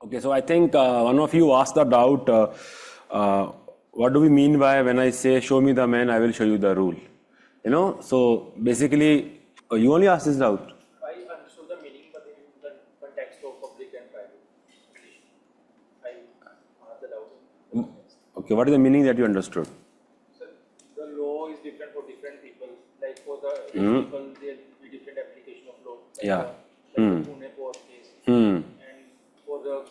Okay, so I think one of you asked the doubt, what do we mean by when I say show me the man, I will show you the rule? So basically, you only asked this doubt. I understood the meaning, but in the context of public and private, I asked the doubt. Okay, what is the meaning that you understood? So the law is different for different people. Like for the rich people, there will be different application of law. Like Yeah. The Pune Port case. And for the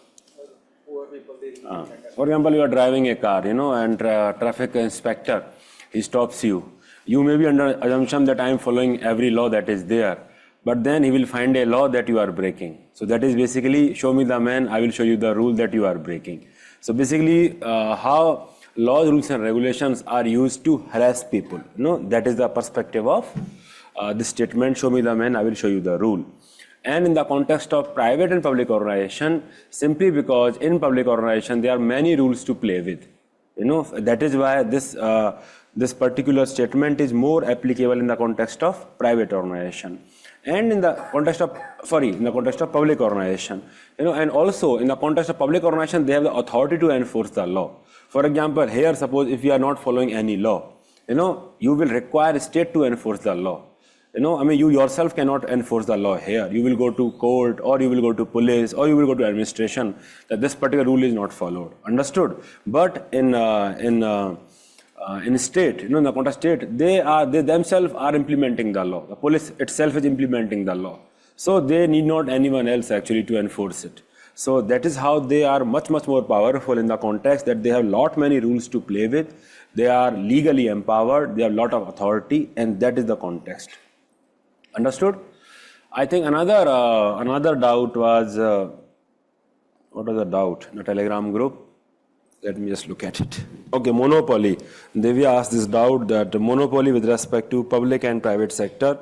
poor people, there will be different. For example, you are driving a car, and traffic inspector, he stops you. You may be under assumption that I am following every law that is there, but then he will find a law that you are breaking. So that is basically, show me the man, I will show you the rule that you are breaking. So basically, how laws, rules and regulations are used to harass people. That is the perspective of this statement, show me the man, I will show you the rule. And in the context of private and public organization, simply because in public organization there are many rules to play with. That is why this particular statement is more applicable in the context of private organization, and in the context of public organization. And also in the context of public organization, they have the authority to enforce the law. For example, here, suppose if you are not following any law, you will require state to enforce the law. You yourself cannot enforce the law here. You will go to court, or you will go to police, or you will go to administration that this particular rule is not followed. Understood? But in state, in the context state, they themselves are implementing the law. The police itself is implementing the law. So they need not anyone else actually to enforce it. So that is how they are much more powerful in the context that they have lot many rules to play with. They are legally empowered. They have lot of authority, and that is the context. Understood? I think another doubt was, what was the doubt in the Telegram group? Let me just look at it. Okay, monopoly. Divya asked this doubt that monopoly with respect to public and private sector.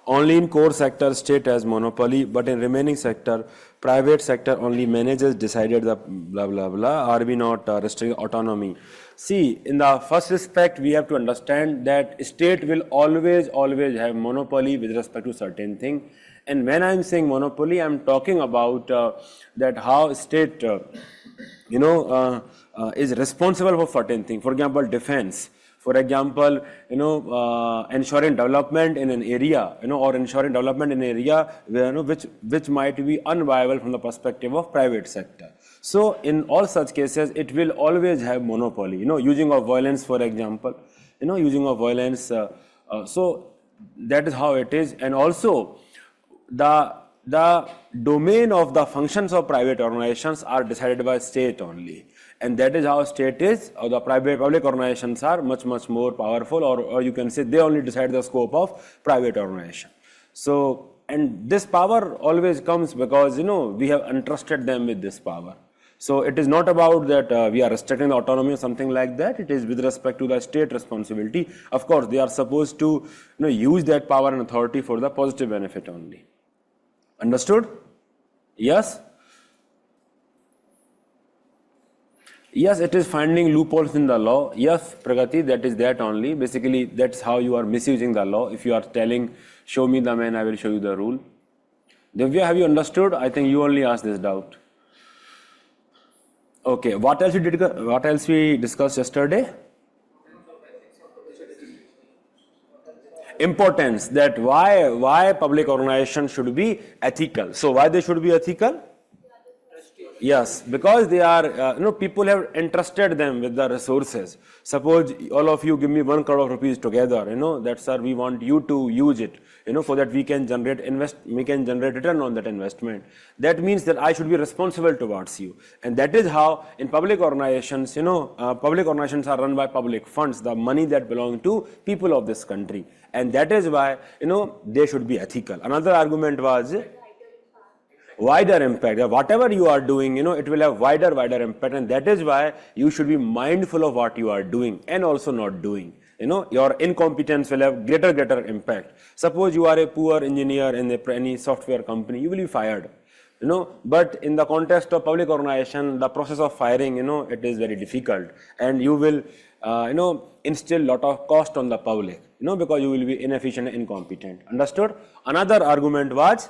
Only in core sector state has monopoly, but in remaining sector, private sector only manages decided the blah blah blah. Are we not restricting autonomy? See, in the first respect, we have to understand that state will always have monopoly with respect to certain thing. And when I am saying monopoly, I am talking about that how state, is responsible for certain thing. For example, defense. For example, ensuring development in an area, or ensuring development in an area where, which might be unviable from the perspective of private sector. So in all such cases, it will always have monopoly. Using of violence, for example, using of violence. So that is how it is. And also, the domain of the functions of private organizations are decided by state only. And that is how state is, or the public organizations are much more powerful, or you can say they only decide the scope of private organization. So, and this power always comes because, we have entrusted them with this power. So it is not about that we are restricting the autonomy or something like that. It is with respect to the state responsibility. Of course, they are supposed to, use that power and authority for the positive benefit only. Understood? Yes? Yes, it is finding loopholes in the law. Yes, Pragati, that is that only. Basically, that's how you are misusing the law. If you are telling, show me the man, I will show you the rule. Divya, have you understood? I think you only asked this doubt. Okay, what else we discussed yesterday? Importance, that why public organization should be ethical. So why they should be ethical? Yes, because they are, people have entrusted them with the resources. Suppose all of you give me 1 crore rupees together, that sir, we want you to use it, so that we can generate return on that investment. That means that I should be responsible towards you. And that is how in public organizations, public organizations are run by public funds, the money that belong to people of this country. And that is why, they should be ethical. Another argument was, wider impact. Whatever you are doing, it will have wider impact, and that is why you should be mindful of what you are doing and also not doing. Your incompetence will have greater impact. Suppose you are a poor engineer in any software company, you will be fired. But in the context of public organization, the process of firing, it is very difficult, and you will, instill lot of cost on the public, because you will be inefficient and incompetent. Understood? Another argument was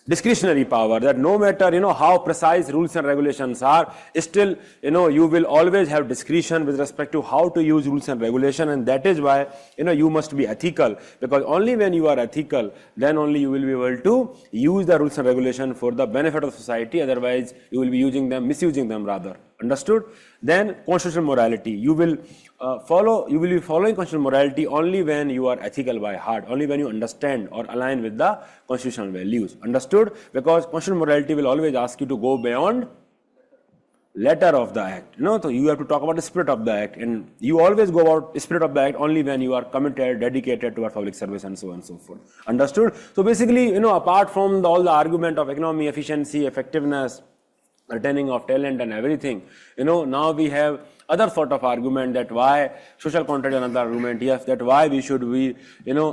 discretionary power, that no matter, how precise rules and regulations are, still, you will always have discretion with respect to how to use rules and regulation. And that is why, you must be ethical, because only when you are ethical, then only you will be able to use the rules and regulation for the benefit of society. Otherwise, you will be misusing them rather. Understood? Then constitutional morality. You will be following constitutional morality only when you are ethical by heart, only when you understand or align with the constitutional values. Understood? Because constitutional morality will always ask you to go beyond letter of the act. So you have to talk about the spirit of the act, and you always go about the spirit of the act only when you are committed, dedicated towards public service, and so on and so forth. Understood? So basically, apart from all the argument of economy, efficiency, effectiveness, retaining of talent and everything, now we have other sort of argument that why social contract, another argument, yes, that why we should be,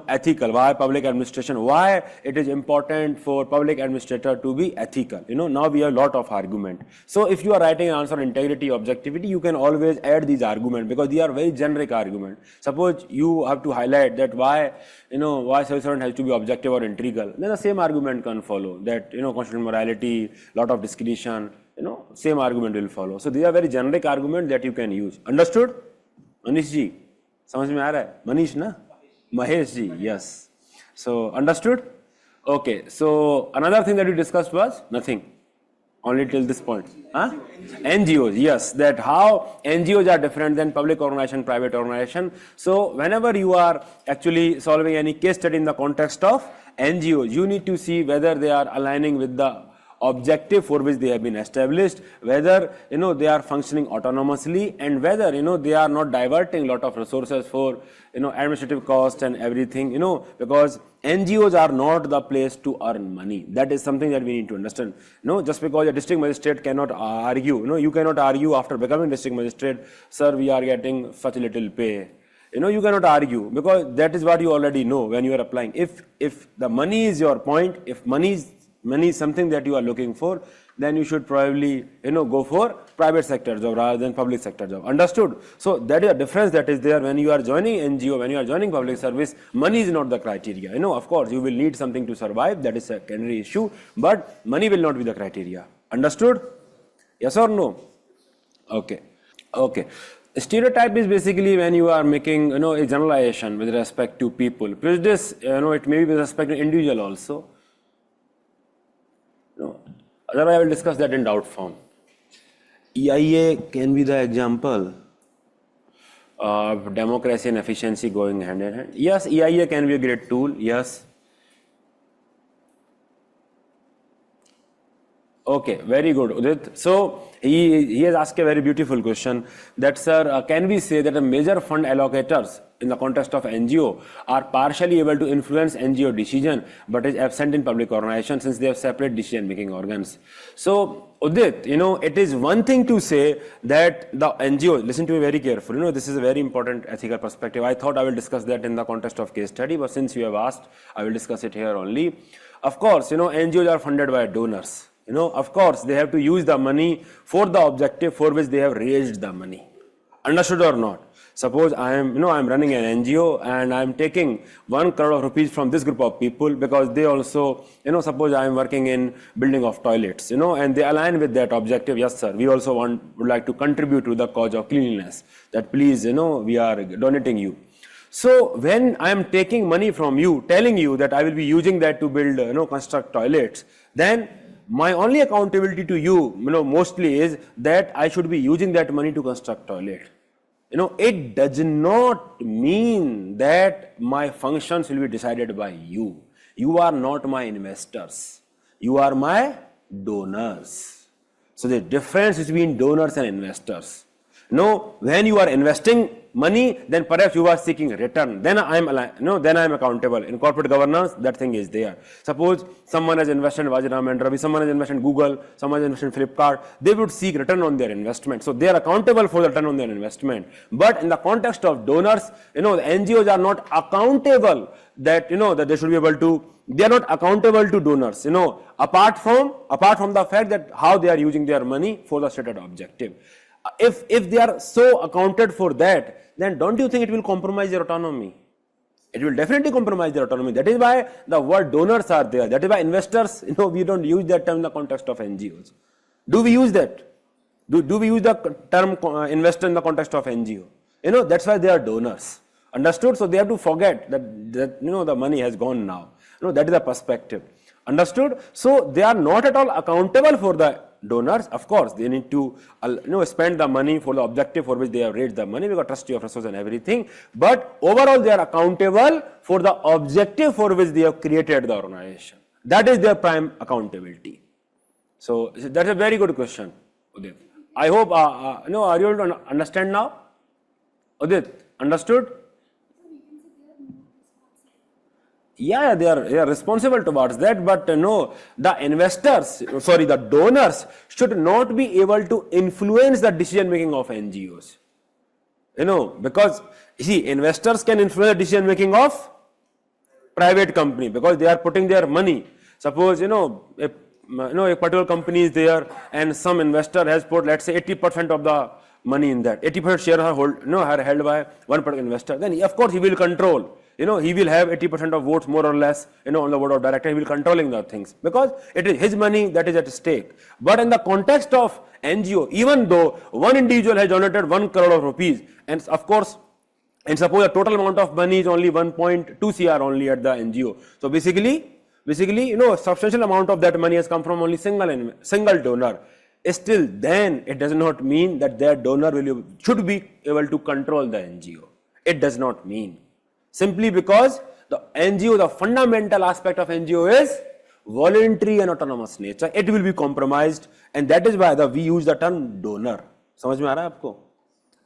ethical, why public administration, why it is important for public administrator to be ethical. Now we have a lot of argument. So if you are writing an answer on integrity, objectivity, you can always add these arguments because they are very generic argument. Suppose you have to highlight that why civil servant has to be objective or integral, then the same argument can follow that, constitutional morality, lot of discretion, same argument will follow. So these are very generic argument that you can use. Understood? Manish ji, samajh mein aa raha hai? Manish na? Mahesh ji, yes. So understood? Okay. So another thing that we discussed was nothing. Only till this point. Huh? NGOs, yes, that how NGOs are different than public organization, private organization. So whenever you are actually solving any case study in the context of NGOs, you need to see whether they are aligning with the objective for which they have been established, whether they are functioning autonomously, and whether they are not diverting a lot of resources for administrative costs and everything, because NGOs are not the place to earn money. That is something that we need to understand. Just because a district magistrate cannot argue, you cannot argue after becoming district magistrate, sir, we are getting such little pay. You cannot argue because that is what you already know when you are applying. If the money is your point, if money is something that you are looking for, then you should probably go for private sector job rather than public sector job. Understood? So that is a difference that is there when you are joining NGO, when you are joining public service. Money is not the criteria. Of course you will need something to survive, that is a secondary issue, but money will not be the criteria. Understood? Yes or no? Okay. Stereotype is basically when you are making a generalization with respect to people. Prejudice, it may be with respect to individual also. Otherwise I will discuss that in doubt form. EIA can be the example of democracy and efficiency going hand in hand. Yes, EIA can be a great tool. Yes. Okay, very good, Udit. So he has asked a very beautiful question that, sir, can we say that a major fund allocators in the context of NGO are partially able to influence NGO decision but is absent in public organization since they have separate decision making organs? So Udit, it is one thing to say that the NGO, listen to me very carefully, this is a very important ethical perspective. I thought I will discuss that in the context of case study, but since you have asked, I will discuss it here only. Of course, NGOs are funded by donors. Of course, they have to use the money for the objective for which they have raised the money. Understood or not? Suppose I am running an NGO and I am taking 1 crore rupees from this group of people because they also, suppose I am working in building of toilets, and they align with that objective. Yes, sir, we also would like to contribute to the cause of cleanliness. That please, we are donating you. So when I am taking money from you, telling you that I will be using that to build, construct toilets, then my only accountability to you, mostly is that I should be using that money to construct toilet. It does not mean that my functions will be decided by you. You are not my investors. You are my donors. So the difference between donors and investors. When you are investing money, then perhaps you are seeking return. Then I am accountable. In corporate governance, that thing is there. Suppose someone has invested in Vajiram and Ravi, someone has invested in Google, someone has invested in Flipkart, they would seek return on their investment. So they are accountable for the return on their investment. But in the context of donors, the NGOs are not accountable that, that they should be able to, they are not accountable to donors, apart from the fact that how they are using their money for the stated objective. If they are so accounted for that, then don't you think it will compromise your autonomy? It will definitely compromise their autonomy. That is why the word donors are there. That is why investors, we don't use that term in the context of NGOs. Do we use that? Do we use the term investor in the context of NGO? That's why they are donors. Understood? So they have to forget that the money has gone now. That is the perspective. Understood? So they are not at all accountable for the donors. Of course, they need to spend the money for the objective for which they have raised the money. We got trustee of resources and everything. But overall, they are accountable for the objective for which they have created the organization. That is their prime accountability. So that's a very good question, Udit. I hope, are you able to understand now? Udit, understood? Yeah, they are responsible towards that, but no, the donors should not be able to influence the decision making of NGOs. Because investors can influence the decision making of private company because they are putting their money. Suppose a particular company is there and some investor has put, let's say, 80% of the money in that. 80% shares are held by one particular investor. Then of course he will control. He will have 80% of votes more or less, on the board of directors. He will controlling the things because it is his money that is at stake. But in the context of NGO, even though one individual has donated 1 crore of rupees, and of course, and suppose the total amount of money is only 1.2 crore only at the NGO. So basically, a substantial amount of that money has come from only single donor. Still, then it does not mean that their donor should be able to control the NGO. It does not mean. Simply because the NGO, the fundamental aspect of NGO is voluntary and autonomous nature. It will be compromised, and that is why we use the term donor. समझ में आ रहा है आपको?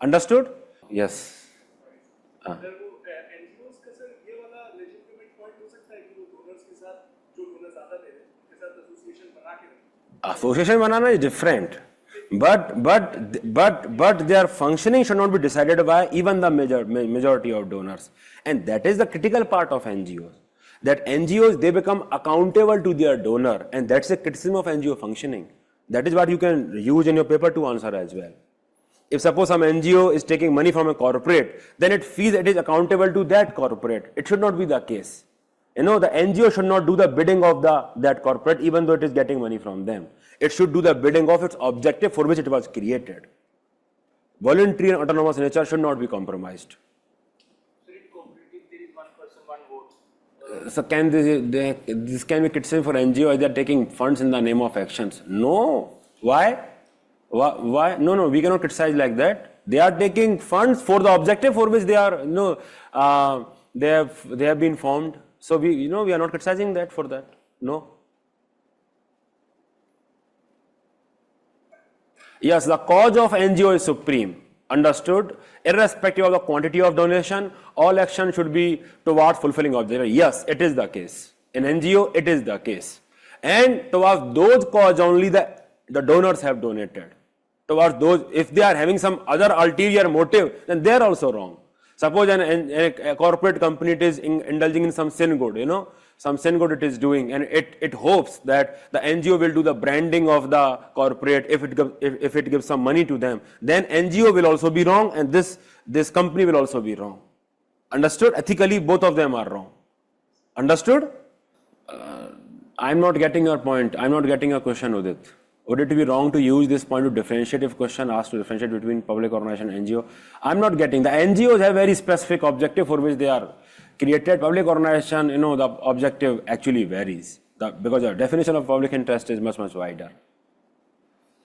Understood? Yes. NGOs का sir ये वाला legitimate point हो सकता है कि वो donors के साथ जो donors ज़्यादा दे रहे हैं उनके साथ association बना के रखें. Association banana is different, but their functioning should not be decided by even the majority of donors, and that is the critical part of NGOs. That NGOs, they become accountable to their donor, and that's a criticism of NGO functioning. That is what you can use in your paper to answer as well. If suppose some NGO is taking money from a corporate, then it feels it is accountable to that corporate. It should not be the case. The NGO should not do the bidding of that corporate even though it is getting money from them. It should do the bidding of its objective for which it was created. Voluntary and autonomous nature should not be compromised. So in cooperative, there is one person, one vote. So this can be criticism for NGO as they are taking funds in the name of actions. No. Why? No, we cannot criticize like that. They are taking funds for the objective for which they are, they have been formed. So we are not criticizing that for that. No. Yes, the cause of NGO is supreme. Understood? Irrespective of the quantity of donation, all action should be towards fulfilling objective. Yes, it is the case. In NGO, it is the case. And towards those cause only the donors have donated. Towards those, if they are having some other ulterior motive, then they are also wrong. Suppose a corporate company it is indulging in some sin good, some sin good it is doing, and it hopes that the NGO will do the branding of the corporate if it gives some money to them. Then NGO will also be wrong, and this company will also be wrong. Understood? Ethically, both of them are wrong. Understood? I'm not getting your point. I'm not getting your question, Udit. Would it be wrong to use this point to differentiate if question asked to differentiate between public organization and NGO? I'm not getting. The NGOs have very specific objective for which they are created. Public organization, the objective actually varies because the definition of public interest is much, much wider.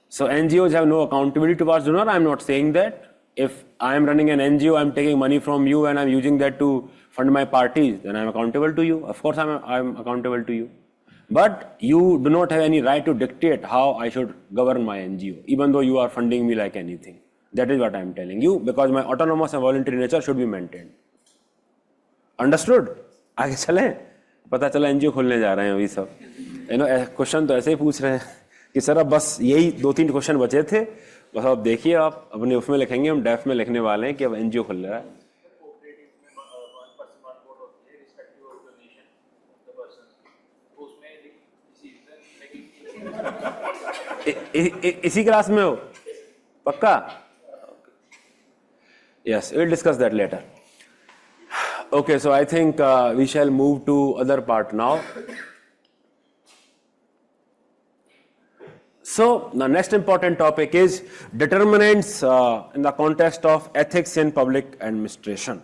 So NGOs have no accountability towards donor. I'm not saying that. If I am running an NGO, I'm taking money from you and I'm using that to fund my parties, then I'm accountable to you. Of course, I'm accountable to you. But you do not have any right to dictate how I should govern my NGO, even though you are funding me like anything. That is what I am telling you, because my autonomous and voluntary nature should be maintained. Understood? आगे चलें? पता चला NGO खोलने जा रहे हैं अभी सब. क्वेश्चन तो ऐसे ही पूछ रहे हैं कि सर अब बस यही 2-3 क्वेश्चन बचे थे. बस अब देखिए आप अपने उसमें लिखेंगे, हम डेफ में लिखने वाले हैं कि अब NGO खुल रहा है. इसी क्लास में हो पक्का? Yes, we'll discuss that later. Okay, so I think we shall move to other part now. So the next important topic is determinants in the context of ethics in public administration.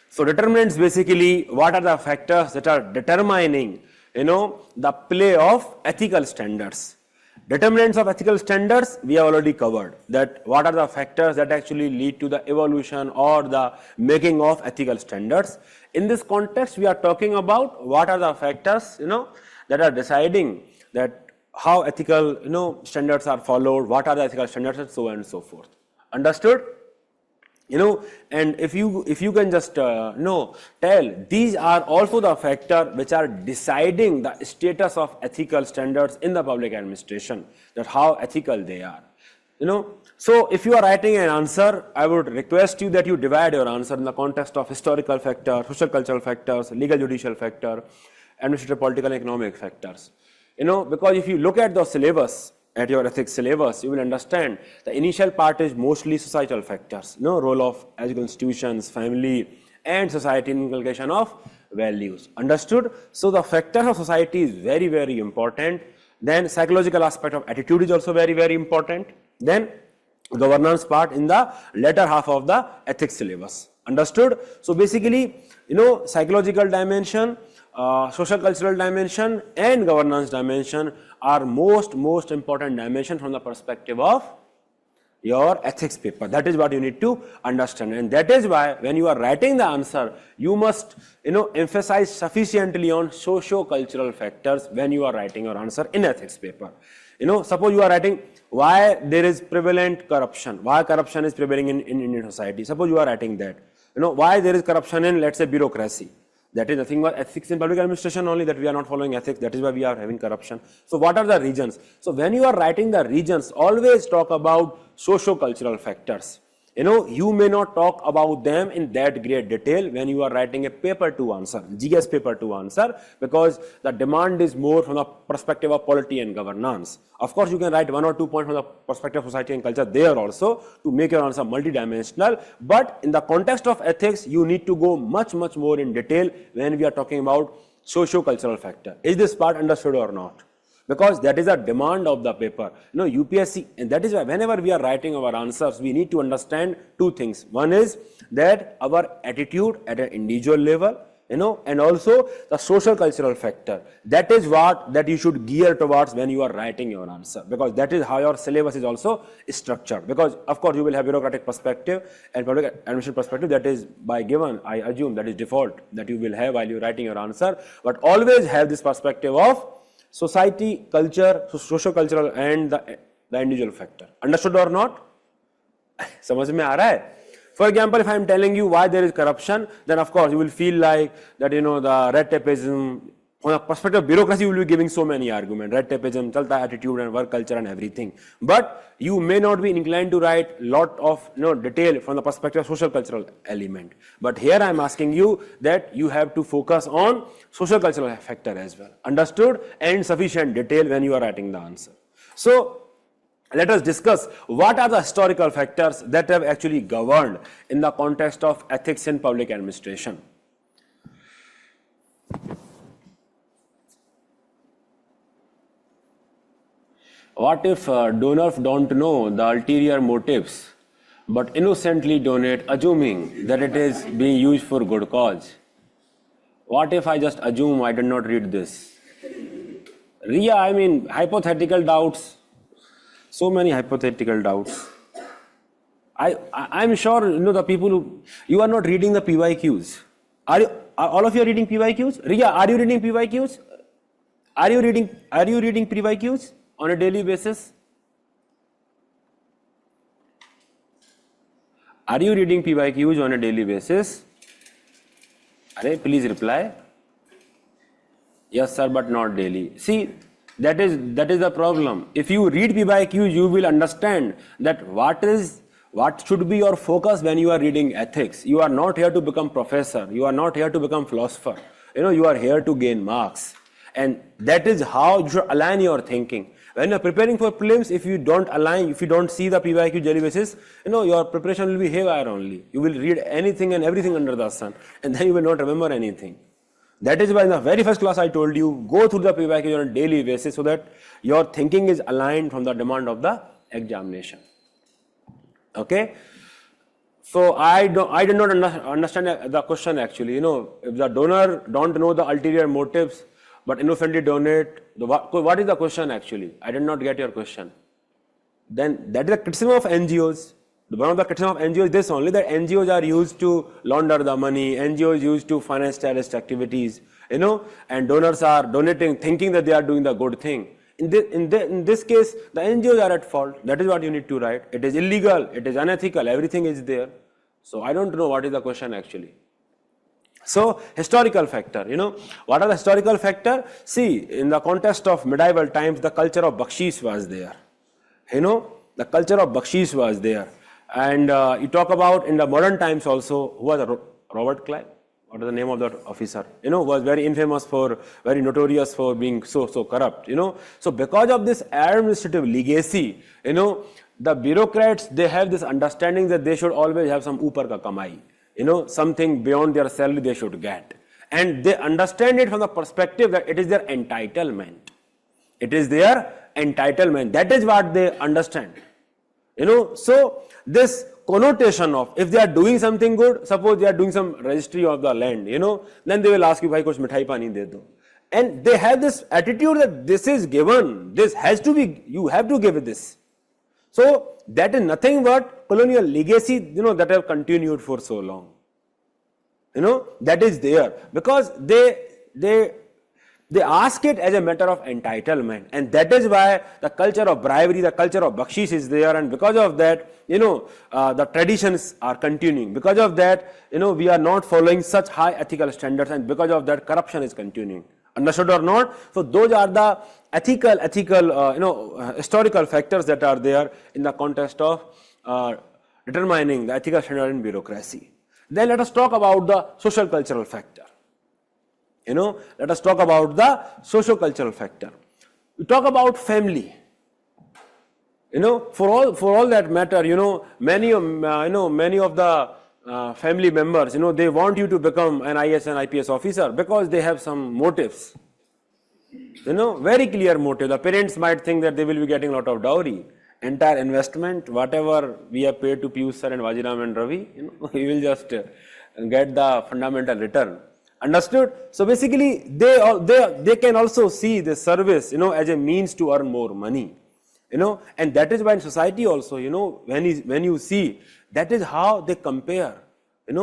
So determinants basically what are the factors that are determining, the play of ethical standards. Determinants of ethical standards we have already covered, that what are the factors that actually lead to the evolution or the making of ethical standards. In this context we are talking about what are the factors that are deciding that how ethical standards are followed, what are the ethical standards, and so on and so forth. Understood? And if you can just tell, these are also the factors which are deciding the status of ethical standards in the public administration, that how ethical they are. So if you are writing an answer, I would request you that you divide your answer in the context of historical factor, social cultural factors, legal judicial factor, administrative, political, and economic factors. Because if you look at the syllabus, at your ethics syllabus, you will understand the initial part is mostly societal factors, role of educational institutions, family, and society in inculcation of values. Understood? So the factors of society is very, very important. Then psychological aspect of attitude is also very, very important. Then governance part in the latter half of the ethics syllabus. Understood? So basically, psychological dimension, social cultural dimension and governance dimension are most important dimension from the perspective of your ethics paper. That is what you need to understand, and that is why when you are writing the answer, you must emphasize sufficiently on socio-cultural factors when you are writing your answer in ethics paper. Suppose you are writing why there is prevalent corruption, why corruption is prevailing in Indian society. Suppose you are writing that, why there is corruption in, let's say, bureaucracy. That is nothing but ethics in public administration only, that we are not following ethics, that is why we are having corruption. So what are the regions? So when you are writing the regions, always talk about socio-cultural factors. You may not talk about them in that great detail when you are writing a paper to answer, GS paper to answer, because the demand is more from the perspective of polity and governance. Of course, you can write 1 or 2 points from the perspective of society and culture there also to make your answer multidimensional. But in the context of ethics, you need to go much more in detail when we are talking about socio-cultural factor. Is this part understood or not? Because that is a demand of the paper. UPSC, and that is why whenever we are writing our answers, we need to understand two things. One is that our attitude at an individual level, and also the social cultural factor. That is that you should gear towards when you are writing your answer, because that is how your syllabus is also structured. Because of course you will have bureaucratic perspective and public administration perspective, that is by given, I assume that is default that you will have while you are writing your answer, but always have this perspective of society, culture, socio-cultural and the individual factor. Understood or not? समझ में आ रहा है? For example, if I am telling you why there is corruption, then of course you will feel like that the red tapeism, from the perspective of bureaucracy, you will be giving so many arguments. Red tapeism, chalta attitude and work culture and everything. But you may not be inclined to write lot of detail from the perspective of social cultural element. But here I am asking you that you have to focus on social cultural factor as well. Understood? And sufficient detail when you are writing the answer. So let us discuss what are the historical factors that have actually governed in the context of ethics in public administration. What if donors don't know the ulterior motives but innocently donate, assuming that it is being used for good cause? What if I just assume I did not read this? Hypothetical doubts. So many hypothetical doubts. I'm sure the people who, you are not reading the PYQs. Are all of you reading PYQs? Riya, are you reading PYQs? Are you reading PYQs on a daily basis? Are you reading PYQs on a daily basis? Please reply. Yes sir, but not daily. See, that is the problem. If you read PYQs, you will understand that what should be your focus when you are reading ethics. You are not here to become professor. You are not here to become philosopher. You are here to gain marks. And that is how you should align your thinking. When you're preparing for prelims, if you don't align, if you don't see the PYQ daily basis, your preparation will be haywire only. You will read anything and everything under the sun, and then you will not remember anything. That is why in the very first class I told you, go through the PYQ on a daily basis so that your thinking is aligned from the demand of the examination. Okay? So I did not understand the question actually. If the donor don't know the ulterior motives but innocently donate, what is the question actually? I did not get your question. Then that is the criticism of NGOs. One of the criticism of NGOs is this only, that NGOs are used to launder the money, NGOs used to finance terrorist activities, and donors are donating thinking that they are doing the good thing. In this case, the NGOs are at fault. That is what you need to write. It is illegal, it is unethical, everything is there. So I don't know what is the question actually. So historical factor, what are the historical factor? See, in the context of medieval times, the culture of bakshish was there. The culture of bakshish was there. And you talk about in the modern times also, who was Robert Clive? What is the name of that officer? Was very infamous for, very notorious for being so corrupt. So because of this administrative legacy, the bureaucrats, they have this understanding that they should always have some upar ka kamai. Something beyond their salary they should get. And they understand it from the perspective that it is their entitlement. It is their entitlement. That is what they understand. So this connotation of, if they are doing something good, suppose they are doing some registry of the land, then they will ask you, bhai kuch mithai pani de do. And they have this attitude that this is given, this has to be, you have to give it this. So that is nothing but colonial legacy, that have continued for so long. That is there because they ask it as a matter of entitlement, and that is why the culture of bribery, the culture of bakshish is there, and because of that, the traditions are continuing. Because of that, we are not following such high ethical standards, and because of that, corruption is continuing. Understood or not? So those are the ethical, historical factors that are there in the context of determining the ethical standard in bureaucracy. Then let us talk about the social cultural factor. Let us talk about the socio-cultural factor. We talk about family. For all that matter, many of the family members, they want you to become an IAS and IPS officer because they have some motives. Very clear motive. The parents might think that they will be getting a lot of dowry. Entire investment, whatever we have paid to Piyush sir and Wajiram and Ravi, we will just get the fundamental return. Understood? So basically, they can also see the service, as a means to earn more money. And that is why in society also, when you see, that is how they compare, in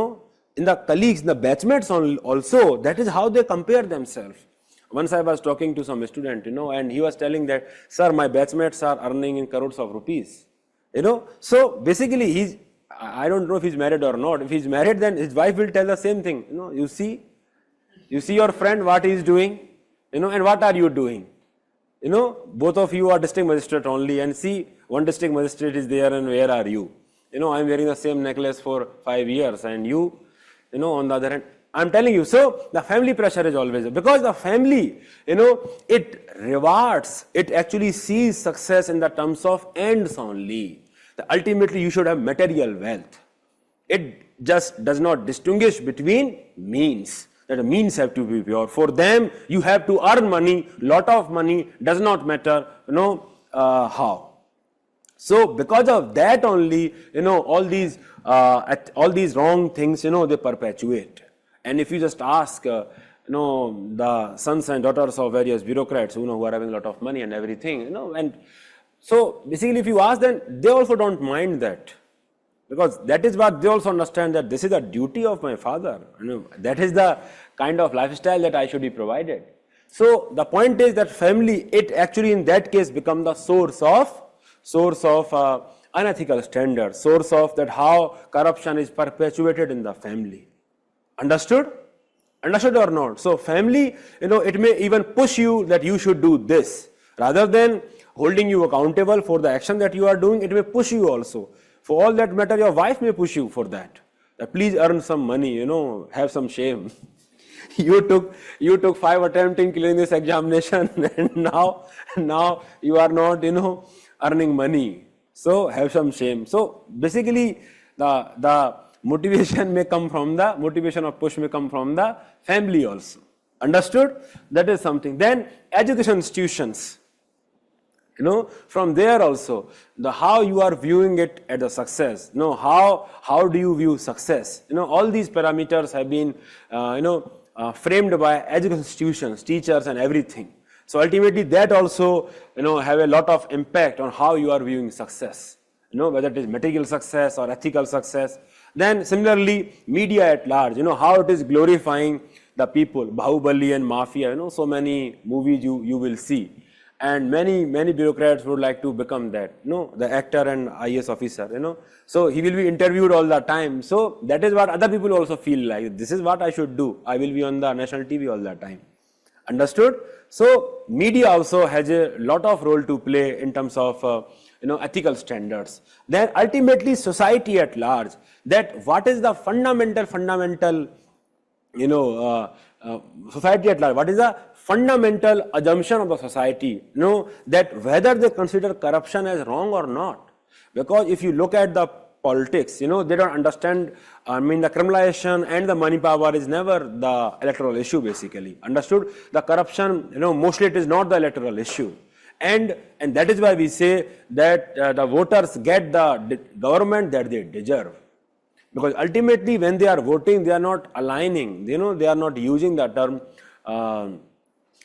the colleagues, in the batchmates also, that is how they compare themselves. Once I was talking to some student, and he was telling that, sir, my batchmates are earning in crores of rupees. So basically I don't know if he's married or not. If he's married, then his wife will tell the same thing. You see your friend what he is doing, and what are you doing? Both of you are district magistrate only, and see, one district magistrate is there, and where are you? I'm wearing the same necklace for 5 years, and you, on the other hand, I'm telling you. So the family pressure is always there, because the family, it rewards, it actually sees success in the terms of ends only. Ultimately, you should have material wealth. It just does not distinguish between means. That the means have to be pure. For them, you have to earn money, lot of money, does not matter, how. So because of that only, all these wrong things, they perpetuate. And if you just ask, the sons and daughters of various bureaucrats, who are having a lot of money and everything, and so basically if you ask them, they also don't mind that. Because that is what they also understand, that this is the duty of my father. That is the kind of lifestyle that I should be provided. So the point is that family, it actually in that case becomes the source of unethical standards, source of that how corruption is perpetuated in the family. Understood? Understood or not? So family, it may even push you that you should do this. Rather than holding you accountable for the action that you are doing, it may push you also. For all that matter, your wife may push you for that. That please earn some money, have some shame. you took 5 attempts in clearing this examination, and now you are not, earning money. So have some shame. So basically, the motivation of push may come from the family also. Understood? That is something. Then education institutions. From there also, how you are viewing it as a success. How do you view success? All these parameters have been, framed by education institutions, teachers, and everything. So ultimately, that also, have a lot of impact on how you are viewing success. Whether it is material success or ethical success. Then similarly, media at large. How it is glorifying the people. Bahubali and Mafia. So many movies you will see. And many bureaucrats would like to become that, the actor and IAS officer, So he will be interviewed all the time. So that is what other people also feel like. This is what I should do. I will be on the national TV all the time. Understood? So media also has a lot of role to play in terms of, ethical standards. Then ultimately society at large. That what is the fundamental, society at large. What is the fundamental assumption of the society, that whether they consider corruption as wrong or not. Because if you look at the politics, they don't understand, the criminalization and the money power is never the electoral issue basically. Understood? The corruption, mostly it is not the electoral issue. And that is why we say that the voters get the government that they deserve. Because ultimately when they are voting, they are not aligning, they are not using the term,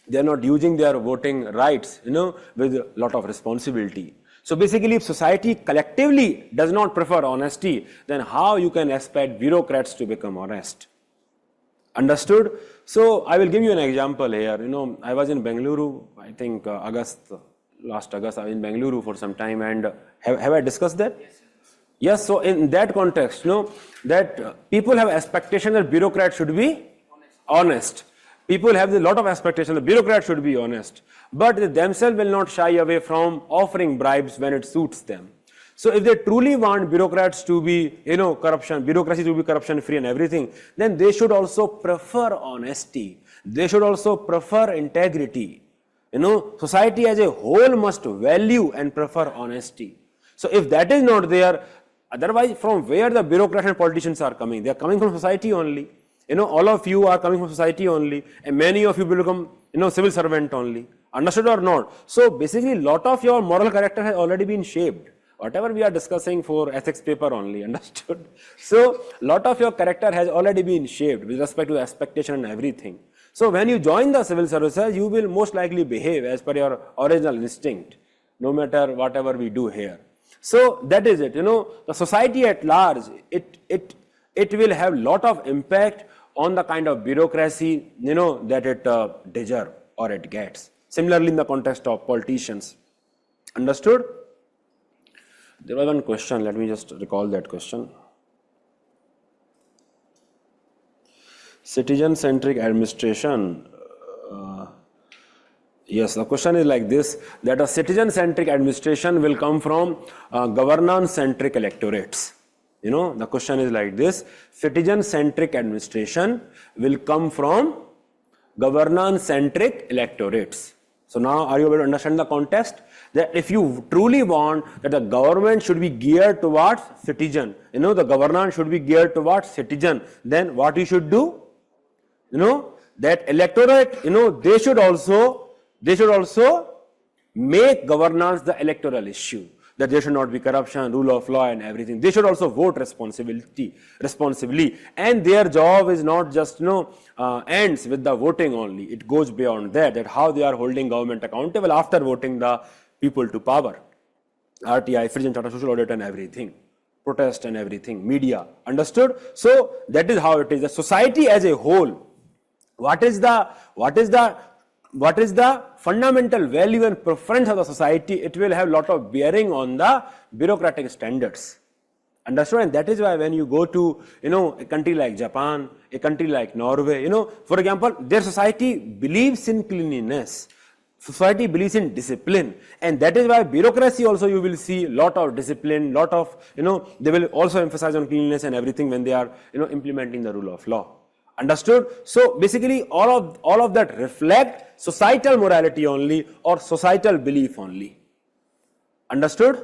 they are not using their voting rights, with a lot of responsibility. So basically, if society collectively does not prefer honesty, then how you can expect bureaucrats to become honest? Understood? So I will give you an example here. I was in Bengaluru, I think last August, I was in Bengaluru for some time, and have I discussed that? Yes. So in that context, that people have expectation that bureaucrats should be honest. People have a lot of expectations. The bureaucrats should be honest, but they themselves will not shy away from offering bribes when it suits them. So if they truly want bureaucrats to be, bureaucracy to be corruption free and everything, then they should also prefer honesty. They should also prefer integrity. Society as a whole must value and prefer honesty. So if that is not there, otherwise from where the bureaucrats and politicians are coming? They are coming from society only. All of you are coming from society only, and many of you will become, civil servant only. Understood or not? So basically, lot of your moral character has already been shaped. Whatever we are discussing for ethics paper only, understood? So lot of your character has already been shaped with respect to the expectation and everything. So when you join the civil services, you will most likely behave as per your original instinct, no matter whatever we do here. So that is it. The society at large, it will have lot of impact on the kind of bureaucracy, that it deserves or it gets. Similarly, in the context of politicians. Understood? There was one question. Let me just recall that question. Citizen-centric administration. Yes, the question is like this, that a citizen-centric administration will come from governance-centric electorates. The question is like this, citizen-centric administration will come from governance-centric electorates. So now are you able to understand the context? That if you truly want that the government should be geared towards citizen, the governance should be geared towards citizen, then what you should do? That electorate, they should also make governance the electoral issue. That there should not be corruption, rule of law and everything. They should also vote responsibly. And their job is not just, ends with the voting only. It goes beyond that how they are holding government accountable after voting the people to power. RTI, Free and Charter, social audit and everything. Protest and everything. Media. Understood? So that is how it is. The society as a whole, what is the fundamental value and preference of the society? It will have a lot of bearing on the bureaucratic standards. Understood? And that is why when you go to, a country like Japan, a country like Norway, for example, their society believes in cleanliness. Society believes in discipline. And that is why bureaucracy also you will see lot of discipline, lot of, they will also emphasize on cleanliness and everything when they are, implementing the rule of law. Understood? So basically all of that reflect societal morality only or societal belief only. Understood?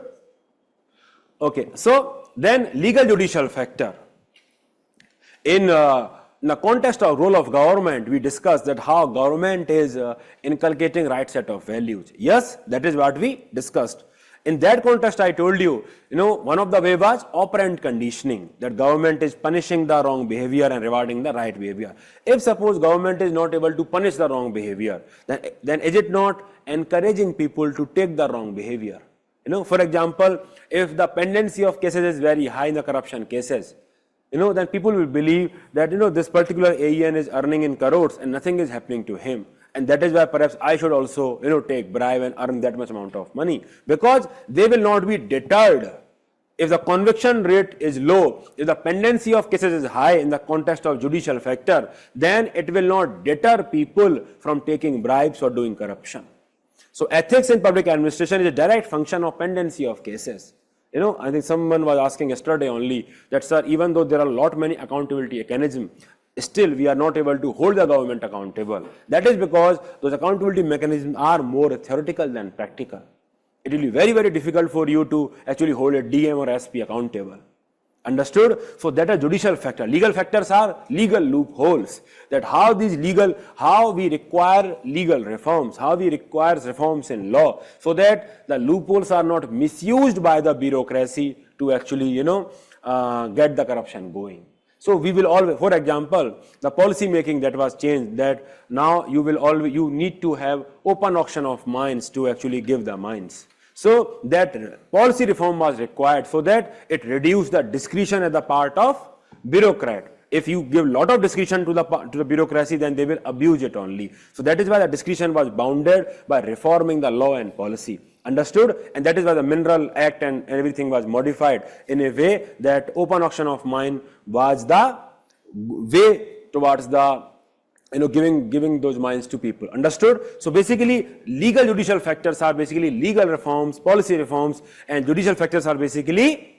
Okay, so then legal judicial factor. In the context of role of government, we discussed that how government is inculcating right set of values. Yes, that is what we discussed. In that context, I told you, one of the way was operant conditioning, that government is punishing the wrong behavior and rewarding the right behavior. If suppose government is not able to punish the wrong behavior, then is it not encouraging people to take the wrong behavior? For example, if the pendency of cases is very high in the corruption cases, then people will believe that, this particular AEN is earning in crores and nothing is happening to him. And that is why perhaps I should also, take bribe and earn that much amount of money, because they will not be deterred. If the conviction rate is low, if the pendency of cases is high in the context of judicial factor, then it will not deter people from taking bribes or doing corruption. So ethics in public administration is a direct function of pendency of cases. I think someone was asking yesterday only that, sir, even though there are many accountability mechanisms, still we are not able to hold the government accountable. That is because those accountability mechanisms are more theoretical than practical. It will be very, very difficult for you to actually hold a DM or SP accountable. Understood? So that is judicial factor. Legal factors are legal loopholes. That how we require legal reforms, how we require reforms in law, so that the loopholes are not misused by the bureaucracy to actually, get the corruption going. So we will always, for example, the policy making that was changed, that now you need to have open auction of mines to actually give the mines. So that policy reform was required so that it reduced the discretion at the part of bureaucrat. If you give lot of discretion to the bureaucracy, then they will abuse it only. So that is why the discretion was bounded by reforming the law and policy. Understood? And that is why the Mineral Act and everything was modified in a way that open auction of mine was the way towards the giving those mines to people. Understood? So basically, legal judicial factors are basically legal reforms, policy reforms, and judicial factors are basically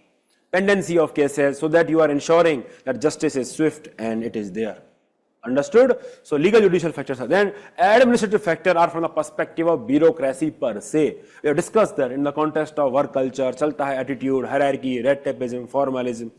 pendency of cases, so that you are ensuring that justice is swift and it is there. Understood? So legal judicial factors are. Then administrative factors are from the perspective of bureaucracy per se. We have discussed that in the context of work culture, chalta hai attitude, hierarchy, red tapeism, formalism.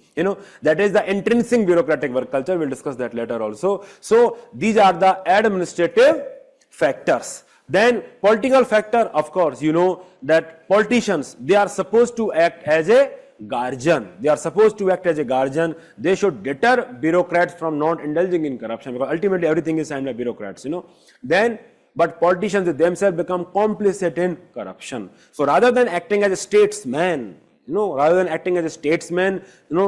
That is the intrinsic bureaucratic work culture. We'll discuss that later also. So these are the administrative factors. Then political factor, of course, that politicians, they are supposed to act as a guardian. They are supposed to act as a guardian. They should deter bureaucrats from not indulging in corruption, because ultimately everything is signed by bureaucrats, But politicians themselves become complicit in corruption. So rather than acting as a statesman,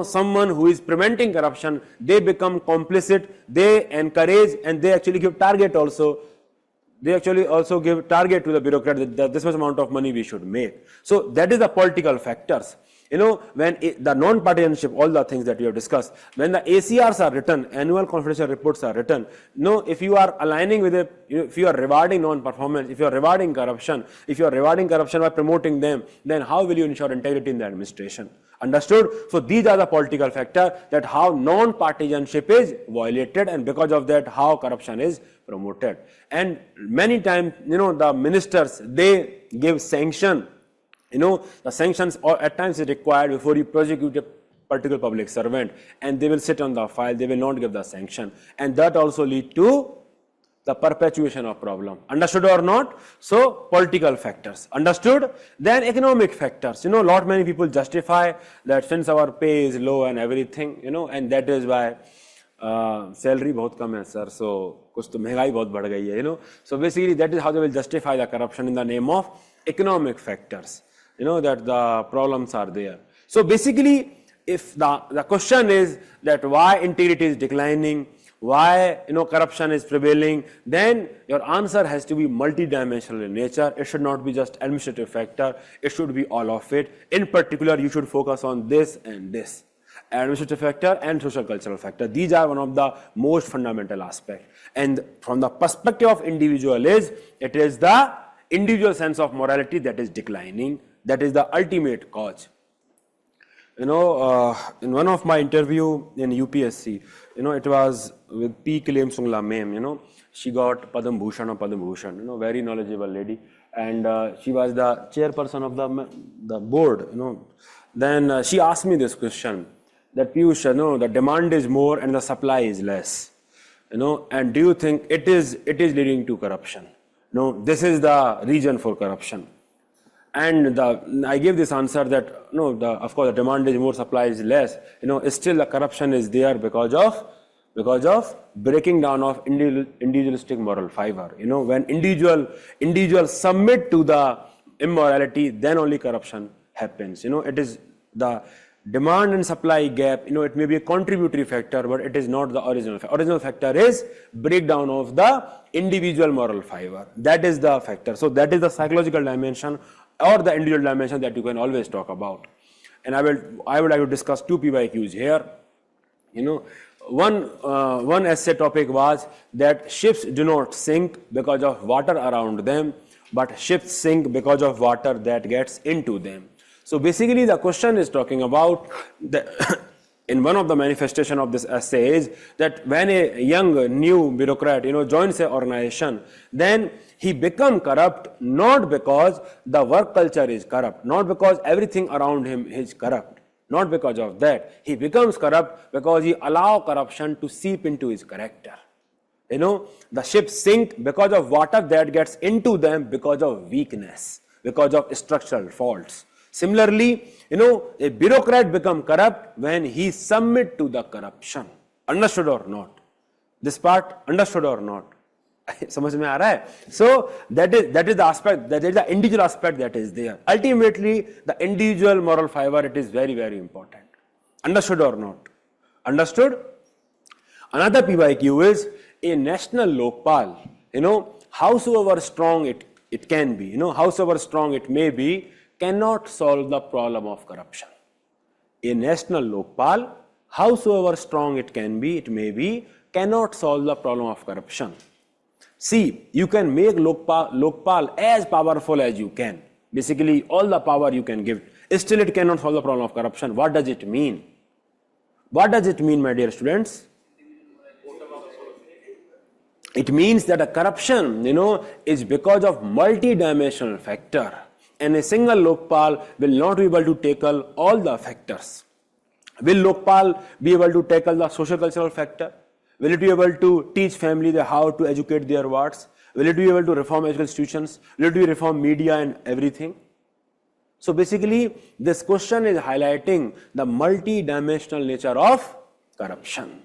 someone who is preventing corruption, they become complicit, they encourage, and they actually give target also. They actually also give target to the bureaucrat that this much amount of money we should make. So that is the political factors. When the non-partisanship, all the things that we have discussed, when the ACRs are written, annual confidential reports are written, if you are aligning with if you are rewarding non-performance, if you are rewarding corruption by promoting them, then how will you ensure integrity in the administration? Understood? So these are the political factors, that how non-partisanship is violated, and because of that, how corruption is promoted. And many times, the ministers, they give sanction. The sanctions at times is required before you prosecute a particular public servant, and they will sit on the file, they will not give the sanction, and that also lead to the perpetuation of problem. Understood or not? So political factors. Understood? Then economic factors. Many people justify that since our pay is low and everything, and that is why salary बहुत कम है sir, so कुछ तो महंगाई बहुत बढ़ गई है, So basically that is how they will justify the corruption in the name of economic factors. That the problems are there. So basically, if the question is that why integrity is declining, why corruption is prevailing, then your answer has to be multidimensional in nature. It should not be just administrative factor. It should be all of it. In particular, you should focus on this and this: administrative factor and social cultural factor. These are one of the most fundamental aspects. And from the perspective of individual, it is the individual sense of morality that is declining. That is the ultimate cause. In one of my interview in UPSC, it was with P. Kilemsungla ma'am, she got Padam Bhushan or Padam Bhushan, very knowledgeable lady. And she was the chairperson of the board, Then she asked me this question, that Piyush, the demand is more and the supply is less, and do you think it is leading to corruption? No, this is the reason for corruption. And I gave this answer that of course the demand is more, supply is less. Still the corruption is there because of breaking down of individualistic moral fiber. When individuals submit to the immorality, then only corruption happens. It is the demand and supply gap. It may be a contributory factor, but it is not the original factor. Original factor is breakdown of the individual moral fiber. That is the factor. So that is the psychological dimension or the individual dimension that you can always talk about. And I would like to discuss two PYQs here. One essay topic was that ships do not sink because of water around them, but ships sink because of water that gets into them. So basically the question is talking about in one of the manifestation of this essay is that when a young new bureaucrat joins an organization, then he become corrupt not because the work culture is corrupt, not because everything around him is corrupt, not because of that. He becomes corrupt because he allow corruption to seep into his character. The ships sink because of water that gets into them because of weakness, because of structural faults. Similarly, a bureaucrat become corrupt when he submit to the corruption. Understood or not? This part, understood or not? समझ में आ रहा है? So that is the aspect, that is the individual aspect that is there. Ultimately, the individual moral fiber, it is very, very important. Understood or not? Understood? Another PYQ is a national Lokpal. Howsoever strong it can be, howsoever strong it may be, cannot solve the problem of corruption. A national Lokpal, howsoever strong it can be, it may be, cannot solve the problem of corruption. See, you can make Lokpal as powerful as you can. Basically, all the power you can give. Still, it cannot solve the problem of corruption. What does it mean? What does it mean, my dear students? It means that a corruption, is because of multi-dimensional factor. And a single Lokpal will not be able to tackle all the factors. Will Lokpal be able to tackle the socio-cultural factor? Will it be able to teach family how to educate their wards? Will it be able to reform educational institutions? Will it be reform media and everything? So basically, this question is highlighting the multi-dimensional nature of corruption.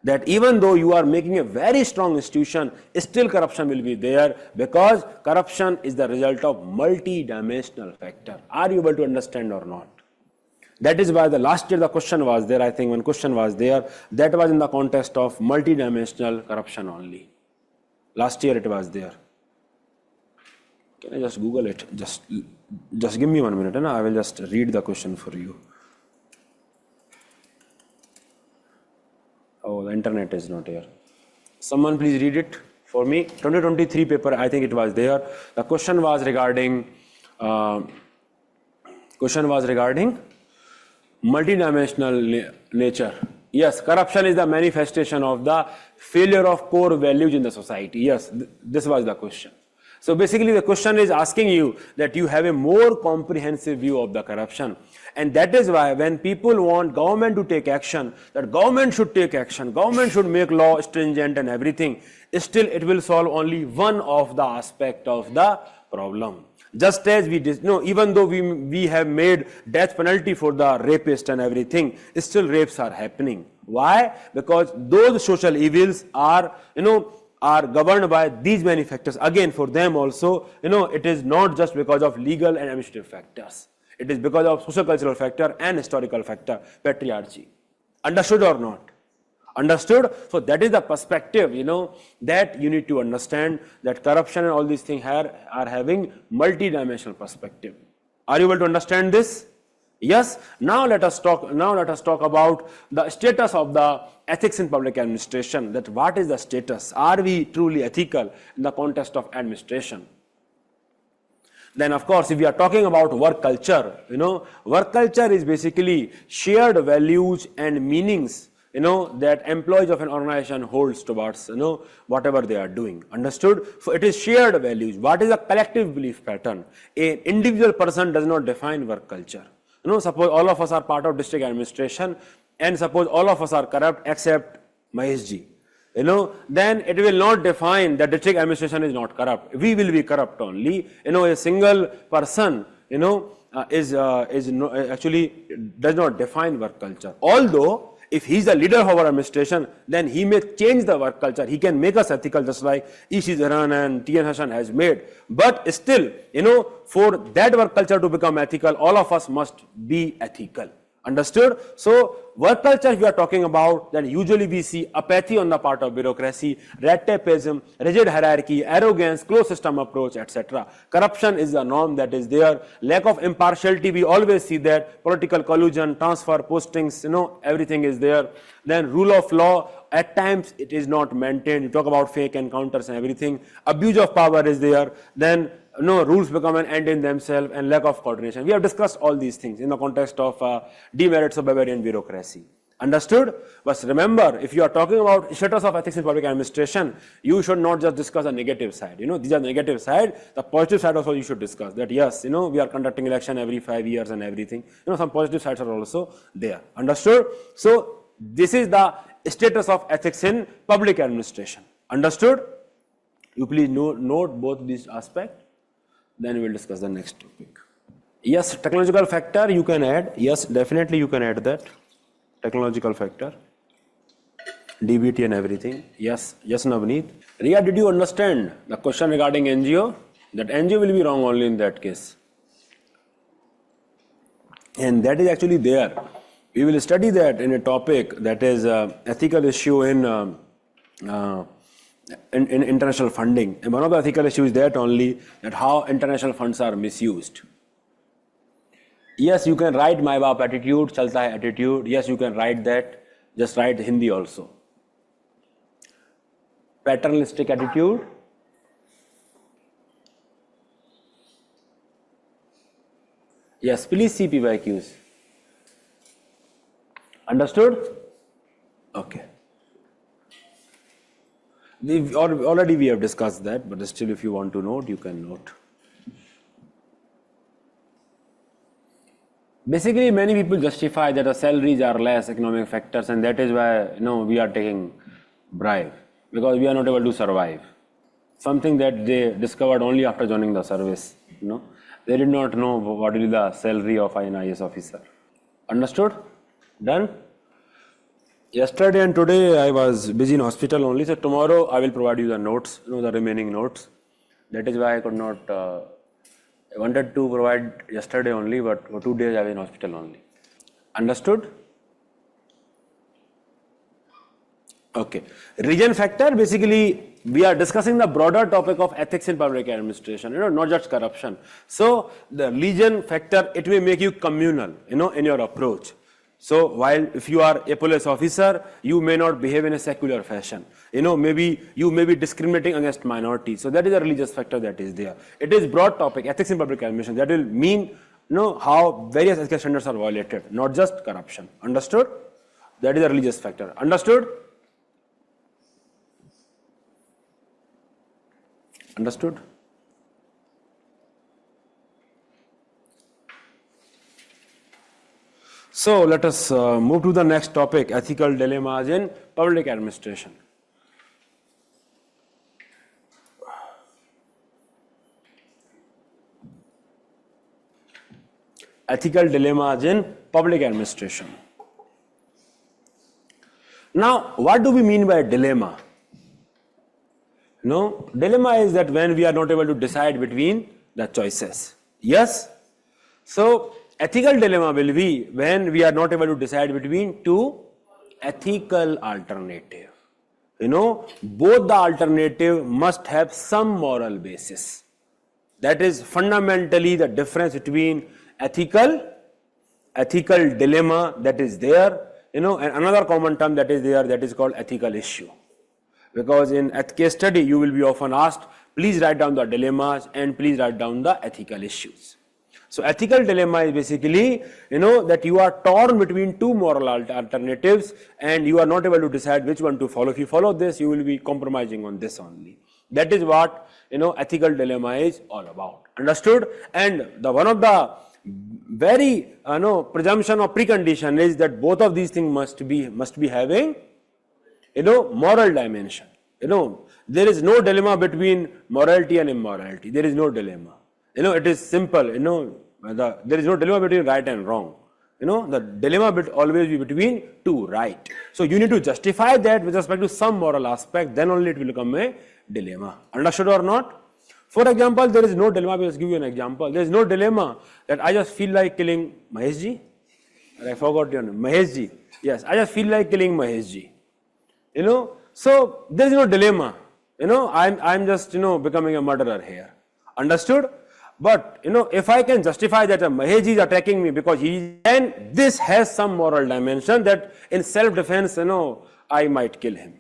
That even though you are making a very strong institution, still corruption will be there because corruption is the result of multi-dimensional factor. Are you able to understand or not? That is why the last year the question was there, I think one question was there, that was in the context of multi-dimensional corruption only. Last year it was there. Can I just Google it? Just give me 1 minute, and I will just read the question for you. Oh, the internet is not here. Someone please read it for me. 2023 paper, I think it was there. The question was regarding multidimensional nature. Yes, corruption is the manifestation of the failure of core values in the society. Yes, this was the question. So basically the question is asking you that you have a more comprehensive view of the corruption. And that is why when people want government to take action, that government should take action, government should make law stringent and everything, still it will solve only one of the aspect of the problem. Just as we did, even though we have made death penalty for the rapist and everything, still rapes are happening. Why? Because those social evils are governed by these many factors. Again, for them also, it is not just because of legal and administrative factors. It is because of socio-cultural factor and historical factor, patriarchy. Understood or not? Understood? So that is the perspective, that you need to understand, that corruption and all these things are having multi-dimensional perspective. Are you able to understand this? Yes. Now let us talk about the status of the ethics in public administration. That what is the status? Are we truly ethical in the context of administration? Then of course, if we are talking about work culture, work culture is basically shared values and meanings, that employees of an organization holds towards, whatever they are doing. Understood? So it is shared values. What is a collective belief pattern? An individual person does not define work culture. Suppose all of us are part of district administration, and suppose all of us are corrupt except Mahesh ji. Then it will not define that district administration is not corrupt. We will be corrupt only. A single person, actually does not define work culture. Although, if he is the leader of our administration, then he may change the work culture. He can make us ethical, just like Ishi Zaran and T.N. Hassan has made. But still, for that work culture to become ethical, all of us must be ethical. Understood? So, work culture, if we are talking about, then usually we see apathy on the part of bureaucracy, red tapeism, rigid hierarchy, arrogance, closed system approach, etc. Corruption is the norm that is there. Lack of impartiality, we always see that. Political collusion, transfer, postings, everything is there. Then rule of law, at times it is not maintained. You talk about fake encounters and everything. Abuse of power is there. Then rules become an end in themselves, and lack of coordination. We have discussed all these things in the context of demerits of Bavarian bureaucracy. Understood? But remember, if you are talking about status of ethics in public administration, you should not just discuss the negative side. These are the negative side. The positive side also you should discuss. That yes, we are conducting election every 5 years and everything. Some positive sides are also there. Understood? So this is the status of ethics in public administration. Understood? You please note both these aspects. Then we will discuss the next topic. Yes, technological factor you can add. Yes, definitely you can add that. Technological factor, DBT and everything. Yes, Navneet. Ria, did you understand the question regarding NGO? That NGO will be wrong only in that case. And that is actually there. We will study that in a topic that is ethical issue in international funding. And one of the ethical issues is that only that how international funds are misused. Yes, you can write my baap attitude, chalta hai attitude. Yes, you can write that. Just write Hindi also. Paternalistic attitude. Yes, please see PYQs. Understood? Okay. Already we have discussed that, but still if you want to note, you can note. Basically, many people justify that the salaries are less economic factors, and that is why we are taking bribe, because we are not able to survive. Something that they discovered only after joining the service. They did not know what is the salary of an IAS officer. Understood? Done? Yesterday and today I was busy in hospital only, so tomorrow I will provide you the notes, the remaining notes. That is why I could not, I wanted to provide yesterday only, but for 2 days I was in hospital only. Understood? Okay. Region factor, basically we are discussing the broader topic of ethics in public administration, not just corruption. So the region factor, it may make you communal, in your approach. So while if you are a police officer, you may not behave in a secular fashion. Maybe you may be discriminating against minorities. So that is a religious factor that is there. It is broad topic, ethics in public administration. That will mean how various ethical standards are violated, not just corruption. Understood? That is a religious factor. Understood? Understood? So let us move to the next topic, ethical dilemmas in public administration. Ethical dilemmas in public administration. Now, what do we mean by dilemma? Dilemma is that when we are not able to decide between the choices. Yes? So, ethical dilemma will be when we are not able to decide between two ethical alternatives. Both the alternative must have some moral basis. That is fundamentally the difference between ethical dilemma that is there, and another common term that is there, that is called ethical issue. Because in case study, you will be often asked, Please write down the dilemmas and please write down the ethical issues. So ethical dilemma is basically, that you are torn between two moral alternatives and you are not able to decide which one to follow. If you follow this, you will be compromising on this only. That is what, ethical dilemma is all about. Understood? And one of the very, presumption or precondition is that both of these things must be having, moral dimension. There is no dilemma between morality and immorality. There is no dilemma. It is simple, there is no dilemma between right and wrong. The dilemma will always be between two right. So you need to justify that with respect to some moral aspect, then only it will become a dilemma. Understood or not? For example, there is no dilemma. I'll just give you an example. There is no dilemma that I just feel like killing Mahesh ji. I forgot your name. Mahesh ji. Yes, I just feel like killing Mahesh ji. So there is no dilemma. I'm just, becoming a murderer here. Understood? But, if I can justify that Mahesh ji is attacking me because then this has some moral dimension that in self-defense, I might kill him.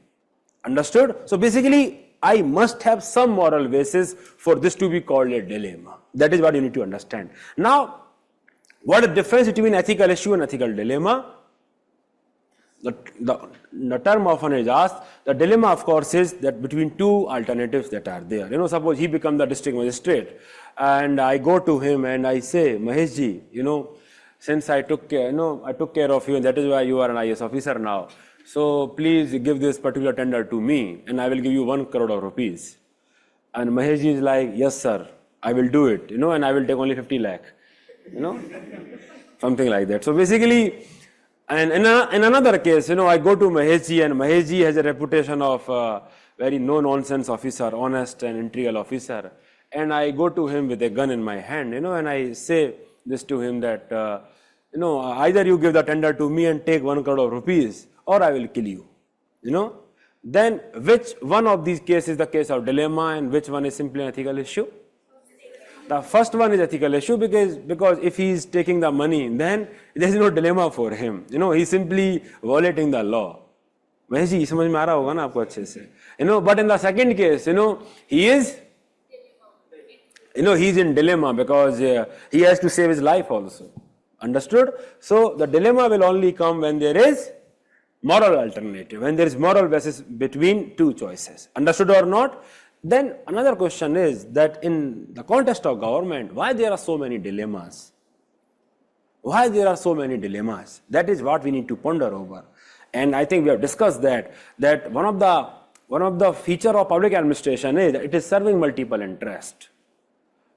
Understood? So basically, I must have some moral basis for this to be called a dilemma. That is what you need to understand. Now, what is the difference between ethical issue and ethical dilemma? The term often is asked. The dilemma, of course, is that between two alternatives that are there. Suppose he becomes the district magistrate and I go to him and I say, Mahesh ji, since I took care of you and that is why you are an IAS officer now. So please give this particular tender to me and I will give you 1 crore of rupees. And Mahesh ji is like, yes sir, I will do it, and I will take only 50 lakh, something like that. So basically, and in another case, I go to Mahesh ji and Mahesh ji has a reputation of very no-nonsense officer, honest and integral officer. And I go to him with a gun in my hand, and I say this to him that, either you give the tender to me and take 1 crore of rupees or I will kill you, Then which one of these cases is the case of dilemma and which one is simply an ethical issue? The first one is ethical issue because if he is taking the money, then there is no dilemma for him. He is simply violating the law. Mahesh ji, समझ में आ रहा होगा ना आपको अच्छे से. But in the second case, he is, he is in dilemma because he has to save his life also. Understood? So the dilemma will only come when there is moral alternative, when there is moral basis between two choices. Understood or not? Then another question is that in the context of government, why there are so many dilemmas? Why there are so many dilemmas? That is what we need to ponder over. And I think we have discussed that one of the feature of public administration is that it is serving multiple interests.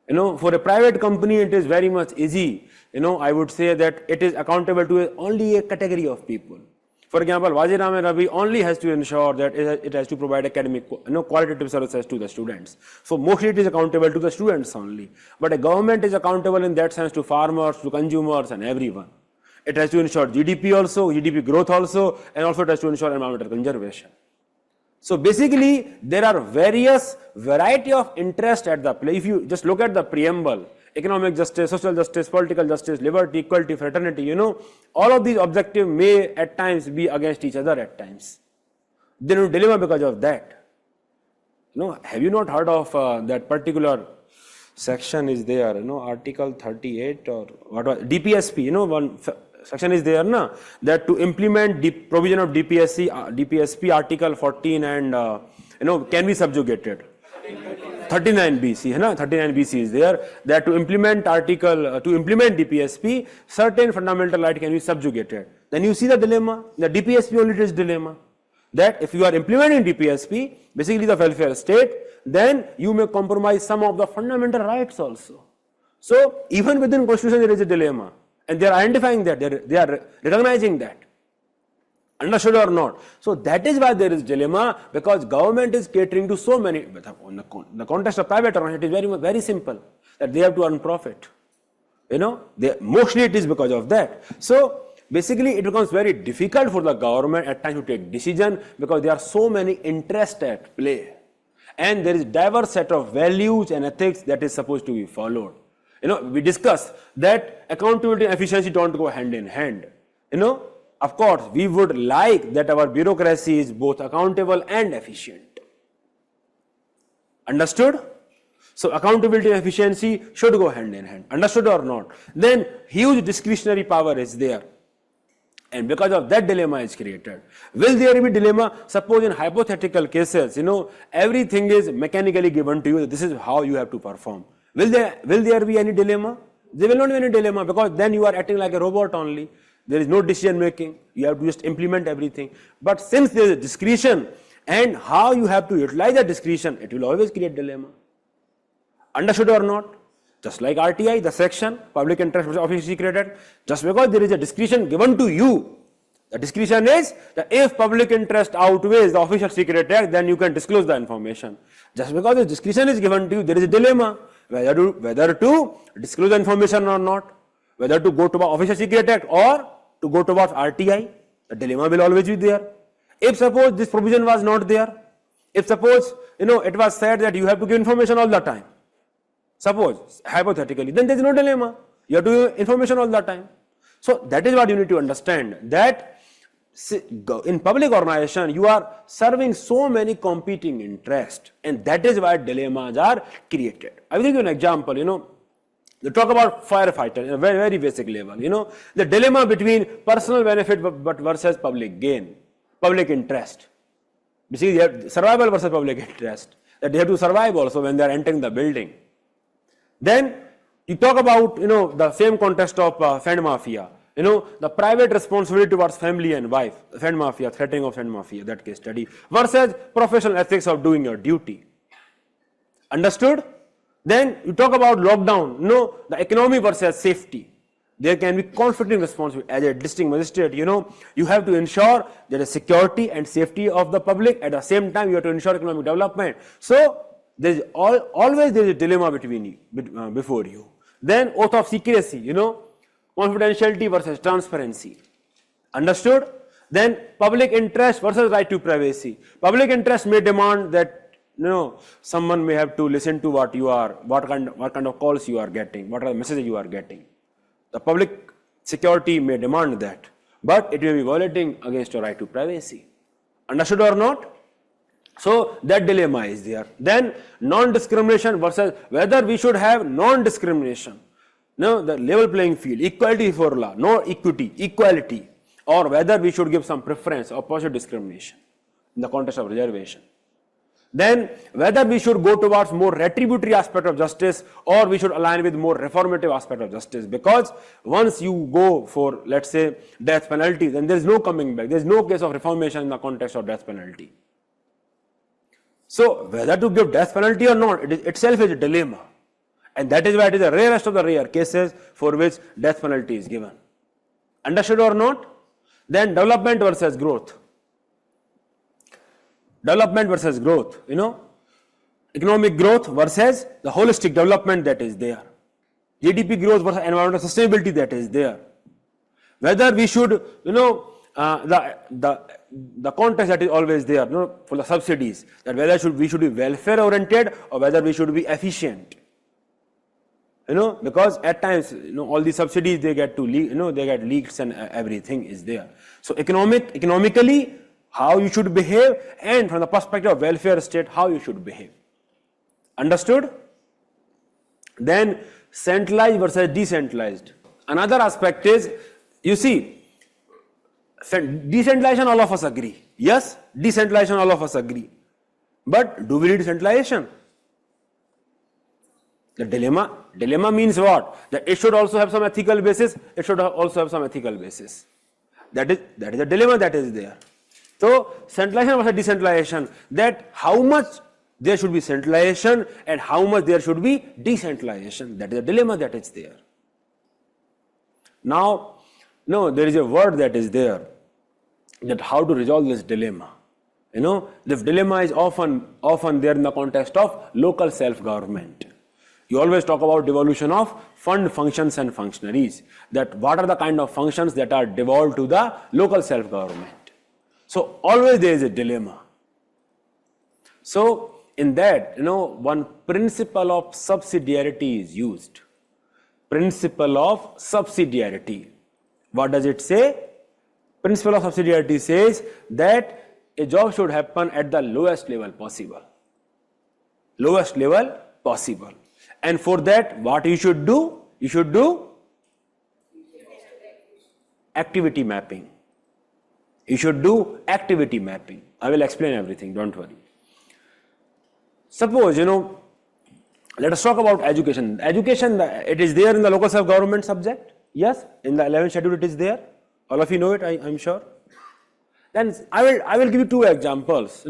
For a private company, it is very much easy. I would say that it is accountable to only a category of people. For example, Wazir Ravi only has to ensure that it has to provide academic, qualitative services to the students. So mostly it is accountable to the students only. But a government is accountable in that sense to farmers, to consumers and everyone. It has to ensure GDP also, GDP growth also, and also it has to ensure environmental conservation. So basically, there are variety of interest at the play. If you just look at the preamble, economic justice, social justice, political justice, liberty, equality, fraternity, all of these objectives may at times be against each other at times. There is a dilemma because of that. Have you not heard of that particular section is there, Article 38 or what was DPSP, one section is there, that to implement the provision of DPSP Article 14 and, can be subjugated. 39BC, 39BC is there, that to implement DPSP, certain fundamental right can be subjugated. Then you see the dilemma, the DPSP only is dilemma. That if you are implementing DPSP, basically the welfare state, then you may compromise some of the fundamental rights also. So even within constitution there is a dilemma, and they are identifying that, they are recognizing that. Understood or not? So that is why there is dilemma, because government is catering to so many. In the context of private organization, it is very simple that they have to earn profit. Mostly it is because of that. So basically, it becomes very difficult for the government at times to take decision because there are so many interests at play, and there is diverse set of values and ethics that is supposed to be followed. We discussed that accountability and efficiency don't go hand in hand. Of course, we would like that our bureaucracy is both accountable and efficient. Understood? So accountability and efficiency should go hand in hand. Understood or not? Then huge discretionary power is there. And because of that, dilemma is created. Will there be dilemma? Suppose in hypothetical cases, everything is mechanically given to you. This is how you have to perform. Will there be any dilemma? There will not be any dilemma, because then you are acting like a robot only. There is no decision making. You have to just implement everything. But since there is a discretion, and how you have to utilize that discretion, it will always create dilemma. Understood or not? Just like RTI, the section, public interest versus official secret act, just because there is a discretion given to you, the discretion is that if public interest outweighs the official secret act, then you can disclose the information. Just because the discretion is given to you, there is a dilemma whether to disclose the information or not, whether to go to the official secret act or to go towards RTI. The dilemma will always be there. If suppose this provision was not there, if suppose it was said that you have to give information all the time, suppose hypothetically, then there is no dilemma. You have to give information all the time. So that is what you need to understand, that in public organization you are serving so many competing interests, and that is why dilemmas are created. I will give you an example. They talk about firefighter in a very, very basic level. The dilemma between personal benefit but versus public gain, public interest. Basically, you have survival versus public interest. That they have to survive also when they are entering the building. Then you talk about the same context of friend mafia. The private responsibility towards family and wife, friend mafia, threatening of friend mafia, that case study, versus professional ethics of doing your duty. Understood? Then you talk about lockdown, the economy versus safety. There can be conflicting responsibility. As a district magistrate, you have to ensure there is security and safety of the public. At the same time, you have to ensure economic development. So there is always there is a dilemma before you. Then oath of secrecy, confidentiality versus transparency. Understood? Then public interest versus right to privacy. Public interest may demand that someone may have to listen to what kind of calls you are getting, what are the messages you are getting. The public security may demand that, but it may be violating against your right to privacy. Understood or not? So that dilemma is there. Then non-discrimination versus whether we should have non-discrimination. The level playing field, equality for law, no equity, equality, or whether we should give some preference or positive discrimination in the context of reservation. Then whether we should go towards more retributory aspect of justice or we should align with more reformative aspect of justice, because once you go for, let's say, death penalty, then there is no coming back. There is no case of reformation in the context of death penalty. So whether to give death penalty or not, it itself is a dilemma, and that is why it is the rarest of the rare cases for which death penalty is given. Understood or not? Then development versus growth. Development versus growth, economic growth versus the holistic development that is there. GDP growth versus environmental sustainability that is there. Whether we should, the context that is always there, for the subsidies, that whether we should be welfare oriented or whether we should be efficient. Because at times, all these subsidies they get they get leaks and everything is there. So economically, how you should behave, and from the perspective of welfare state, how you should behave. Understood? Then centralized versus decentralized. Another aspect is, you see, decentralization all of us agree. Yes, decentralization all of us agree. But do we need decentralization? The dilemma means what? That it should also have some ethical basis, it should also have some ethical basis. That is a dilemma that is there. So centralization versus decentralization, that how much there should be centralization and how much there should be decentralization, that is a dilemma that is there. Now, there is a word that is there, that how to resolve this dilemma. This dilemma is often there in the context of local self-government. You always talk about devolution of fund functions and functionaries, that what are the kind of functions that are devolved to the local self-government. So always there is a dilemma. So in that, one principle of subsidiarity is used. Principle of subsidiarity. What does it say? Principle of subsidiarity says that a job should happen at the lowest level possible. lowest level possible. And for that, what you should do? You should do activity mapping. You should do activity mapping. I will explain everything, don't worry. Suppose, let us talk about education. Education, it is there in the local self-government subject. Yes, in the 11th schedule it is there. All of you know it, I'm sure. Then I will give you two examples.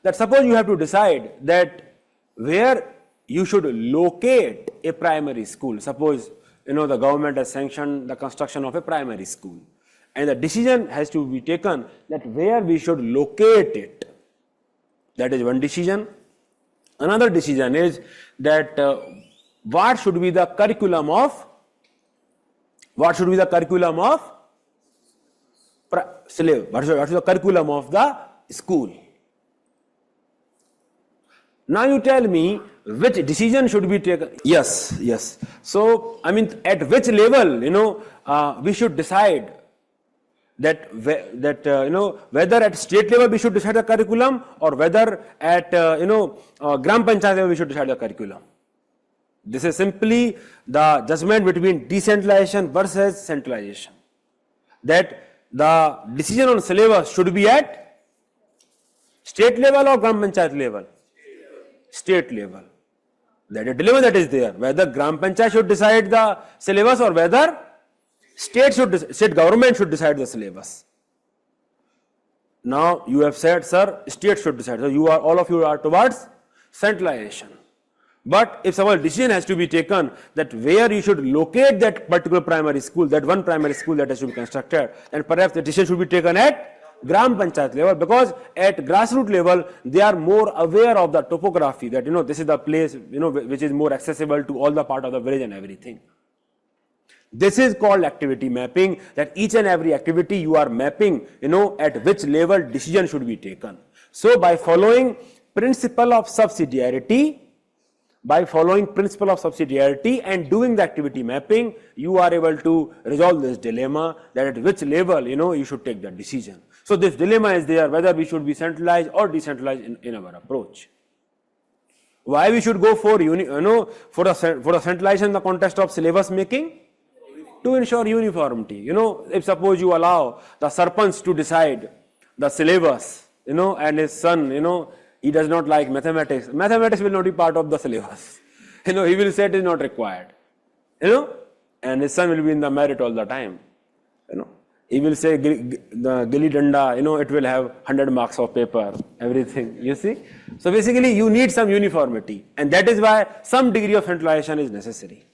That suppose you have to decide that where you should locate a primary school. Suppose, the government has sanctioned the construction of a primary school. And the decision has to be taken that where we should locate it. That is one decision. Another decision is that what should be the curriculum of slave? What is the curriculum of the school? Now you tell me which decision should be taken. Yes. So, at which level, we should decide that whether at state level we should decide the curriculum or whether at Gram Panchayat level we should decide the curriculum. This is simply the judgment between decentralization versus centralization. That the decision on syllabus should be at state level or Gram Panchayat level? State level. That is a dilemma that is there. Whether Gram Panchayat should decide the syllabus or whether state government should decide the syllabus. Now you have said, sir, state should decide. So all of you are towards centralization. But if some decision has to be taken that where you should locate that particular primary school, that one primary school that has to be constructed, then perhaps the decision should be taken at Gram Panchayat level, because at grassroots level they are more aware of the topography, that this is the place which is more accessible to all the part of the village and everything. This is called activity mapping, that each and every activity you are mapping, at which level decision should be taken. So by following principle of subsidiarity and doing the activity mapping, you are able to resolve this dilemma that at which level, you should take the decision. So this dilemma is there, whether we should be centralized or decentralized in our approach. Why we should go for the centralization in the context of syllabus making? To ensure uniformity. If suppose you allow the Sarpanch to decide the syllabus, and his son, he does not like mathematics. Mathematics will not be part of the syllabus. He will say it is not required. And his son will be in the merit all the time. He will say the Gilli Danda, it will have 100 marks of paper, everything, you see. So basically you need some uniformity, and that is why some degree of centralization is necessary.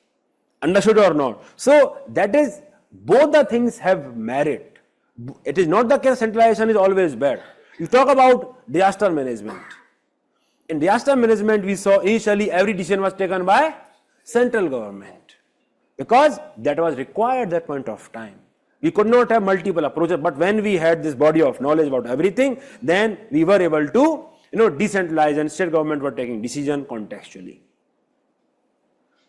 Understood or not? So that is, both the things have merit. It is not the case centralization is always bad. You talk about disaster management. In disaster management, we saw initially every decision was taken by central government, because that was required at that point of time. We could not have multiple approaches, but when we had this body of knowledge about everything, then we were able to decentralize, and state government were taking decision contextually.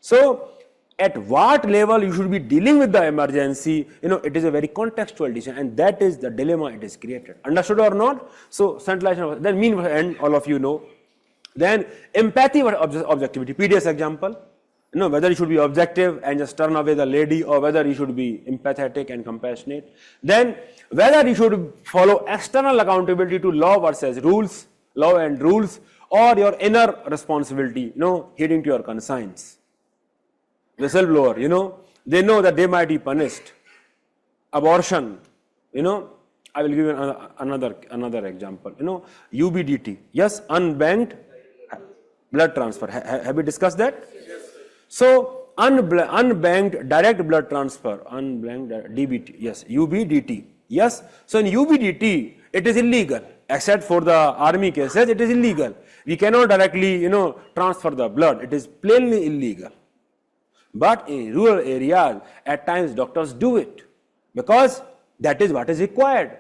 So at what level you should be dealing with the emergency, it is a very contextual decision, and that is the dilemma it is created. Understood or not? So centralization, then mean and all of you know. Then empathy or objectivity, PDS example, whether you should be objective and just turn away the lady, or whether you should be empathetic and compassionate. Then whether you should follow external accountability to law versus rules, law and rules, or your inner responsibility, heeding to your conscience. Whistleblower, they know that they might be punished. Abortion, I will give you another example. UBDT, yes, unbanked blood transfer. Have we discussed that? Yes. So unbanked direct blood transfer, unbanked DBT, yes, UBDT, yes. So in UBDT, it is illegal, except for the army cases, it is illegal. We cannot directly, transfer the blood. It is plainly illegal. But in rural areas, at times doctors do it, because that is what is required.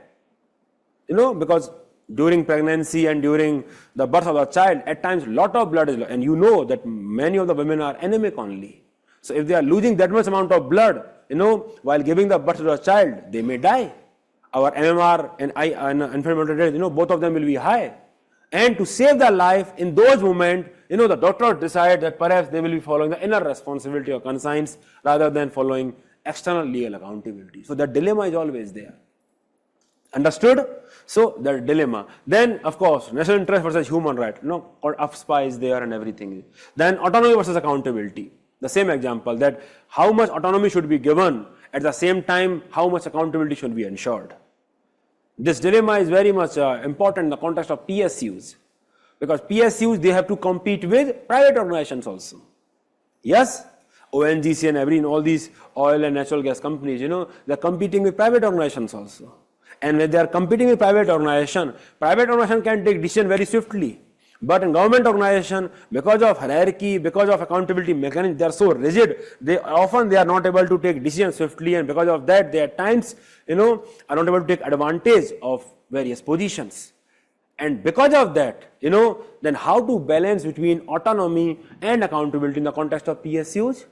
Because during pregnancy and during the birth of the child, at times lot of blood is lost, and that many of the women are anemic only. So if they are losing that much amount of blood, while giving the birth to the child, they may die. Our MMR and infant mortality rate, both of them will be high. And to save the life in those moments, the doctors decide that perhaps they will be following the inner responsibility or conscience rather than following external legal accountability. So that dilemma is always there. Understood? So the dilemma. Then, of course, national interest versus human right. Or AFSPA is there and everything. Then autonomy versus accountability. The same example, that how much autonomy should be given, at the same time how much accountability should be ensured. This dilemma is very much important in the context of PSUs, because PSUs, they have to compete with private organizations also. Yes, ONGC and all these oil and natural gas companies, they're competing with private organizations also. And when they are competing with private organization can take decision very swiftly. But in government organization, because of hierarchy, because of accountability mechanism, they are so rigid, they are not able to take decisions swiftly, and because of that, they at times, are not able to take advantage of various positions. And because of that, then how to balance between autonomy and accountability in the context of PSUs?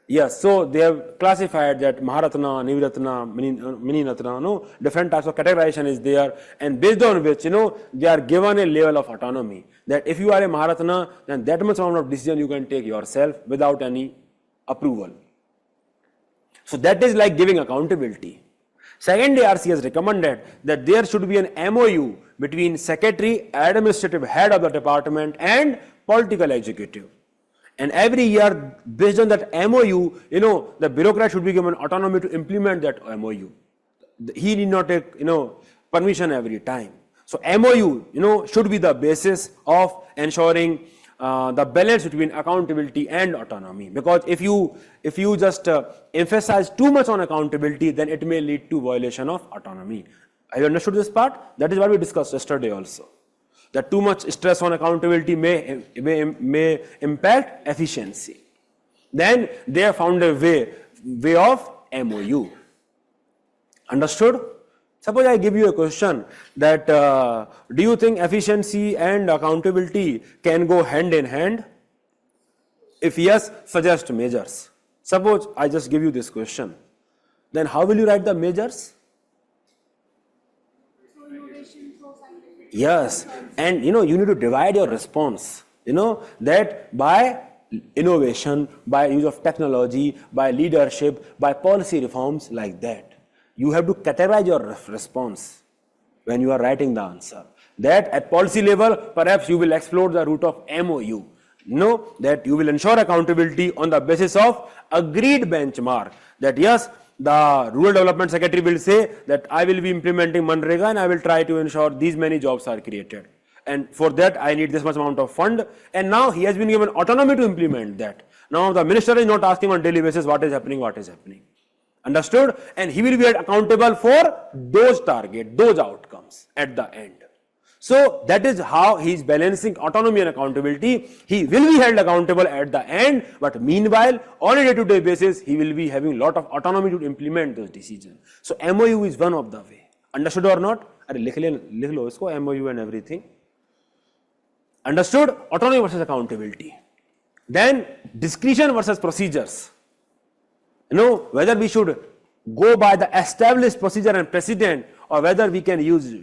Yes, so they have classified that Maharatna, Niviratna, Miniratna, different types of categorization is there, and based on which, they are given a level of autonomy. That if you are a Maharatna, then that much amount of decision you can take yourself without any approval. So that is like giving accountability. Second, ARC has recommended that there should be an MOU between secretary, administrative head of the department, and political executive. And every year, based on that MOU, the bureaucrat should be given autonomy to implement that MOU. He need not take, permission every time. So MOU, should be the basis of ensuring the balance between accountability and autonomy. Because if you just emphasize too much on accountability, then it may lead to violation of autonomy. Have you understood this part? That is what we discussed yesterday also. That too much stress on accountability may impact efficiency. Then they have found a way of MOU. Understood? Suppose I give you a question that do you think efficiency and accountability can go hand in hand? If yes, suggest measures. Suppose I just give you this question. Then how will you write the measures? Yes, and you need to divide your response, that by innovation, by use of technology, by leadership, by policy reforms, like that. You have to categorize your response when you are writing the answer. That at policy level, perhaps you will explore the route of MOU. That you will ensure accountability on the basis of agreed benchmark. That yes, the Rural Development Secretary will say that I will be implementing Manrega and I will try to ensure these many jobs are created. And for that, I need this much amount of fund. And now he has been given autonomy to implement that. Now the minister is not asking on daily basis what is happening. Understood? And he will be accountable for those targets, those outcomes at the end. So that is how he is balancing autonomy and accountability. He will be held accountable at the end, but meanwhile, on a day-to-day basis, he will be having a lot of autonomy to implement those decisions. So MOU is one of the way. Understood or not? Likh lo isko, MOU and everything. Understood? Autonomy versus accountability. Then discretion versus procedures. Whether we should go by the established procedure and precedent, or whether we can use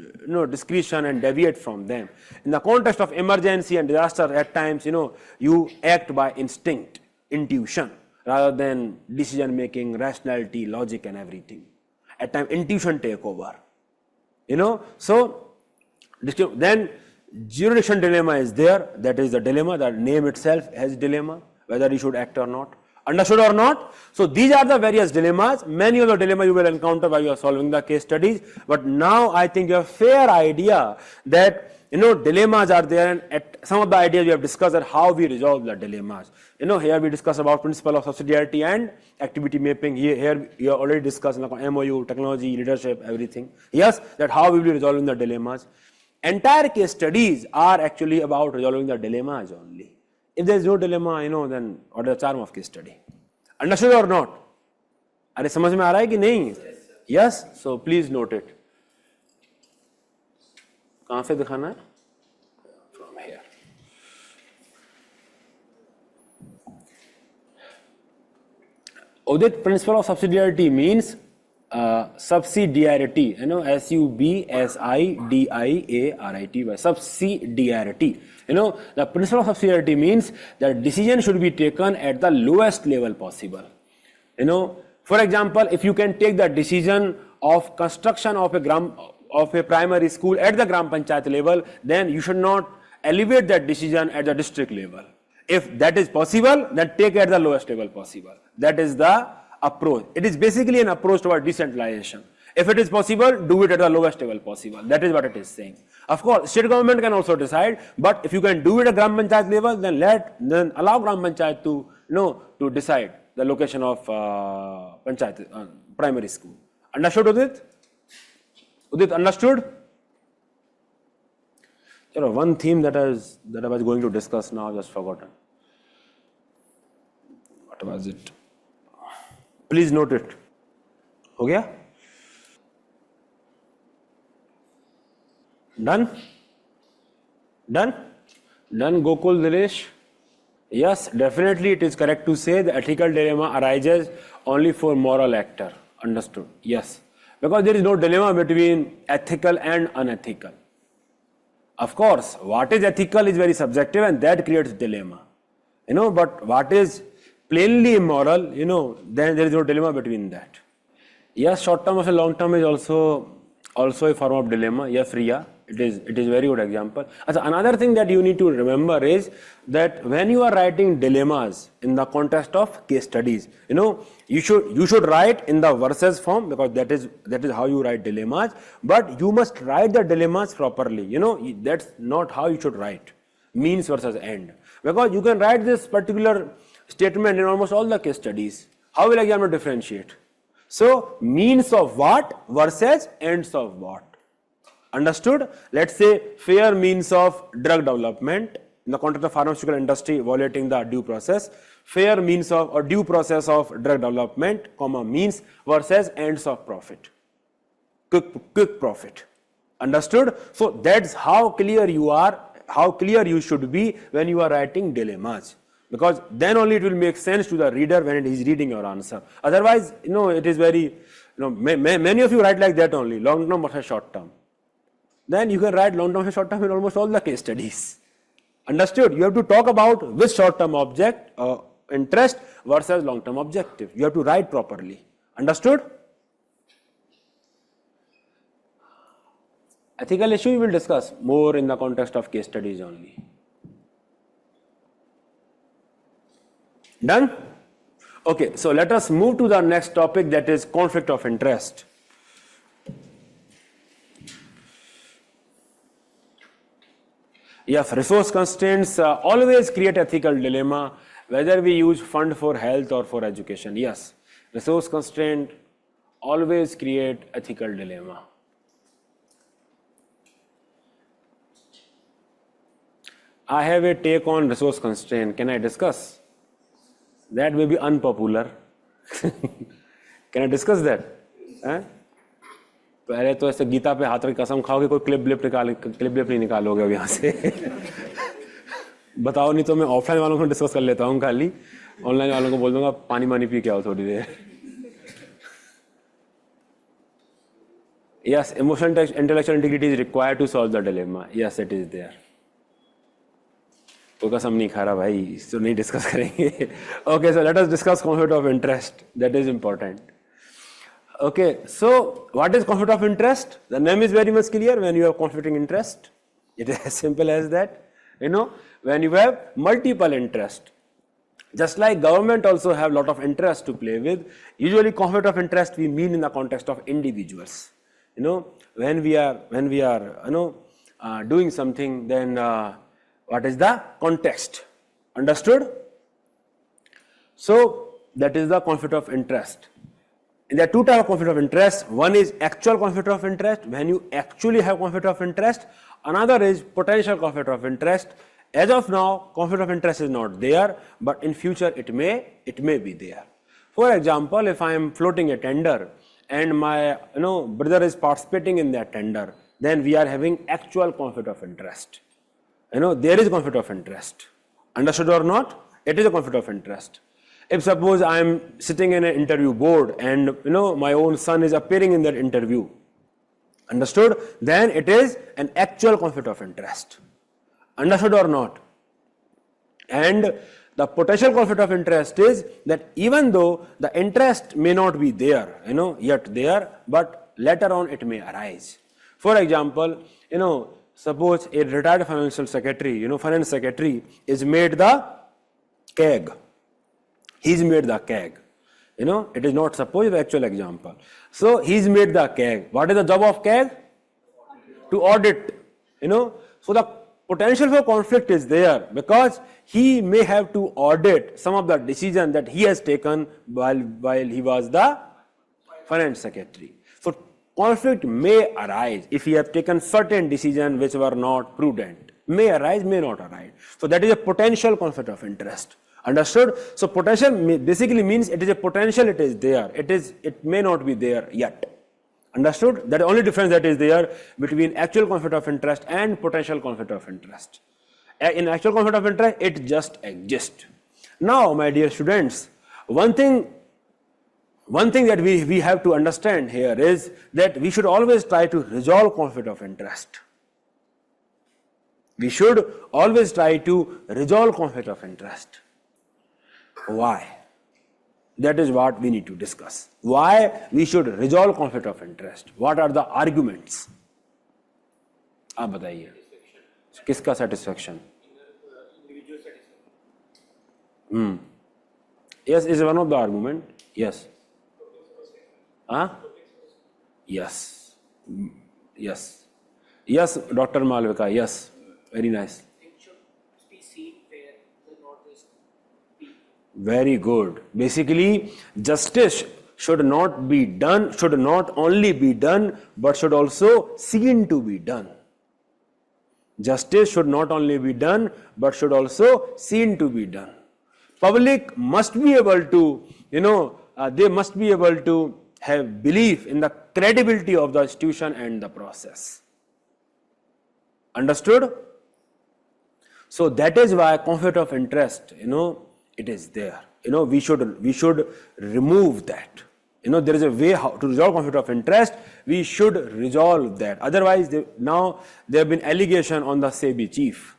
discretion and deviate from them. In the context of emergency and disaster, at times you act by instinct, intuition, rather than decision making, rationality, logic and everything. At times intuition take over. So then jurisdiction dilemma is there. That is the dilemma. The name itself has dilemma, whether you should act or not. Understood or not? So these are the various dilemmas. Many of the dilemmas you will encounter while you are solving the case studies. But now I think you have a fair idea that dilemmas are there, and at some of the ideas we have discussed are how we resolve the dilemmas. Here we discuss about principle of subsidiarity and activity mapping. Here we have already discussed MOU, technology, leadership, everything. Yes, that how we will be resolving the dilemmas. Entire case studies are actually about resolving the dilemmas only. If there is no dilemma, then what is the charm of case study? Understood or not? Are you समझ में आ रहा है कि नहीं? Yes, so please note it. कहाँ से दिखाना है? From here. Audit principle of subsidiarity means subsidiarity, subsidiarity, subsidiarity. The principle of subsidiarity means that decision should be taken at the lowest level possible. For example, if you can take the decision of construction of a primary school at the Gram Panchayat level, then you should not elevate that decision at the district level. If that is possible, then take it at the lowest level possible. That is the approach. It is basically an approach toward decentralization. If it is possible, do it at the lowest level possible. That is what it is saying. Of course, state government can also decide, but if you can do it at Gram Panchayat level, then allow Gram Panchayat to decide the location of Panchayat primary school. Understood, Udit? Udit, understood? One theme that I was going to discuss now, just forgotten. What was it? Please note it. हो गया? Done? Done? Done, Gokul, Dinesh? Yes, definitely it is correct to say the ethical dilemma arises only for moral actor. Understood? Yes. Because there is no dilemma between ethical and unethical. Of course, what is ethical is very subjective and that creates dilemma. But what is plainly immoral, then there is no dilemma between that. Yes, short term or long term is also a form of dilemma. Yes, Riya, it is very good example. Another thing that you need to remember is that when you are writing dilemmas in the context of case studies, you should write in the verses form, because that is how you write dilemmas. But you must write the dilemmas properly. That's not how you should write means versus end, because you can write this particular statement in almost all the case studies. How will examiner differentiate? So, means of what versus ends of what. Understood? Let's say fair means of drug development in the context of pharmaceutical industry violating the due process. Fair means of or due process of drug development, means versus ends of profit. Quick profit. Understood? So that's how clear you are, how clear you should be when you are writing dilemmas. Because then only it will make sense to the reader when he is reading your answer. Otherwise, it is very, many of you write like that only, long term versus short term. Then you can write long term and short term in almost all the case studies. Understood? You have to talk about which short term object, interest versus long term objective. You have to write properly. Understood? Ethical issue we will discuss more in the context of case studies only. Done? Okay, so let us move to the next topic, that is conflict of interest. Yes, resource constraints always create ethical dilemma, whether we use fund for health or for education. Yes, resource constraint always create ethical dilemma. I have a take on resource constraint. Can I discuss? That may be unpopular. Can I discuss that? पहले तो ऐसे गीता पे हाथ रख कसम खाओगे, कोई clip नहीं निकालोगे अब यहाँ से. बताओ, नहीं तो मैं ऑफलाइन वालों को डिस्कस कर लेता हूँ, खाली ऑनलाइन वालों को बोल दूंगा पानी पी के आओ थोड़ी देर. Yes, emotional intellectual integrity is required to solve the dilemma. Yes, it is there. कोई कसम नहीं खा रहा भाई, इसको नहीं डिस्कस करेंगे. Okay, so let us discuss conflict of interest. That is important. Okay, so what is conflict of interest? The name is very much clear. When you have conflicting interest, it is as simple as that. When you have multiple interest, just like government also have lot of interest to play with. Usually, conflict of interest we mean in the context of individuals. When we are doing something, then what is the context? Understood? So that is the conflict of interest. There are two types of conflict of interest. One is actual conflict of interest, when you actually have conflict of interest. Another is potential conflict of interest. As of now, conflict of interest is not there, but in future it may be there. For example, if I am floating a tender and my brother is participating in that tender, then we are having actual conflict of interest. There is conflict of interest. Understood or not? It is a conflict of interest. If suppose I am sitting in an interview board and my own son is appearing in that interview, understood? Then it is an actual conflict of interest. Understood or not? And the potential conflict of interest is that even though the interest may not be there, yet there, but later on it may arise. For example, suppose a retired financial secretary, finance secretary is made the CAG. He's made the CAG. It is not suppose the actual example. So he's made the CAG. What is the job of CAG? To audit. So the potential for conflict is there because he may have to audit some of the decision that he has taken while he was the finance secretary. So conflict may arise if he has taken certain decisions which were not prudent. May arise, may not arise. So that is a potential conflict of interest. Understood? So potential basically means it is a potential, it is there. It may not be there yet. Understood? That is the only difference that is there between actual conflict of interest and potential conflict of interest. In actual conflict of interest, it just exists. Now, my dear students, one thing that we have to understand here is that we should always try to resolve conflict of interest. We should always try to resolve conflict of interest. Why? That is what we need to discuss. Why we should resolve conflict of interest? What are the arguments? आप बताइए किसका satisfaction? Individual satisfaction. Yes, is one of the argument. Yes. Yes. Yes. Yes, Dr. Malvika. Yes. Very nice. It should be seen where the notice be. Very good. Basically, justice should not only be done, but should also seen to be done. Justice should not only be done, but should also seen to be done. Public must be able to, they must be able to have belief in the credibility of the institution and the process. Understood? So that is why conflict of interest, it is there. We should remove that. There is a way how to resolve conflict of interest. We should resolve that. Otherwise, now there have been allegations on the SEBI chief.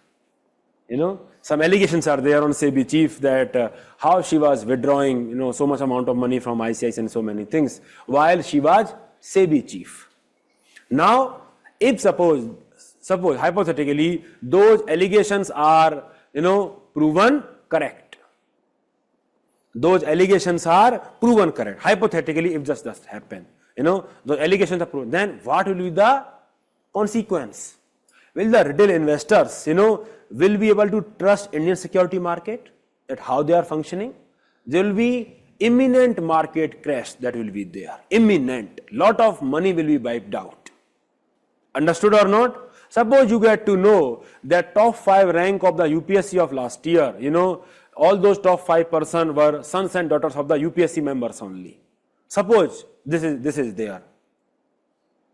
Some allegations are there on SEBI chief that how she was withdrawing, so much amount of money from ICICI and so many things while she was SEBI chief. Now, if suppose hypothetically those allegations are, proven correct. Those allegations are proven correct. Hypothetically, if just does happen, the allegations are proven, then what will be the consequence? Will the retail investors, will be able to trust Indian security market, that how they are functioning? There will be imminent market crash that will be there. Imminent. Lot of money will be wiped out. Understood or not? Suppose you get to know that top 5 rank of the UPSC of last year, all those top 5% were sons and daughters of the UPSC members only. Suppose this is there.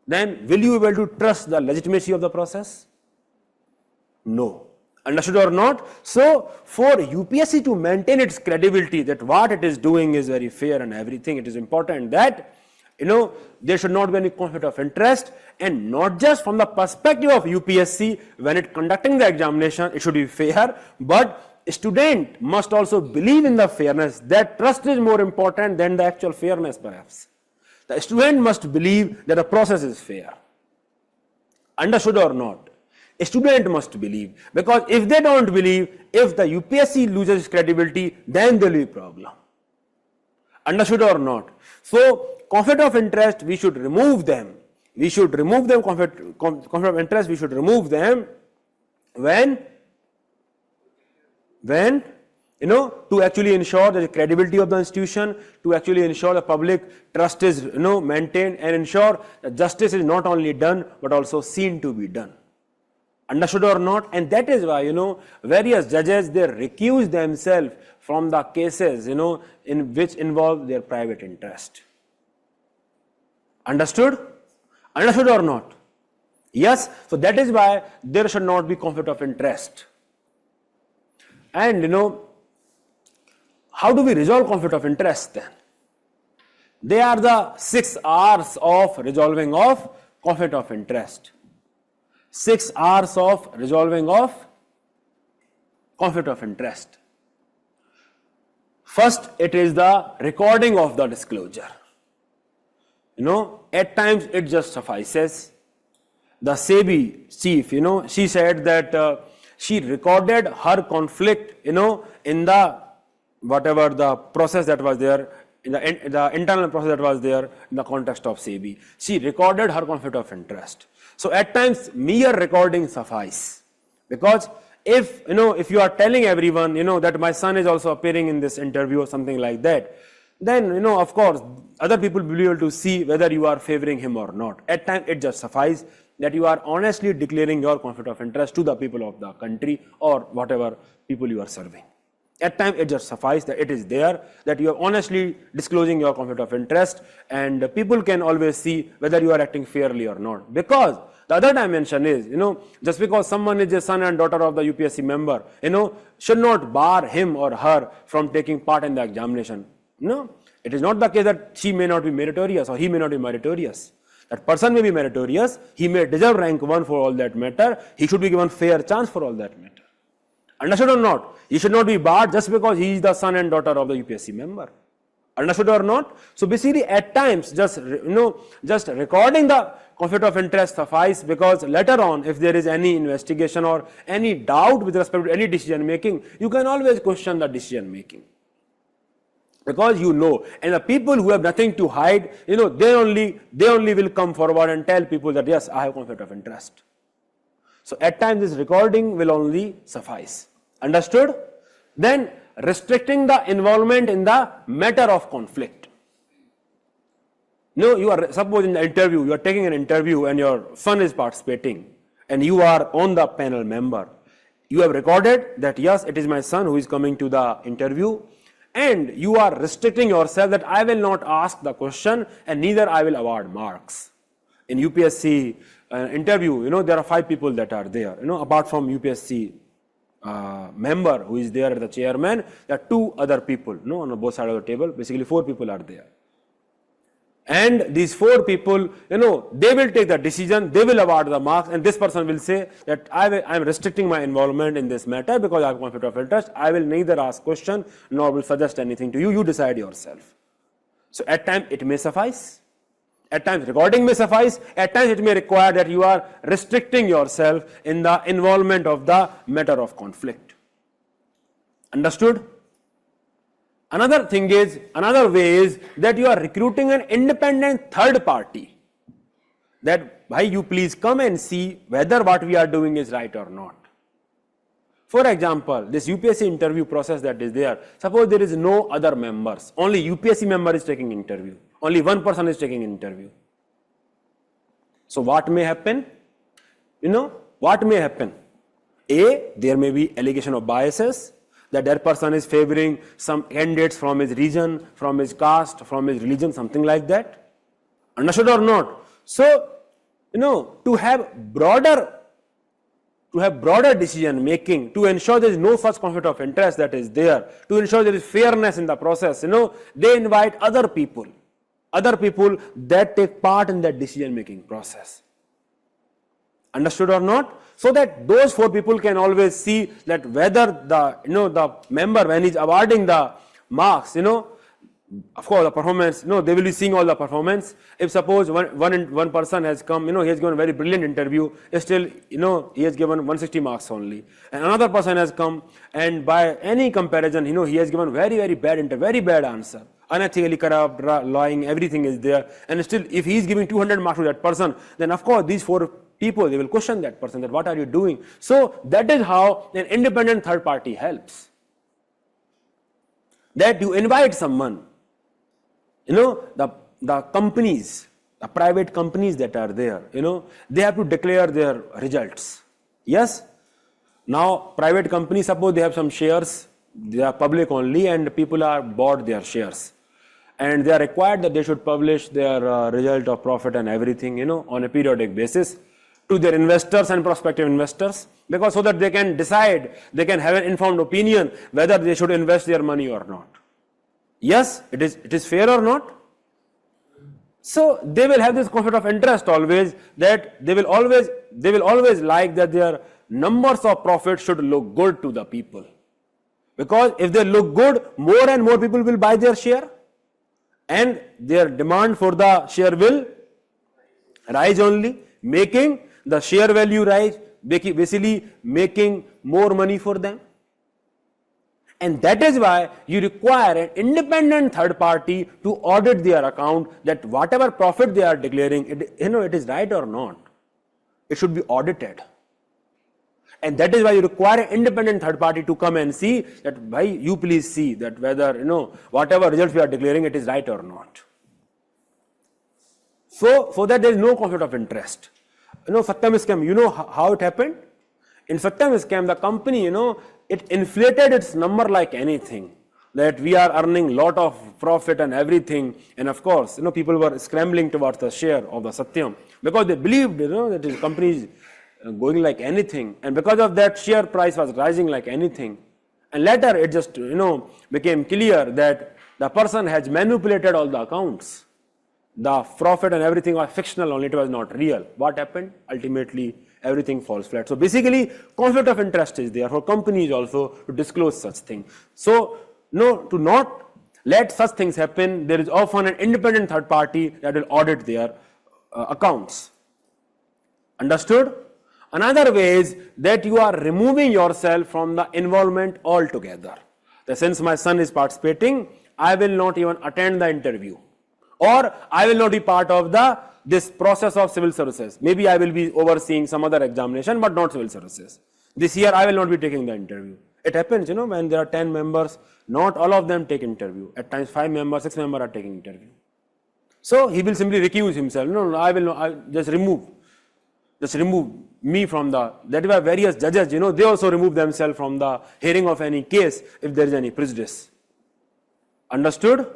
Then will you be able to trust the legitimacy of the process? No. Understood or not? So for UPSC to maintain its credibility that what it is doing is very fair and everything, it is important that there should not be any conflict of interest, and not just from the perspective of UPSC when it conducting the examination, it should be fair, but student must also believe in the fairness. That trust is more important than the actual fairness perhaps. The student must believe that the process is fair. Understood or not? A student must believe, because if they don't believe, if the UPSC loses its credibility, then there will be a problem. Understood or not? So conflict of interest, we should remove them. We should remove them. Conflict of interest, we should remove them when to actually ensure the credibility of the institution, to actually ensure the public trust is maintained, and ensure that justice is not only done but also seen to be done. Understood or not? And that is why various judges, they recuse themselves from the cases in which involve their private interest. Understood? Understood or not? Yes. So that is why there should not be conflict of interest. And how do we resolve conflict of interest then? They are the 6 R's of resolving of conflict of interest. 6 R's of resolving of conflict of interest. First, it is the recording of the disclosure. At times it just suffices. The SEBI chief, she said that she recorded her conflict, in the whatever the process that was there, in the internal process that was there in the context of SEBI. She recorded her conflict of interest. So at times mere recording suffice, because if you are telling everyone that my son is also appearing in this interview or something like that, then of course other people will be able to see whether you are favoring him or not. At times it just suffice that you are honestly declaring your conflict of interest to the people of the country or whatever people you are serving. At times it just suffice that it is there, that you are honestly disclosing your conflict of interest, and people can always see whether you are acting fairly or not. Because the other dimension is, just because someone is a son and daughter of the UPSC member, should not bar him or her from taking part in the examination. No, it is not the case that she may not be meritorious or he may not be meritorious. That person may be meritorious, he may deserve rank 1 for all that matter, he should be given fair chance for all that matter. Understood or not? He should not be barred just because he is the son and daughter of the UPSC member. Understood or not? So basically at times just recording the conflict of interest suffice, because later on if there is any investigation or any doubt with respect to any decision making, you can always question the decision making. Because and the people who have nothing to hide, they only will come forward and tell people that yes, I have conflict of interest. So at times this recording will only suffice. Understood? Then restricting the involvement in the matter of conflict. You are, suppose in the interview, you are taking an interview and your son is participating and you are on the panel member. You have recorded that yes, it is my son who is coming to the interview, and you are restricting yourself that I will not ask the question and neither I will award marks. In UPSC interview, there are 5 people that are there. Apart from UPSC member who is there as the chairman, there are 2 other people, on both sides of the table. Basically 4 people are there. And these 4 people, they will take the decision, they will award the marks, and this person will say that I am restricting my involvement in this matter because I have conflict of interest. I will neither ask question nor will suggest anything to you. You decide yourself. So at times it may suffice. At times recording may suffice. At times it may require that you are restricting yourself in the involvement of the matter of conflict. Understood? Another way is that you are recruiting an independent third party. That, why you please come and see whether what we are doing is right or not. For example, this UPSC interview process that is there, suppose there is no other members, only UPSC member is taking interview, only one person is taking interview. So what may happen? What may happen? A, there may be allegation of biases, that person is favoring some candidates from his region, from his caste, from his religion, something like that. Understood or not? So, to have broader decision making, to ensure there is no such conflict of interest that is there, to ensure there is fairness in the process, they invite other people that take part in that decision making process. Understood or not? So that those 4 people can always see that whether the member, when he is awarding the marks, of course the performance, they will be seeing all the performance. If suppose one person has come, he has given a very brilliant interview, still, he has given 160 marks only. And another person has come and by any comparison, he has given very bad answer. Unethically corrupt, lying, everything is there. And still, if he is giving 200 marks to that person, then of course these 4 people, they will question that person, that what are you doing? So that is how an independent third party helps. That you invite someone, the companies, the private companies that are there, they have to declare their results. Yes? Now, private companies, suppose they have some shares, they are public only and people are bought their shares. And they are required that they should publish their result of profit and everything, on a periodic basis to their investors and prospective investors, because so that they can decide, they can have an informed opinion whether they should invest their money or not. Yes, it is fair or not? So they will have this conflict of interest always, that they will always like that their numbers of profit should look good to the people. Because if they look good, more and more people will buy their share, and their demand for the share will rise only, making the share value rise, basically making more money for them. And that is why you require an independent third party to audit their account, that whatever profit they are declaring, it is right or not. It should be audited. And that is why you require an independent third party to come and see that, why you please see that whether, whatever results we are declaring, it is right or not. So, for that there is no conflict of interest. Satyam scam, how it happened? In Satyam scam, the company, it inflated its number like anything, that we are earning lot of profit and everything. And of course, people were scrambling towards the share of the Satyam, because they believed, that the company is going like anything. And because of that, share price was rising like anything. And later it just, became clear that the person has manipulated all the accounts. The profit and everything was fictional only, it was not real. What happened? Ultimately, everything falls flat. So basically, conflict of interest is there for companies also to disclose such things. So, to not let such things happen, there is often an independent third party that will audit their accounts. Understood? Another way is that you are removing yourself from the involvement altogether. That since my son is participating, I will not even attend the interview, or I will not be part of this process of civil services. Maybe I will be overseeing some other examination, but not civil services. This year I will not be taking the interview. It happens, when there are 10 members, not all of them take interview. At times 5 members, 6 members are taking interview. So he will simply recuse himself. I'll just remove me from that is why various judges, they also remove themselves from the hearing of any case if there is any prejudice. Understood?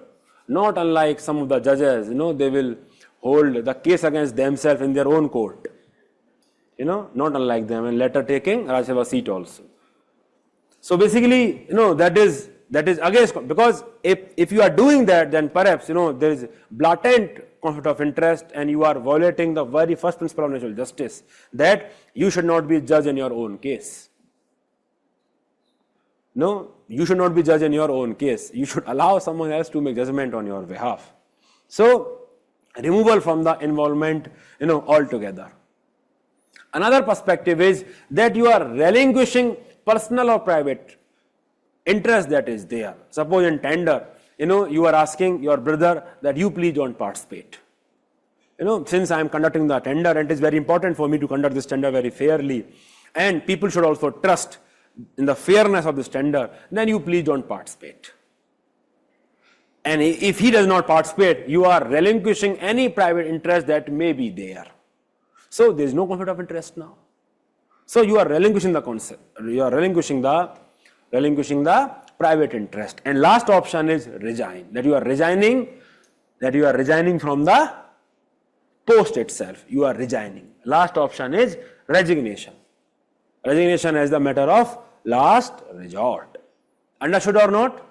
Not unlike some of the judges, they will hold the case against themselves in their own court. Not unlike them, and later taking Rajya Sabha seat also. So basically, that is against, because if you are doing that, then perhaps, there is blatant conflict of interest, and you are violating the very first principle of natural justice, that you should not be judged in your own case. No, you should not be judged in your own case. You should allow someone else to make judgment on your behalf. So, removal from the involvement, altogether. Another perspective is that you are relinquishing personal or private interest that is there. Suppose in tender, you are asking your brother that you please don't participate. Since I am conducting the tender, and it is very important for me to conduct this tender very fairly, and people should also trust in the fairness of this tender, then you please don't participate. And if he does not participate, you are relinquishing any private interest that may be there. So there is no conflict of interest now. So you are relinquishing the concept. You are relinquishing the private interest. And last option is resign. That you are resigning from the post itself. You are resigning. Last option is resignation. Resignation as the matter of last resort. Understood or not?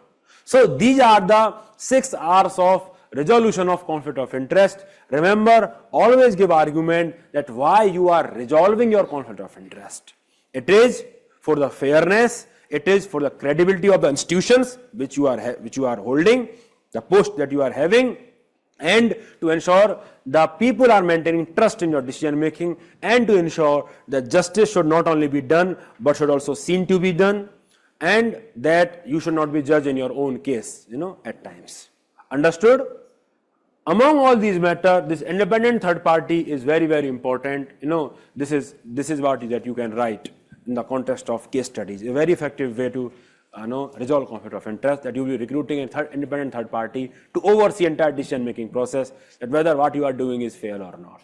So these are the 6 R's of resolution of conflict of interest. Remember, always give argument that why you are resolving your conflict of interest. It is for the fairness, it is for the credibility of the institutions which you are holding, the post that you are having, and to ensure the people are maintaining trust in your decision making, and to ensure that justice should not only be done but should also seen to be done, and that you should not be judged in your own case, at times. Understood? Among all these matters, this independent third party is very, very important. This is what that you can write in the context of case studies. A very effective way to resolve conflict of interest, that you will be recruiting an independent third party to oversee entire decision making process, that whether what you are doing is fair or not.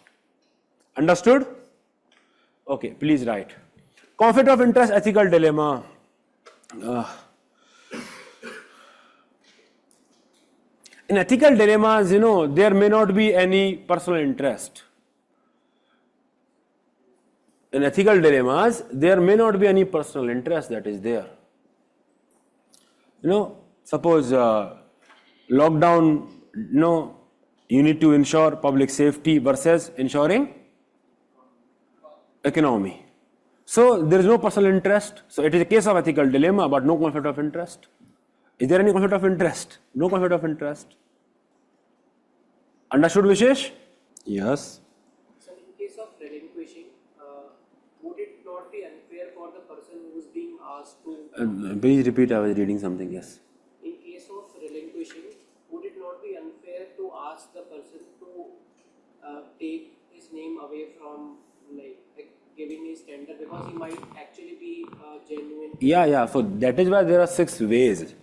Understood? Okay, please write. Conflict of interest, ethical dilemma. In ethical dilemmas, there may not be any personal interest. In ethical dilemmas, there may not be any personal interest that is there. Suppose Lockdown, you need to ensure public safety versus ensuring economy. So there is no personal interest. So it is a case of ethical dilemma, but no conflict of interest. Is there any conflict of interest? No conflict of interest. Understood, Vishesh? Yes. So in case of relinquishing, would it not be unfair for the person who is being asked to? Please repeat, I was reading something, yes. In case of relinquishing, would it not be unfair to ask the person to take his name away from like giving his tender, because he might actually be genuine? Yeah. So that is why there are 6 ways.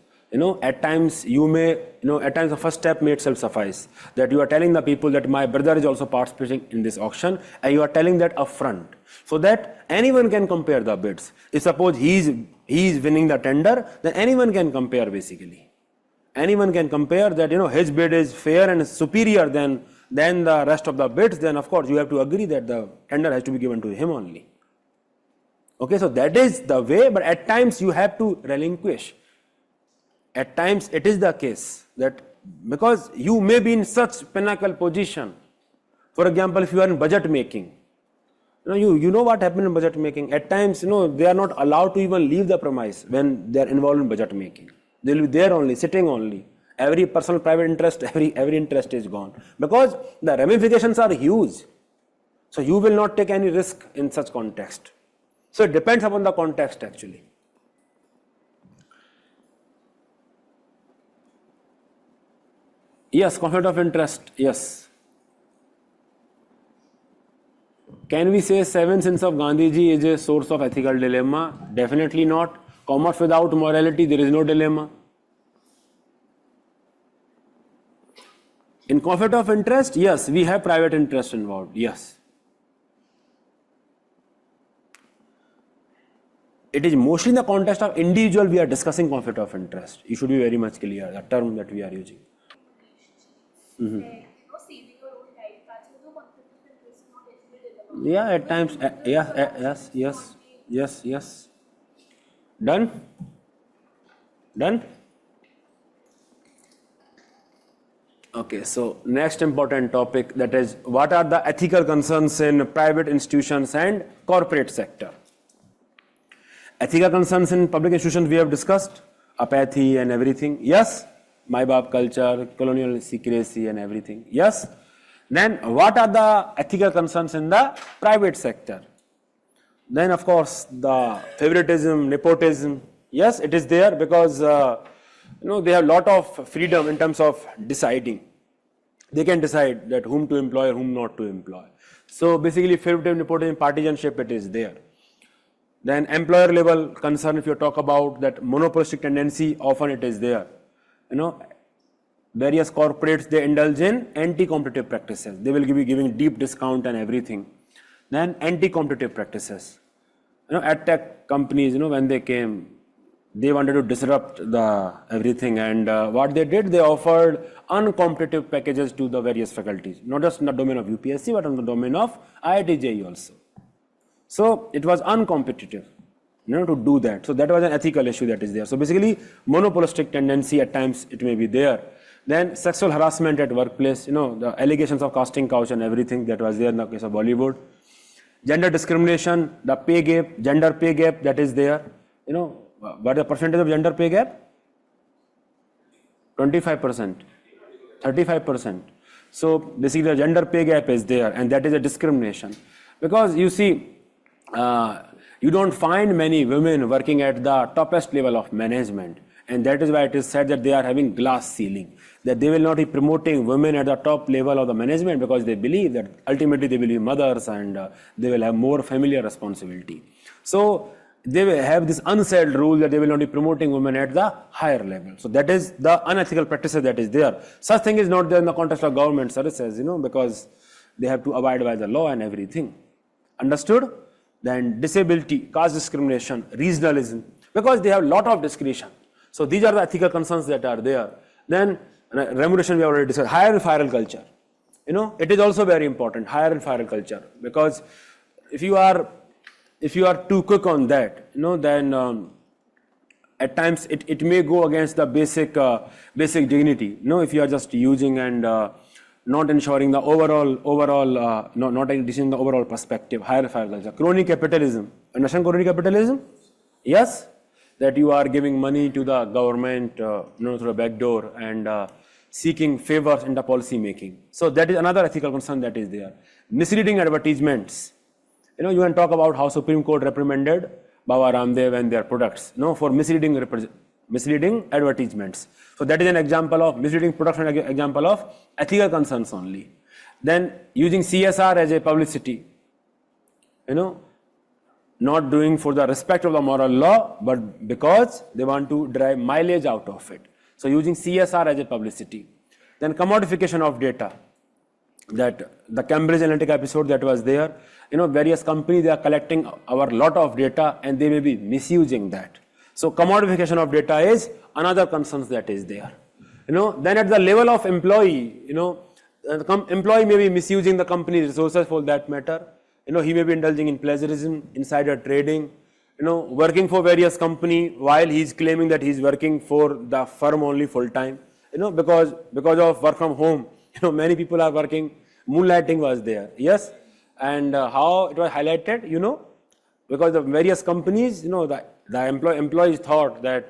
At times you may, at times the first step may itself suffice. That you are telling the people that my brother is also participating in this auction, and you are telling that upfront, so that anyone can compare the bids. If suppose he is winning the tender, then anyone can compare basically. Anyone can compare that, his bid is fair and superior than the rest of the bids, then of course you have to agree that the tender has to be given to him only. Okay, so that is the way, but at times you have to relinquish. At times it is the case that because you may be in such pinnacle position. For example, if you are in budget making, you know what happened in budget making. At times, they are not allowed to even leave the premise when they are involved in budget making. They will be there only, sitting only. Every personal private interest, every interest is gone, because the ramifications are huge. So you will not take any risk in such context. So it depends upon the context actually. Yes, conflict of interest, yes. Can we say 7 sins of Gandhiji is a source of ethical dilemma? Definitely not. Commerce without morality, there is no dilemma. In conflict of interest, yes, we have private interest involved, yes. It is mostly in the context of individual we are discussing conflict of interest. You should be very much clear, the term that we are using. Saving your own life, that's also conflict of interest, not ethical dilemma. Yeah, at times, yes. Done? Okay, so next important topic, that is what are the ethical concerns in private institutions and corporate sector. Ethical concerns in public institutions we have discussed, apathy and everything, yes. My-Baap culture, colonial secrecy and everything, yes. Then what are the ethical concerns in the private sector? Then of course the favoritism, nepotism, yes, it is there because they have lot of freedom in terms of deciding. They can decide that whom to employ or whom not to employ. So basically favoritism, nepotism, partisanship, it is there. Then employer level concern, if you talk about that monopolistic tendency, often it is there. Various corporates, they indulge in anti-competitive practices. They will be giving deep discount and everything. Then anti-competitive practices. Ad tech companies, when they came, they wanted to disrupt the everything, and what they did, they offered uncompetitive packages to the various faculties, not just in the domain of UPSC, but in the domain of IIT JEE also. So it was uncompetitive, to do that. So that was an ethical issue that is there. So basically, monopolistic tendency at times it may be there. Then sexual harassment at workplace, the allegations of casting couch and everything that was there in the case of Bollywood. Gender discrimination, the pay gap, gender pay gap that is there. What is the percentage of gender pay gap? 25%, 35%. So basically the gender pay gap is there, and that is a discrimination. Because you see, you don't find many women working at the toppest level of management, and that is why it is said that they are having glass ceiling, that they will not be promoting women at the top level of the management, because they believe that ultimately they will be mothers and they will have more familial responsibility. So they will have this unsaid rule that they will not be promoting women at the higher level. So that is the unethical practices that is there. Such thing is not there in the context of government services, because they have to abide by the law and everything. Understood? Then disability, caste discrimination, regionalism, because they have lot of discretion. So these are the ethical concerns that are there. Then remuneration, we have already discussed. Hire and fire culture. It is also very important, hire and fire culture, because if you are too quick on that, then at times it may go against the basic dignity. If you are just using and not ensuring the overall, not enriching the overall perspective, hierarchical culture. Crony capitalism. Understand crony capitalism? Yes, that you are giving money to the government, through the back door and seeking favors in the policy making. So that is another ethical concern that is there. Misleading advertisements. You can talk about how Supreme Court reprimanded Baba Ramdev and their products, for misleading advertisements. So that is an example of misleading products and an example of ethical concerns only. Then using CSR as a publicity, not doing for the respect of the moral law, but because they want to derive mileage out of it. So using CSR as a publicity. Then commodification of data. That the Cambridge Analytica episode that was there, various companies, they are collecting our lot of data and they may be misusing that. So commodification of data is another concern that is there. Then at the level of employee, the employee may be misusing the company's resources for that matter. He may be indulging in plagiarism, insider trading, working for various company while he is claiming that he is working for the firm only full time. Because of work from home, many people are working. Moonlighting was there, yes, and how it was highlighted, because the various companies, the employees thought that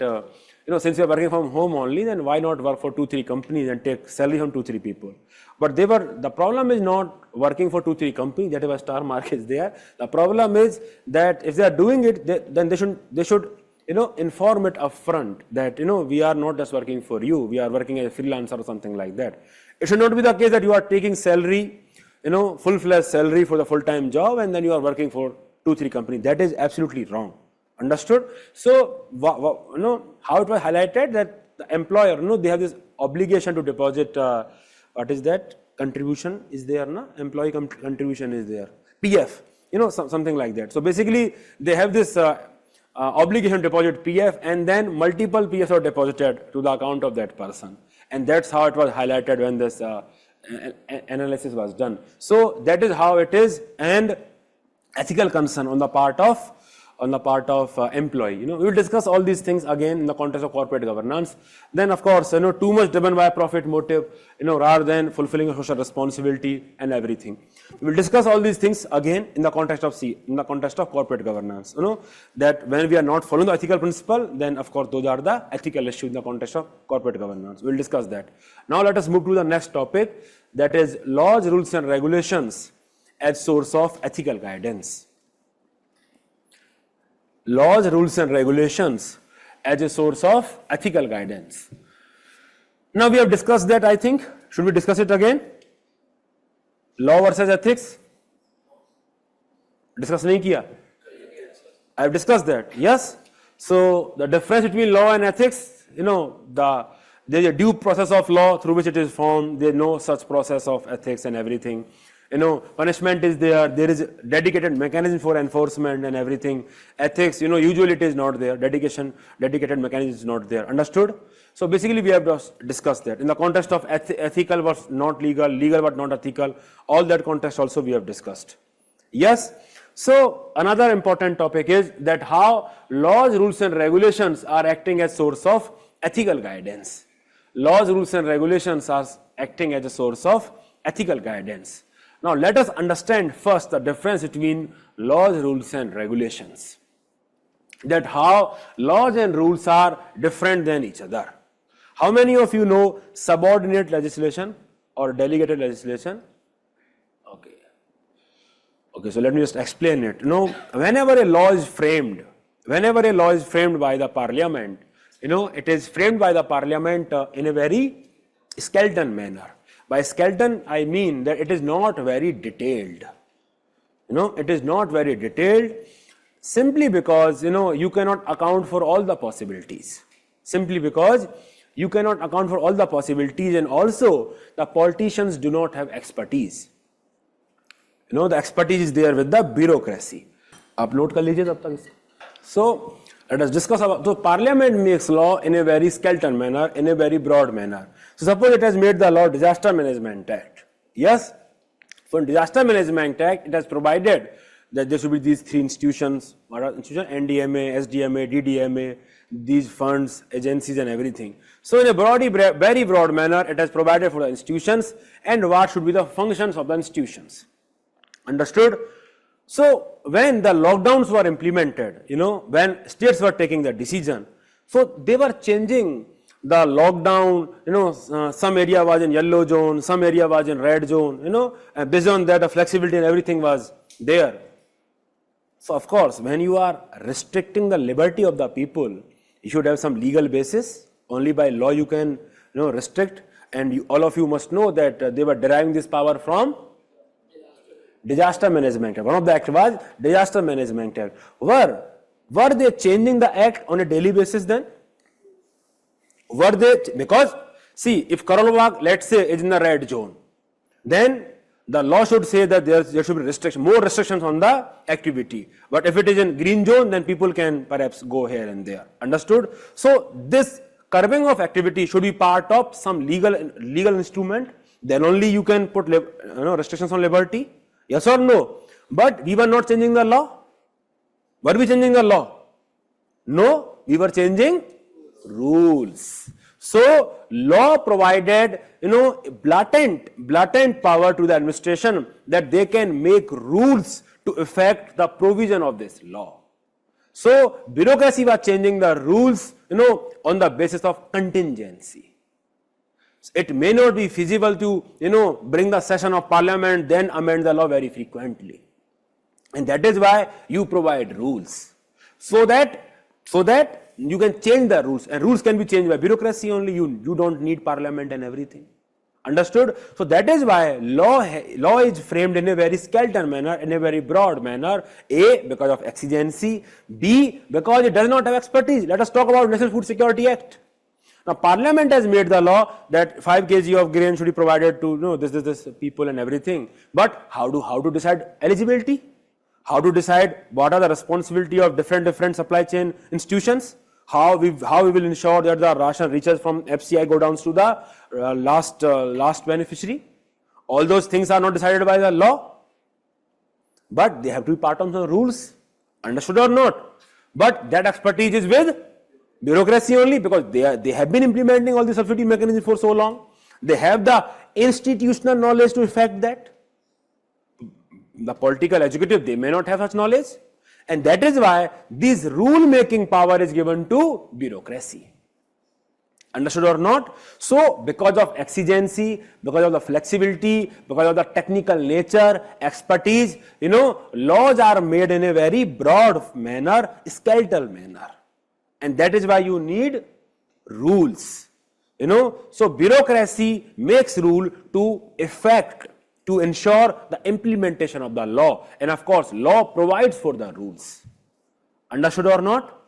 since you are working from home only, then why not work for 2-3 companies and take salary from 2-3 people? But the problem is not working for 2-3 companies. That is why star mark is there. The problem is that if they are doing it, then they should inform it upfront that we are not just working for you, we are working as a freelancer or something like that. It should not be the case that you are taking salary, full-fledged salary for the full-time job and then you are working for 2-3 companies. That is absolutely wrong. Understood? So, how it was highlighted that the employer, they have this obligation to deposit, what is that? Contribution is there, na? Employee contribution is there. PF, something like that. So basically, they have this obligation to deposit PF and then multiple PFs are deposited to the account of that person. And that's how it was highlighted when this analysis was done. So that is how it is, and ethical concern on the part of employee. We will discuss all these things again in the context of corporate governance. Then of course, too much driven by a profit motive, rather than fulfilling a social responsibility and everything. We will discuss all these things again in the context of corporate governance. That when we are not following the ethical principle, then of course those are the ethical issues in the context of corporate governance. We will discuss that. Now let us move to the next topic, that is laws, rules and regulations as source of ethical guidance. Laws, rules and regulations as a source of ethical guidance. Now we have discussed that, I think. Should we discuss it again? Law versus ethics? Discuss nahi kiya? I have discussed that, yes. So the difference between law and ethics, there is a due process of law through which it is formed. There is no such process of ethics and everything. Punishment is there. There is a dedicated mechanism for enforcement and everything. Ethics, usually it is not there. Dedicated mechanism is not there. Understood? So basically we have discussed that. In the context of ethical but not legal, legal but not ethical, all that context also we have discussed. Yes? So another important topic is that how laws, rules and regulations are acting as source of ethical guidance. Laws, rules and regulations are acting as a source of ethical guidance. Now let us understand first the difference between laws, rules and regulations. That how laws and rules are different than each other. How many of you know subordinate legislation or delegated legislation? Okay, so let me just explain it. Whenever a law is framed by the parliament, it is framed by the parliament in a very skeleton manner. By skeleton, I mean that it is not very detailed. It is not very detailed simply because, you cannot account for all the possibilities. Simply because you cannot account for all the possibilities, and also the politicians do not have expertise. The expertise is there with the bureaucracy. Aap note kar lijiye tab tak isko. So let us discuss about. So Parliament makes law in a very skeleton manner, in a very broad manner. So suppose it has made the law Disaster Management Act. Yes. For Disaster Management Act, it has provided that there should be these three institutions. What are institutions? NDMA, SDMA, DDMA, these funds, agencies and everything. So in a very broad manner, it has provided for the institutions and what should be the functions of the institutions. Understood? So when the lockdowns were implemented, when states were taking the decision, so they were changing the lockdown, some area was in yellow zone, some area was in red zone, and based on that the flexibility and everything was there. So of course, when you are restricting the liberty of the people, you should have some legal basis. Only by law you can restrict, and all of you must know that they were deriving this power from Disaster Management Act. One of the act was Disaster Management Act. Were they changing the act on a daily basis then? Were they? Because see, if Karol Bagh, let's say, is in the red zone, then the law should say that there should be more restrictions on the activity. But if it is in green zone, then people can perhaps go here and there. Understood? So this curbing of activity should be part of some legal instrument. Then only you can put restrictions on liberty. Yes or no? But we were not changing the law. Were we changing the law? No, we were changing rules. So law provided blatant power to the administration that they can make rules to affect the provision of this law. So bureaucracy was changing the rules on the basis of contingency. It may not be feasible to bring the session of parliament then amend the law very frequently, and that is why you provide rules so that you can change the rules, and rules can be changed by bureaucracy only. You don't need parliament and everything. Understood? So that is why law is framed in a very skeleton manner, in a very broad manner. A, because of exigency. B, because it does not have expertise. Let us talk about National Food Security Act. Now Parliament has made the law that 5 kg of grain should be provided to this people and everything. But how to decide eligibility? How to decide what are the responsibility of different supply chain institutions? How we will ensure that the ration reaches from FCI go down to the last beneficiary? All those things are not decided by the law, but they have to be part of the rules. Understood or not? But that expertise is with bureaucracy only, because they have been implementing all the subsidy mechanisms for so long. They have the institutional knowledge to effect that. The political executive, they may not have such knowledge, and that is why this rule making power is given to bureaucracy. Understood or not? So because of exigency, because of the flexibility, because of the technical nature, expertise, laws are made in a very broad manner, skeletal manner, and that is why you need rules. So bureaucracy makes rule to ensure the implementation of the law, and of course law provides for the rules. Understood or not?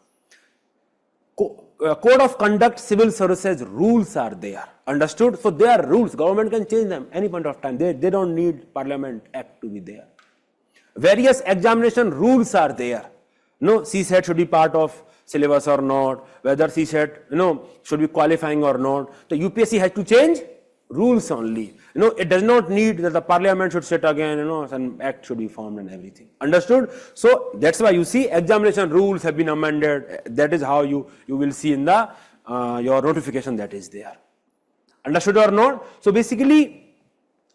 Code of conduct, civil services rules are there. Understood? So they are rules. Government can change them any point of time. They don't need Parliament Act to be there. Various examination rules are there. CSAT should be part of syllabus or not, whether CSAT should be qualifying or not. The UPSC has to change rules only. It does not need that the Parliament should sit again, an act should be formed and everything. Understood? So that's why you see examination rules have been amended. That is how you will see in the your notification that is there. Understood or not? So basically,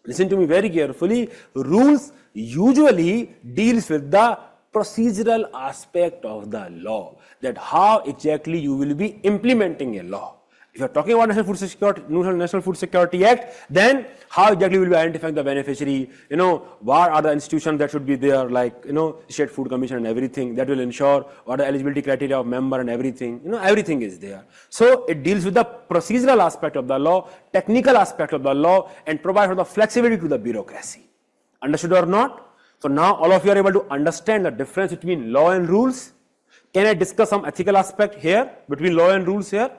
listen to me very carefully. Rules usually deals with the procedural aspect of the law, that how exactly you will be implementing a law. If you are talking about National Food Security Act, then how exactly will be identifying the beneficiary? What are the institutions that should be there, like State Food Commission and everything that will ensure what are the eligibility criteria of member and everything. Everything is there. So it deals with the procedural aspect of the law, technical aspect of the law, and provides for the flexibility to the bureaucracy. Understood or not? So now all of you are able to understand the difference between law and rules. Can I discuss some ethical aspect here between law and rules here?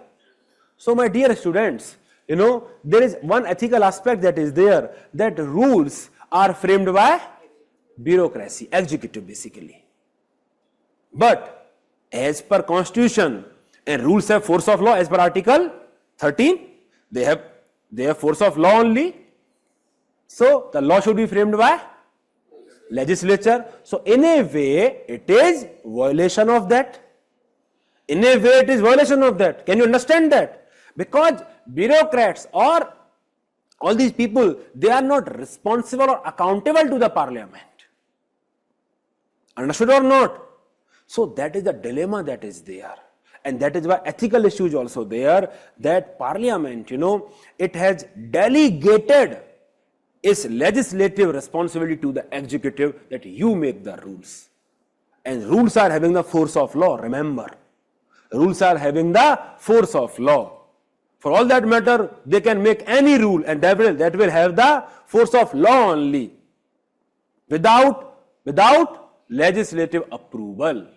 So my dear students, there is one ethical aspect that is there, that rules are framed by bureaucracy, executive basically. But as per constitution, and rules have force of law as per article 13, they have force of law only. So the law should be framed by legislature. So in a way, it is violation of that. In a way, it is violation of that. Can you understand that? Because bureaucrats or all these people, they are not responsible or accountable to the parliament. Understood or not? So that is the dilemma that is there. And that is why ethical issues also there, that parliament, it has delegated its legislative responsibility to the executive, that you make the rules. And rules are having the force of law, remember. Rules are having the force of law. For all that matter, they can make any rule and that will have the force of law only, without legislative approval.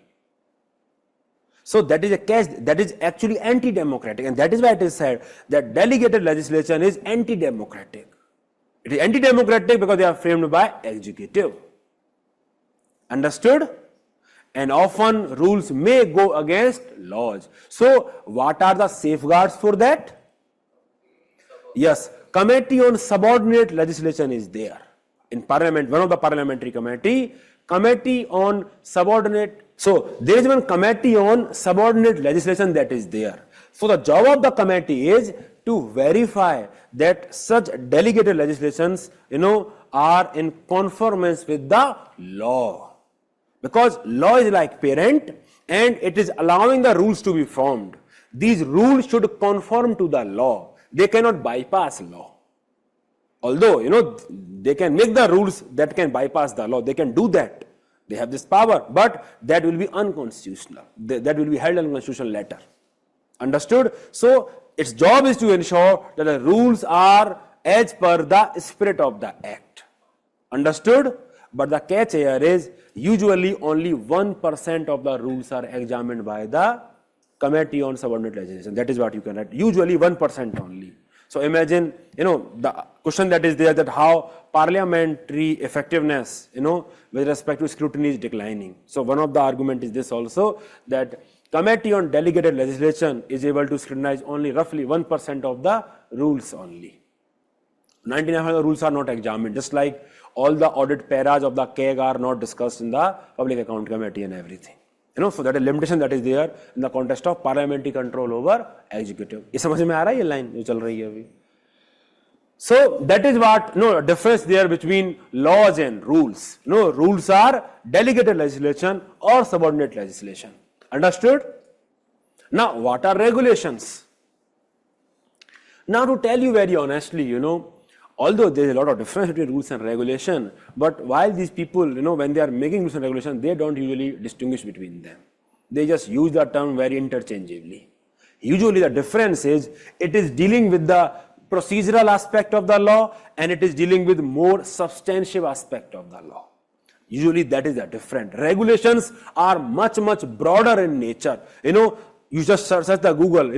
So that is a case that is actually anti-democratic, and that is why it is said that delegated legislation is anti-democratic. It is anti-democratic because they are framed by executive. Understood? And often rules may go against laws. So what are the safeguards for that? Yes, Committee on Subordinate Legislation is there. In Parliament, one of the parliamentary committee on subordinate. So there is one committee on subordinate legislation that is there. So the job of the committee is to verify that such delegated legislations, are in conformance with the law. Because law is like parent and it is allowing the rules to be formed. These rules should conform to the law. They cannot bypass law. Although, they can make the rules that can bypass the law. They can do that. They have this power. But that will be unconstitutional. That will be held unconstitutional later. Understood? So its job is to ensure that the rules are as per the spirit of the act. Understood? But the catch here is usually only 1% of the rules are examined by the Committee on Subordinate Legislation. That is what you can write. Usually 1% only. So imagine, the question that is there, that how parliamentary effectiveness, with respect to scrutiny is declining. So one of the argument is this also, that Committee on Delegated Legislation is able to scrutinize only roughly 1% of the rules only. 99% of the rules are not examined, just like all the audit paras of the KEG are not discussed in the Public Account Committee and everything. So that is limitation that is there in the context of parliamentary control over executive. Is समझ में आ रहा है ये line जो चल रही है अभी? So that is what difference there between laws and rules. Rules are delegated legislation or subordinate legislation. Understood? Now what are regulations? Now to tell you very honestly, although there is a lot of difference between rules and regulation, but while these people, when they are making rules and regulation, they don't usually distinguish between them. They just use the term very interchangeably. Usually the difference is, it is dealing with the procedural aspect of the law and it is dealing with more substantive aspect of the law. Usually that is the difference. Regulations are much, much broader in nature. You just search the Google,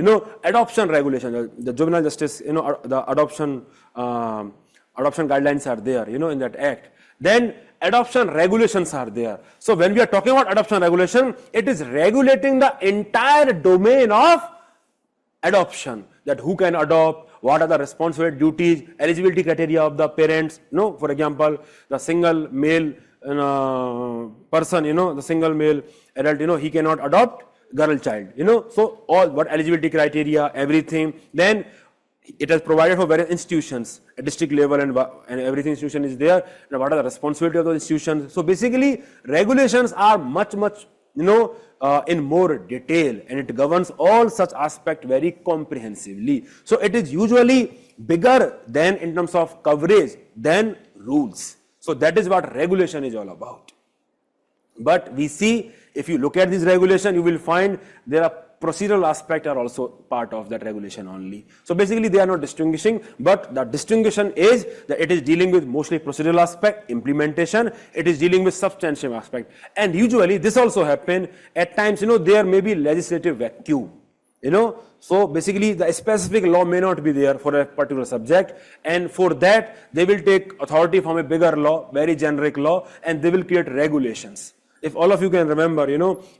adoption regulation, the juvenile justice, the adoption guidelines are there, in that act. Then adoption regulations are there. So when we are talking about adoption regulation, it is regulating the entire domain of adoption, that who can adopt, what are the responsibility, duties, eligibility criteria of the parents. For example, the single male person, the single male adult, he cannot adopt girl child, so all what eligibility criteria, everything. Then it has provided for various institutions at district level and everything institution is there. Now what are the responsibility of those institutions? So basically regulations are much, in more detail, and it governs all such aspect very comprehensively. So it is usually bigger than in terms of coverage than rules. So that is what regulation is all about. But we see, if you look at this regulation, you will find there are procedural aspects are also part of that regulation only. So basically they are not distinguishing, but the distinction is that it is dealing with mostly procedural aspect, implementation, it is dealing with substantive aspect. And usually this also happen at times, there may be legislative vacuum, So basically the specific law may not be there for a particular subject, and for that they will take authority from a bigger law, very generic law, and they will create regulations. If all of you can remember,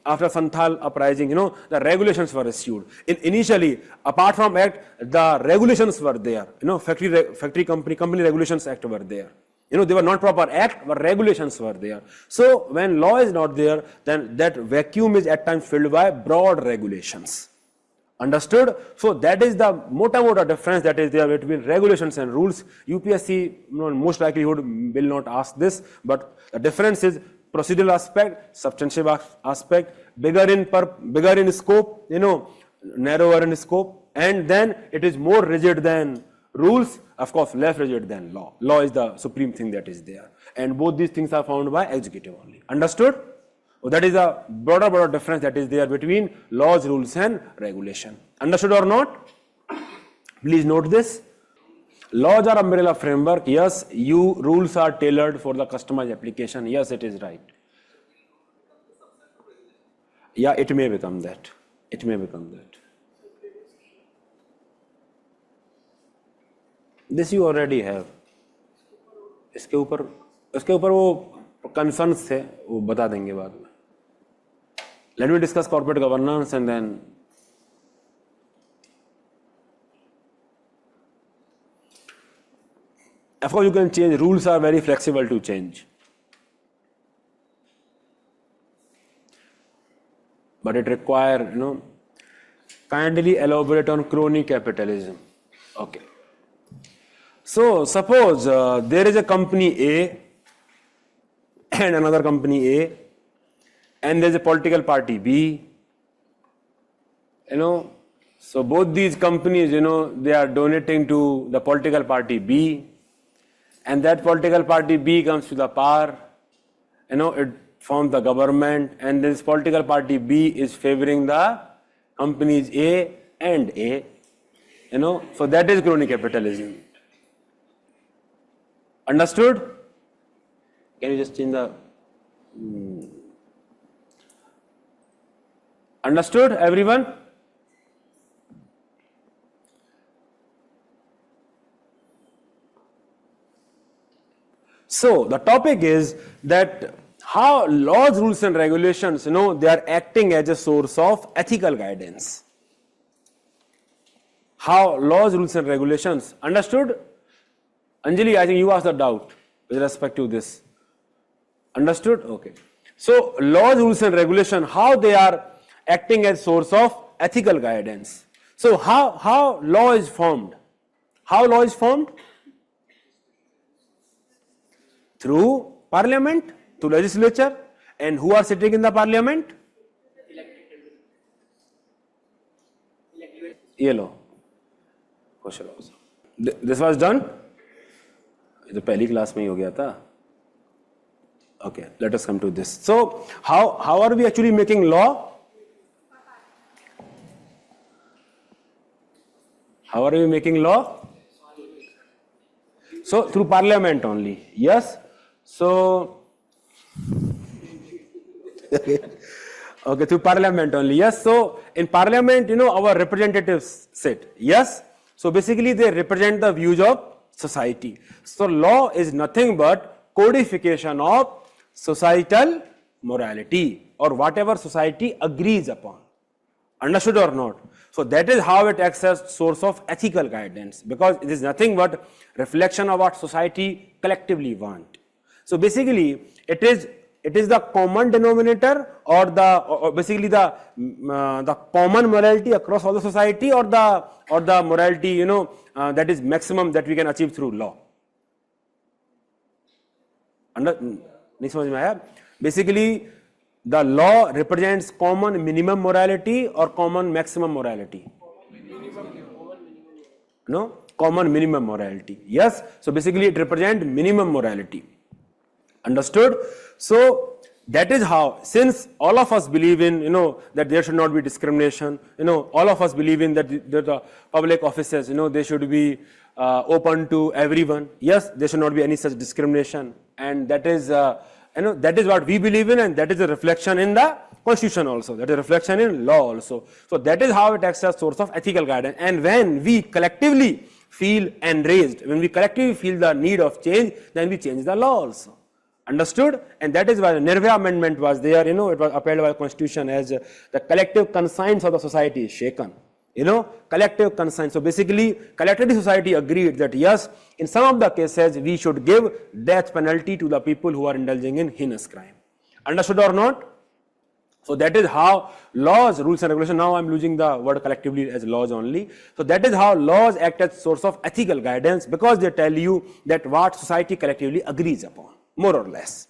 after Santhal uprising, the regulations were issued. Initially, apart from Act, the regulations were there. Factory Company Regulations Act were there. They were not proper act, but regulations were there. So when law is not there, then that vacuum is at times filled by broad regulations. Understood? So that is the mota difference that is there between regulations and rules. UPSC most likelihood will not ask this, but the difference is procedural aspect, substantive aspect, bigger in scope, narrower in scope, and then it is more rigid than rules, of course less rigid than law. Law is the supreme thing that is there, and both these things are found by executive only. Understood? So that is a broader difference that is there between laws, rules and regulation. Understood or not? Please note this. Laws are umbrella framework. Yes, rules are tailored for the customized application. Yes, it is right. Yeah, it may become that. It may become that. This you already have. इसके ऊपर वो concerns थे, वो बता देंगे बाद में. Let me discuss corporate governance and then of course you can change. Rules are very flexible to change, but it requires kindly elaborate on crony capitalism. Okay. So suppose there is a company A and another company A, and there is a political party B. So both these companies, they are donating to the political party B, and that political party B comes to the power. It forms the government, and this political party B is favoring the companies A and A. So that is crony capitalism. Understood? Can you just change the... Understood, everyone? So the topic is that how laws, rules and regulations, they are acting as a source of ethical guidance. How laws, rules and regulations, understood? Anjali, I think you asked the doubt with respect to this. Understood? Okay. So laws, rules and regulation, how they are acting as source of ethical guidance. So how law is formed? How law is formed? Through parliament, through legislature, and who are sitting in the parliament? Yellow. This was done? The पहली class में ही हो गया था. Okay, let us come to this. So how are we actually making law? How are we making law? So through parliament only. Yes. So okay, through parliament only. Yes. So in parliament, our representatives sit. Yes. So basically they represent the views of society. So law is nothing but codification of societal morality or whatever society agrees upon. Understood or not? So that is how it acts as source of ethical guidance, because it is nothing but reflection of what society collectively want. So basically it is the common denominator or basically the common morality across all the society, or the morality that is maximum that we can achieve through law. नहीं समझ में आया? Basically the law represents common minimum morality or common maximum morality. No, common minimum morality. Yes. So basically it represents minimum morality. Understood? So that is how, since all of us believe in, that there should not be discrimination, all of us believe in that the public offices, they should be open to everyone. Yes, there should not be any such discrimination, and that is, that is what we believe in, and that is a reflection in the constitution also. That is a reflection in law also. So that is how it acts as source of ethical guidance. And when we collectively feel enraged, when we collectively feel the need of change, then we change the law also. Understood? And that is why the Nirvaya Amendment was there, it was upheld by the Constitution as the collective conscience of the society is shaken. collective consent. So basically, collectively society agreed that yes, in some of the cases, we should give death penalty to the people who are indulging in heinous crime. Understood or not? So that is how laws, rules and regulations, now I'm using the word collectively as laws only. So that is how laws act as source of ethical guidance, because they tell you that what society collectively agrees upon, more or less.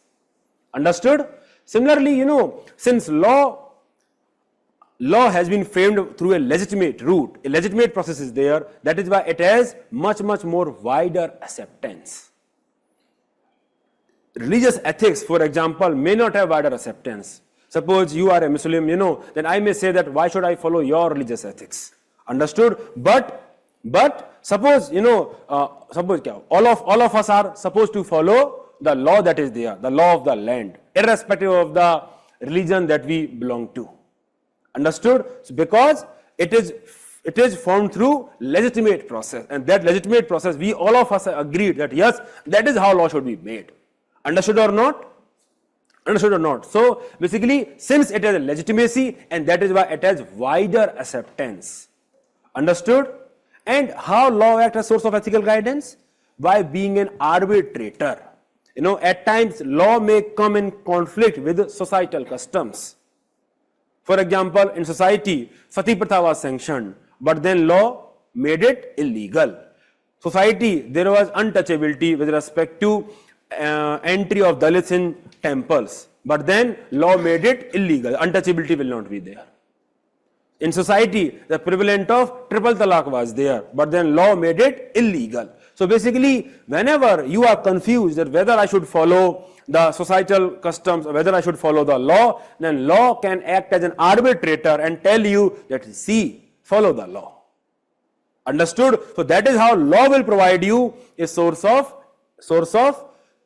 Understood? Similarly, since law has been framed through a legitimate route, a legitimate process is there, that is why it has much more wider acceptance. Religious ethics, for example, may not have wider acceptance. Suppose you are a Muslim, then I may say that why should I follow your religious ethics? Understood? But suppose, suppose all of us are supposed to follow the law that is there, the law of the land, irrespective of the religion that we belong to. Understood? So because it is formed through legitimate process, and that legitimate process, we all of us agreed that yes, that is how law should be made. Understood or not? Understood or not? So basically, since it has a legitimacy, and that is why it has wider acceptance. Understood? And how law acts as source of ethical guidance? By being an arbitrator. At times law may come in conflict with societal customs. For example, in society, Sati Pratha was sanctioned, but then law made it illegal. Society, there was untouchability with respect to entry of Dalits in temples, but then law made it illegal. Untouchability will not be there. In society, the prevalent of triple talaq was there, but then law made it illegal. So basically, whenever you are confused that whether I should follow the societal customs or whether I should follow the law, then law can act as an arbitrator and tell you that see, follow the law. Understood? So that is how law will provide you a source of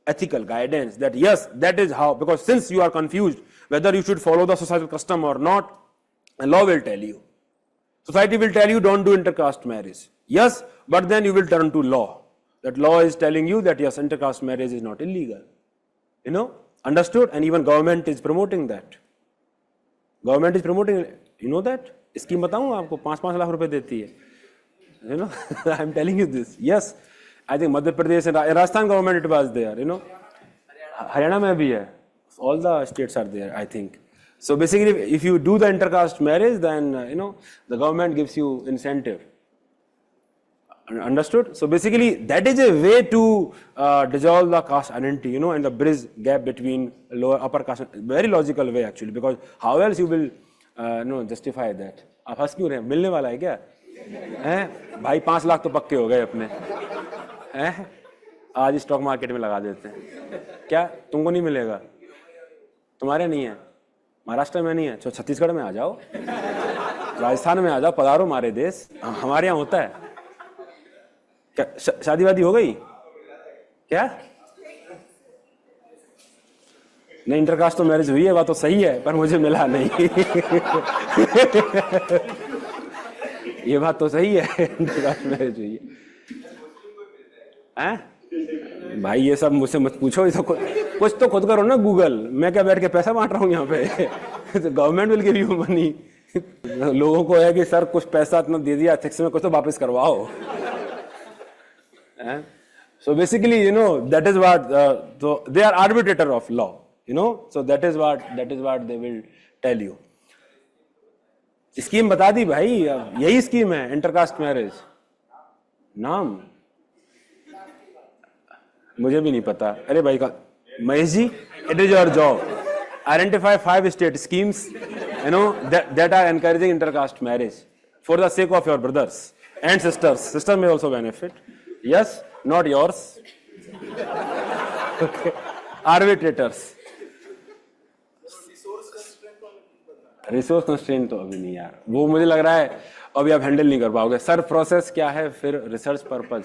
ethical guidance, that yes, that is how, because since you are confused whether you should follow the societal custom or not, the law will tell you. Society will tell you don't do intercaste marriage. Yes, but then you will turn to law. That law is telling you that yes, intercaste marriage is not illegal. Understood? And even government is promoting that. Government is promoting, that? Scheme बताऊं आपको 5-5 लाख रुपए देती है. I'm telling you this. Yes. I think Madhya Pradesh and Rajasthan government it was there, Haryana mein bhi hai. All the states are there, I think. So basically, if you do the intercaste marriage, then, the government gives you incentive. Understood? So basically, that is a way to dissolve the caste identity, and the bridge gap between lower, upper caste. Very logical way actually, because how else you will justify that? आप हंस क्यों रहे हैं? मिलने वाला है क्या? हैं? भाई 5 लाख तो पक्के हो गए अपने. हैं? आज स्टॉक मार्केट में लगा देते हैं. क्या तुमको नहीं मिलेगा? तुम्हारे नहीं है, महाराष्ट्र में नहीं है, तो छत्तीसगढ़ में आ जाओ, राजस्थान में आ जाओ, पधारो हमारे देश, हमारे यहाँ होता है. क्या शादी वादी हो गई क्या? नहीं, इंटरकास्ट तो मैरिज हुई है, बात तो सही है, पर मुझे मिला नहीं. ये बात तो सही है, इंटरकास्ट मैरिज हुई है. भाई ये सब मुझसे मत पूछो, ये तो कुछ तो खुद करो ना गूगल. मैं क्या बैठ के पैसा बांट रहा हूँ यहाँ पे? Government will give you money. लोगों को है कि सर कुछ पैसा इतना दे दिया एथिक्स में, कुछ तो वापस करवाओ. So basically, that is what so they are arbitrator of law. So that is what they will tell you. Scheme बता दी भाई, यही स्कीम है इंटरकास्ट मैरिज. नाम मुझे भी नहीं पता. अरे भाई का Mahesh ji, it is your job. Identify 5 state schemes, that are encouraging intercaste marriage for the sake of your brothers and sisters. Sisters may also benefit. Yes, not yours. Okay. Arbitrators. Resource constraint तो अभी नहीं यार, वो मुझे लग रहा है अभी आप हैंडल नहीं कर पाओगे. सर प्रोसेस क्या है फिर? Research purpose.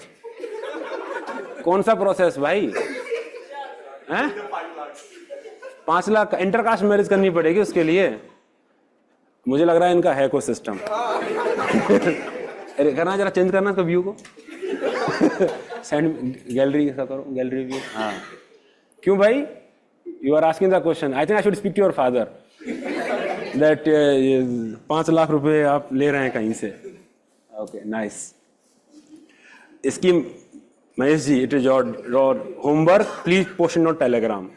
कौन सा प्रोसेस भाई? हैं? 5 लाख इंटरकास्ट मैरिज करनी पड़ेगी उसके लिए. मुझे लग रहा है इनका है कोई सिस्टम. अरे करना, जरा चेंज करना इसका व्यू को. सेंड गैलरी ऐसा करो, गैलरी व्यू. हाँ, क्यों भाई? You are asking the question. I think I should speak to your father that 5 lakh रुपए आप ले रहे हैं कहीं से. Okay, nice. Scheme, Mahesh ji, it is your homework. Please post in on Telegram.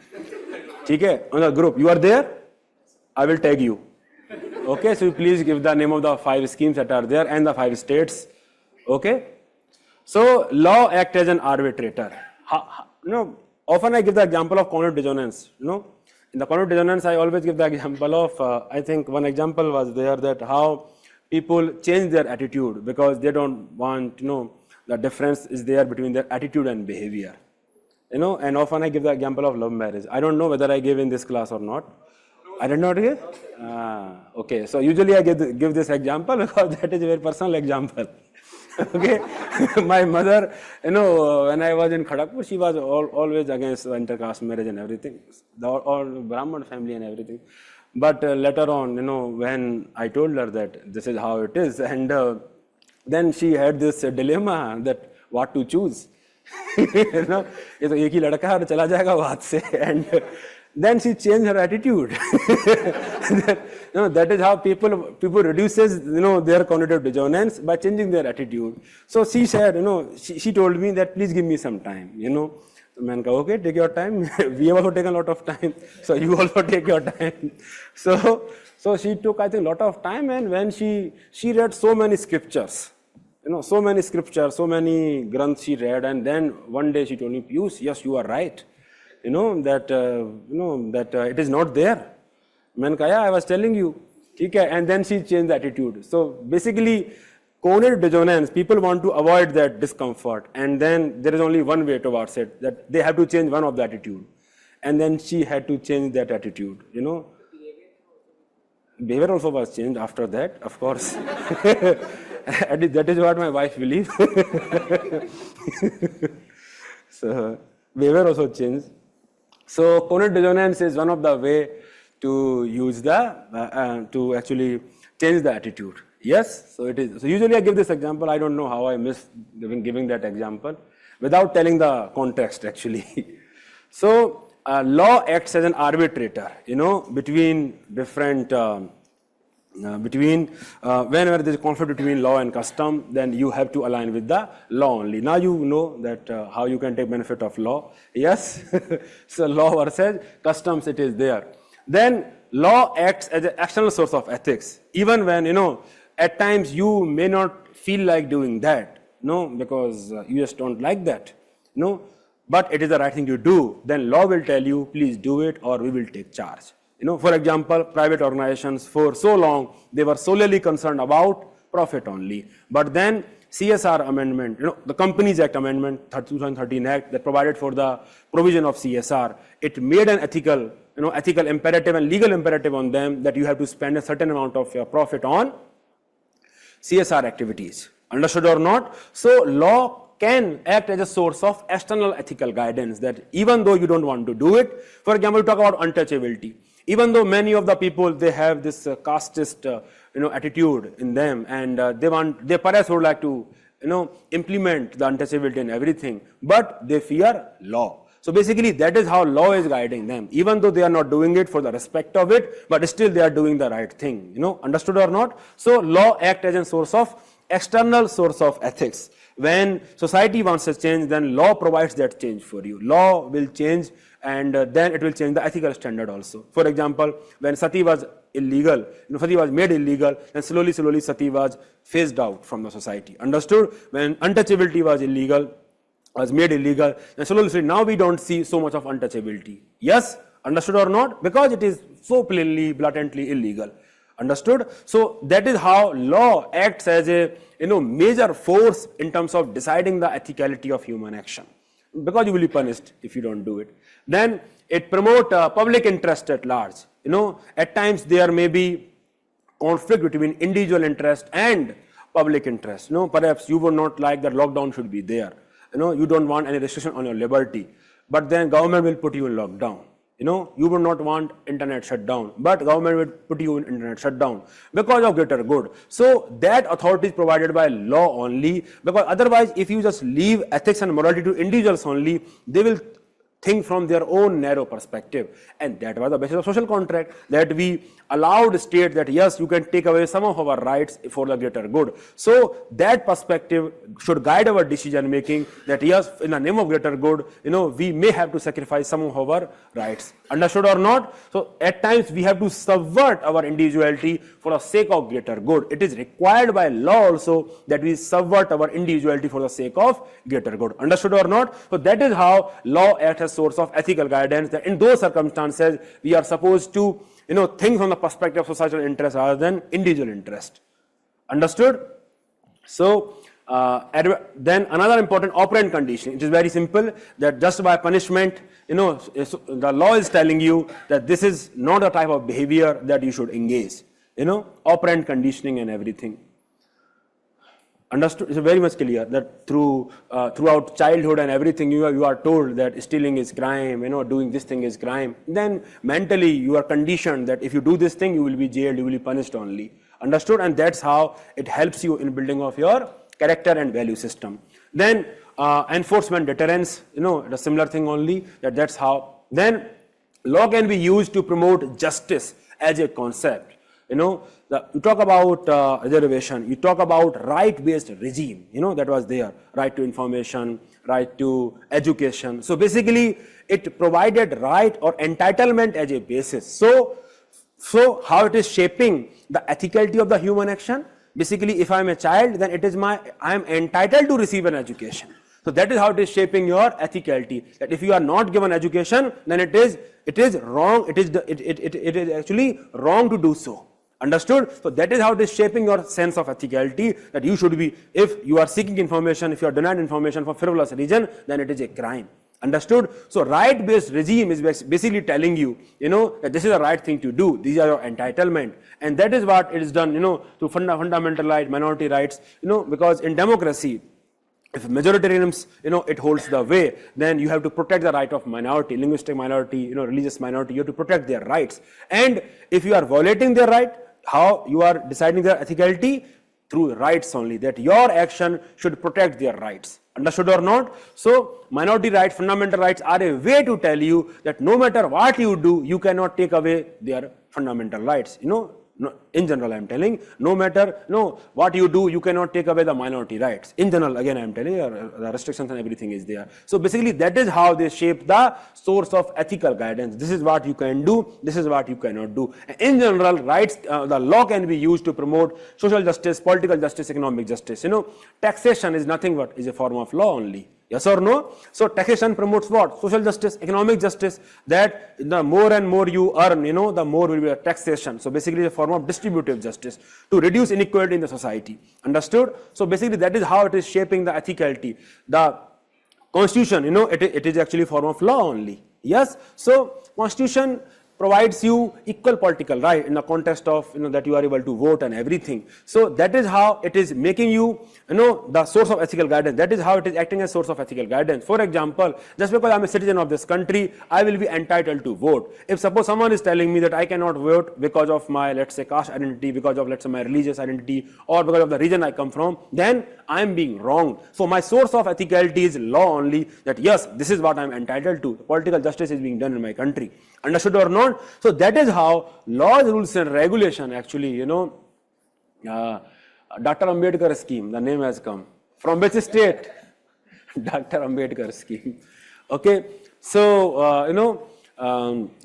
Okay, on the group. You are there? I will tag you. Okay, so please give the name of the 5 schemes that are there and the 5 states. Okay. So law acts as an arbitrator. Often I give the example of cognitive dissonance. In the cognitive dissonance, I always give the example of, I think one example was there that how people change their attitude because they don't want, the difference is there between their attitude and behavior. And often I give the example of love marriage. I don't know whether I gave in this class or not. I did not give? Okay, so usually I give this example because that is a very personal example. Okay, my mother, when I was in Kharagpur, she was always against intercaste marriage and everything, all Brahman family and everything. But later on, when I told her that this is how it is, and then she had this dilemma that what to choose. ये तो एक ही लड़का है और चला जाएगा वो हाथ से, and then she changed her attitude. That is how people reduces their cognitive dissonance by changing their attitude. So she said, she told me that please give me some time. So man, okay, take your time. We have also taken a lot of time, so you also take your time. So she took, I think, a lot of time, and when she read so many scriptures. So many scriptures, so many granths she read, and then one day she told me, Piyush, yes, you are right. That it is not there. I was telling you. And then she changed the attitude. So basically, cognitive dissonance, people want to avoid that discomfort, and then there is only one way towards it, that they have to change one of the attitude. And then she had to change that attitude, Behavior also was changed after that, of course. That is what my wife believes. So behavior also changed. So cognitive dissonance is one of the way to use to actually change the attitude. Yes, so it is. So usually I give this example. I don't know how I missed giving that example without telling the context actually. So law acts as an arbitrator, between different. Whenever there is a conflict between law and custom, then you have to align with the law only. Now you know that how you can take benefit of law. Yes, so law versus customs, it is there. Then law acts as an external source of ethics, even when at times you may not feel like doing that, because you just don't like that, but it is the right thing to do. Then law will tell you, please do it, or we will take charge. For example, private organizations for so long, they were solely concerned about profit only. But then CSR amendment, the Companies Act amendment, 2013 Act that provided for the provision of CSR, it made an ethical imperative and legal imperative on them that you have to spend a certain amount of your profit on CSR activities. Understood or not? So law can act as a source of external ethical guidance that even though you don't want to do it, for example, talk about untouchability. Even though many of the people, they have this casteist, attitude in them, and they perhaps would like to, implement the untouchability and everything, but they fear law. So basically, that is how law is guiding them. Even though they are not doing it for the respect of it, but still they are doing the right thing. Understood or not? So law acts as a external source of ethics. When society wants to change, then law provides that change for you. Law will change, and then it will change the ethical standard also. For example, when sati was illegal, sati was made illegal, and slowly sati was phased out from the society. Understood? When untouchability was made illegal, and slowly now we don't see so much of untouchability. Yes? Understood or not? Because it is so plainly, blatantly illegal. Understood? So that is how law acts as a major force in terms of deciding the ethicality of human action, because you will be punished if you don't do it. Then it promotes public interest at large. At times there may be conflict between individual interest and public interest. Perhaps you would not like that lockdown should be there. You don't want any restriction on your liberty, but then government will put you in lockdown. You would not want internet shutdown, but government will put you in internet shutdown because of greater good. So that authority is provided by law only, because otherwise if you just leave ethics and morality to individuals only, they will think from their own narrow perspective. And that was the basis of social contract, that we allowed state that yes, you can take away some of our rights for the greater good. So that perspective should guide our decision making, that yes, in the name of greater good, we may have to sacrifice some of our rights. Understood or not? So at times we have to subvert our individuality for the sake of greater good. It is required by law also that we subvert our individuality for the sake of greater good. Understood or not? So that is how law acts as source of ethical guidance, that in those circumstances we are supposed to think from the perspective of societal interest rather than individual interest. Understood? So then another important operant condition, it is very simple, that just by punishment, the law is telling you that this is not the type of behavior that you should engage. Operant conditioning and everything. Understood? It's very much clear that throughout childhood and everything, you are told that stealing is crime, doing this thing is crime. Then mentally you are conditioned that if you do this thing, you will be jailed, you will be punished only. Understood? And that's how it helps you in building of your character and value system. Then enforcement, deterrence, a similar thing only, that's how. Then law can be used to promote justice as a concept. You talk about reservation, you talk about right-based regime, that was there, right to information, right to education. So basically, it provided right or entitlement as a basis. So how it is shaping the ethicality of the human action? Basically, if I am a child, then I am entitled to receive an education. So that is how it is shaping your ethicality. That if you are not given education, then it is wrong. It is actually wrong to do so. Understood? So that is how it is shaping your sense of ethicality, that you should be, if you are seeking information, if you are denied information for frivolous reason, then it is a crime. Understood? So right-based regime is basically telling you, that this is the right thing to do. These are your entitlement. And that is what it is done, through fundamental rights, minority rights, because in democracy, if majoritarianism, it holds the way, then you have to protect the right of minority, linguistic minority, religious minority, you have to protect their rights. And if you are violating their right, how you are deciding their ethicality? Through rights only, that your action should protect their rights. Understood or not? So minority rights, fundamental rights are a way to tell you that no matter what you do, you cannot take away their fundamental rights. In general, I am telling, no matter what you do, you cannot take away the minority rights. In general, again, I am telling you, the restrictions and everything is there. So basically, that is how they shape the source of ethical guidance. This is what you can do, this is what you cannot do. In general, rights, the law can be used to promote social justice, political justice, economic justice. Taxation is nothing but is a form of law only. Yes or no? So taxation promotes what? Social justice, economic justice, that the more and more you earn, the more will be a taxation. So basically a form of distributive justice to reduce inequality in the society. Understood? So basically that is how it is shaping the ethicality. The constitution, it is actually a form of law only. Yes? So constitution provides you equal political right in the context of that you are able to vote and everything. So that is how it is making you the source of ethical guidance. That is how it is acting as source of ethical guidance. For example, just because I am a citizen of this country, I will be entitled to vote. If suppose someone is telling me that I cannot vote because of my, let's say, caste identity, because of, let's say, my religious identity, or because of the region I come from, then I am being wronged. So my source of ethicality is law only, that yes, this is what I am entitled to. Political justice is being done in my country. Understood or not? So that is how laws, rules and regulation actually, Dr. Ambedkar scheme, the name has come. From which state? Dr. Ambedkar scheme. Okay. So,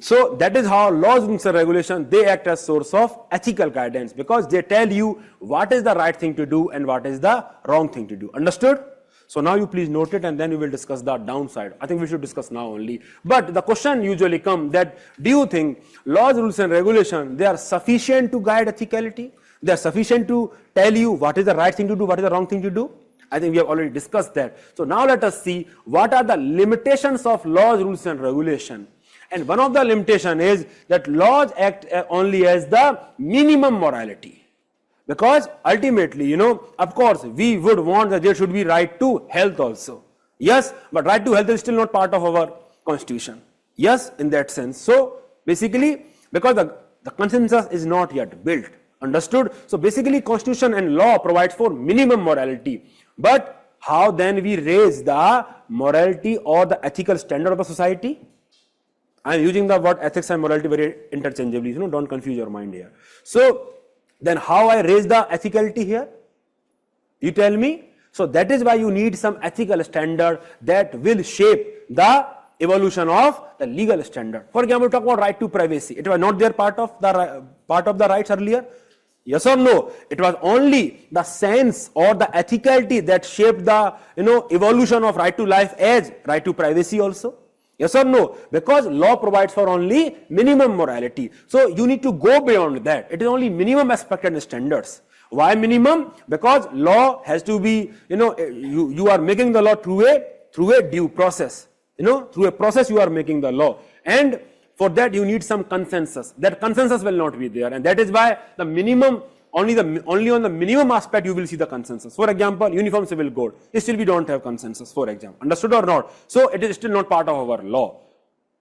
so that is how laws, rules and regulation, they act as source of ethical guidance, because they tell you what is the right thing to do and what is the wrong thing to do. Understood? So now you please note it, and then we will discuss the downside. I think we should discuss now only. But the question usually comes that, do you think laws, rules and regulation, they are sufficient to guide ethicality? They are sufficient to tell you what is the right thing to do, what is the wrong thing to do? I think we have already discussed that. So now let us see what are the limitations of laws, rules and regulation. And one of the limitation is that laws act only as the minimum morality. Because ultimately, of course, we would want that there should be right to health also. Yes, but right to health is still not part of our constitution. Yes, in that sense. So basically, because the consensus is not yet built. Understood? So basically, constitution and law provides for minimum morality. But how then we raise the morality or the ethical standard of the society? I am using the word ethics and morality very interchangeably, don't confuse your mind here. So then how I raise the ethicality here? You tell me. So that is why you need some ethical standard that will shape the evolution of the legal standard. For example, talk about right to privacy. It was not there part of the rights earlier. Yes or no? It was only the sense or the ethicality that shaped the evolution of right to life as right to privacy also. Yes or no? Because law provides for only minimum morality. So you need to go beyond that. It is only minimum expected standards. Why minimum? Because law has to be, you are making the law through a due process. Through a process you are making the law. And for that you need some consensus. That consensus will not be there. And that is why the minimum, only on the minimum aspect you will see the consensus. For example, Uniform Civil Code. Still we don't have consensus, for example. Understood or not? So it is still not part of our law.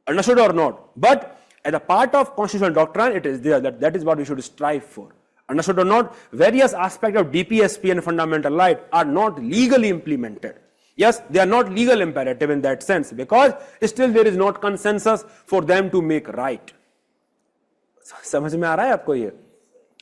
Understood or not? But as a part of constitutional doctrine, it is there. That is what we should strive for. Understood or not? Various aspects of DPSP and fundamental right are not legally implemented. Yes, they are not legal imperative in that sense because still there is not consensus for them to make right. समझ में आ रहा है आपको ये?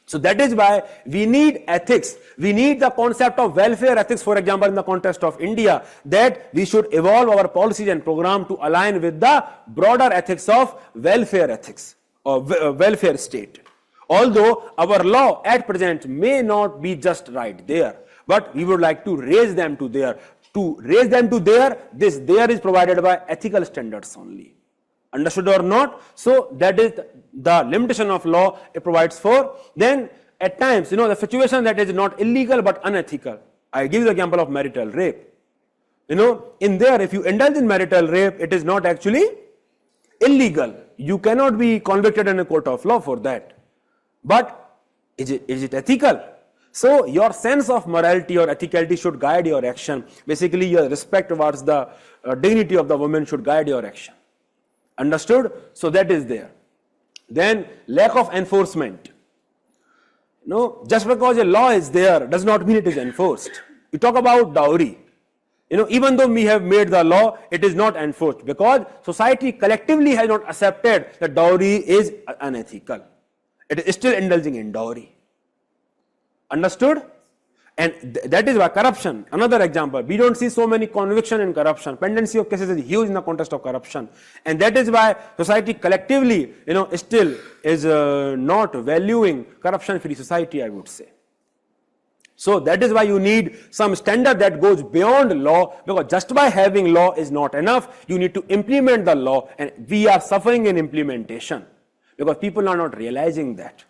So that is why we need ethics. We need the concept of welfare ethics, for example, in the context of India, that we should evolve our policies and program to align with the broader ethics of welfare ethics or welfare state. Although our law at present may not be just right there, but we would like to raise them to there. To raise them to there, this there is provided by ethical standards only. Understood or not? So that is the limitation of law it provides for. Then at times, the situation that is not illegal but unethical. I give the example of marital rape. In there, if you indulge in marital rape, it is not actually illegal. You cannot be convicted in a court of law for that. But is it ethical? So your sense of morality or ethicality should guide your action. Basically, your respect towards the dignity of the woman should guide your action. Understood? So that is there. Then lack of enforcement. Just because a law is there does not mean it is enforced. You talk about dowry. Even though we have made the law, it is not enforced because society collectively has not accepted that dowry is unethical. It is still indulging in dowry. Understood? And that is why corruption, another example, we don't see so many conviction in corruption. Pendency of cases is huge in the context of corruption. And that is why society collectively, still is not valuing corruption-free society, I would say. So that is why you need some standard that goes beyond law, because just by having law is not enough. You need to implement the law, and we are suffering in implementation because people are not realizing that.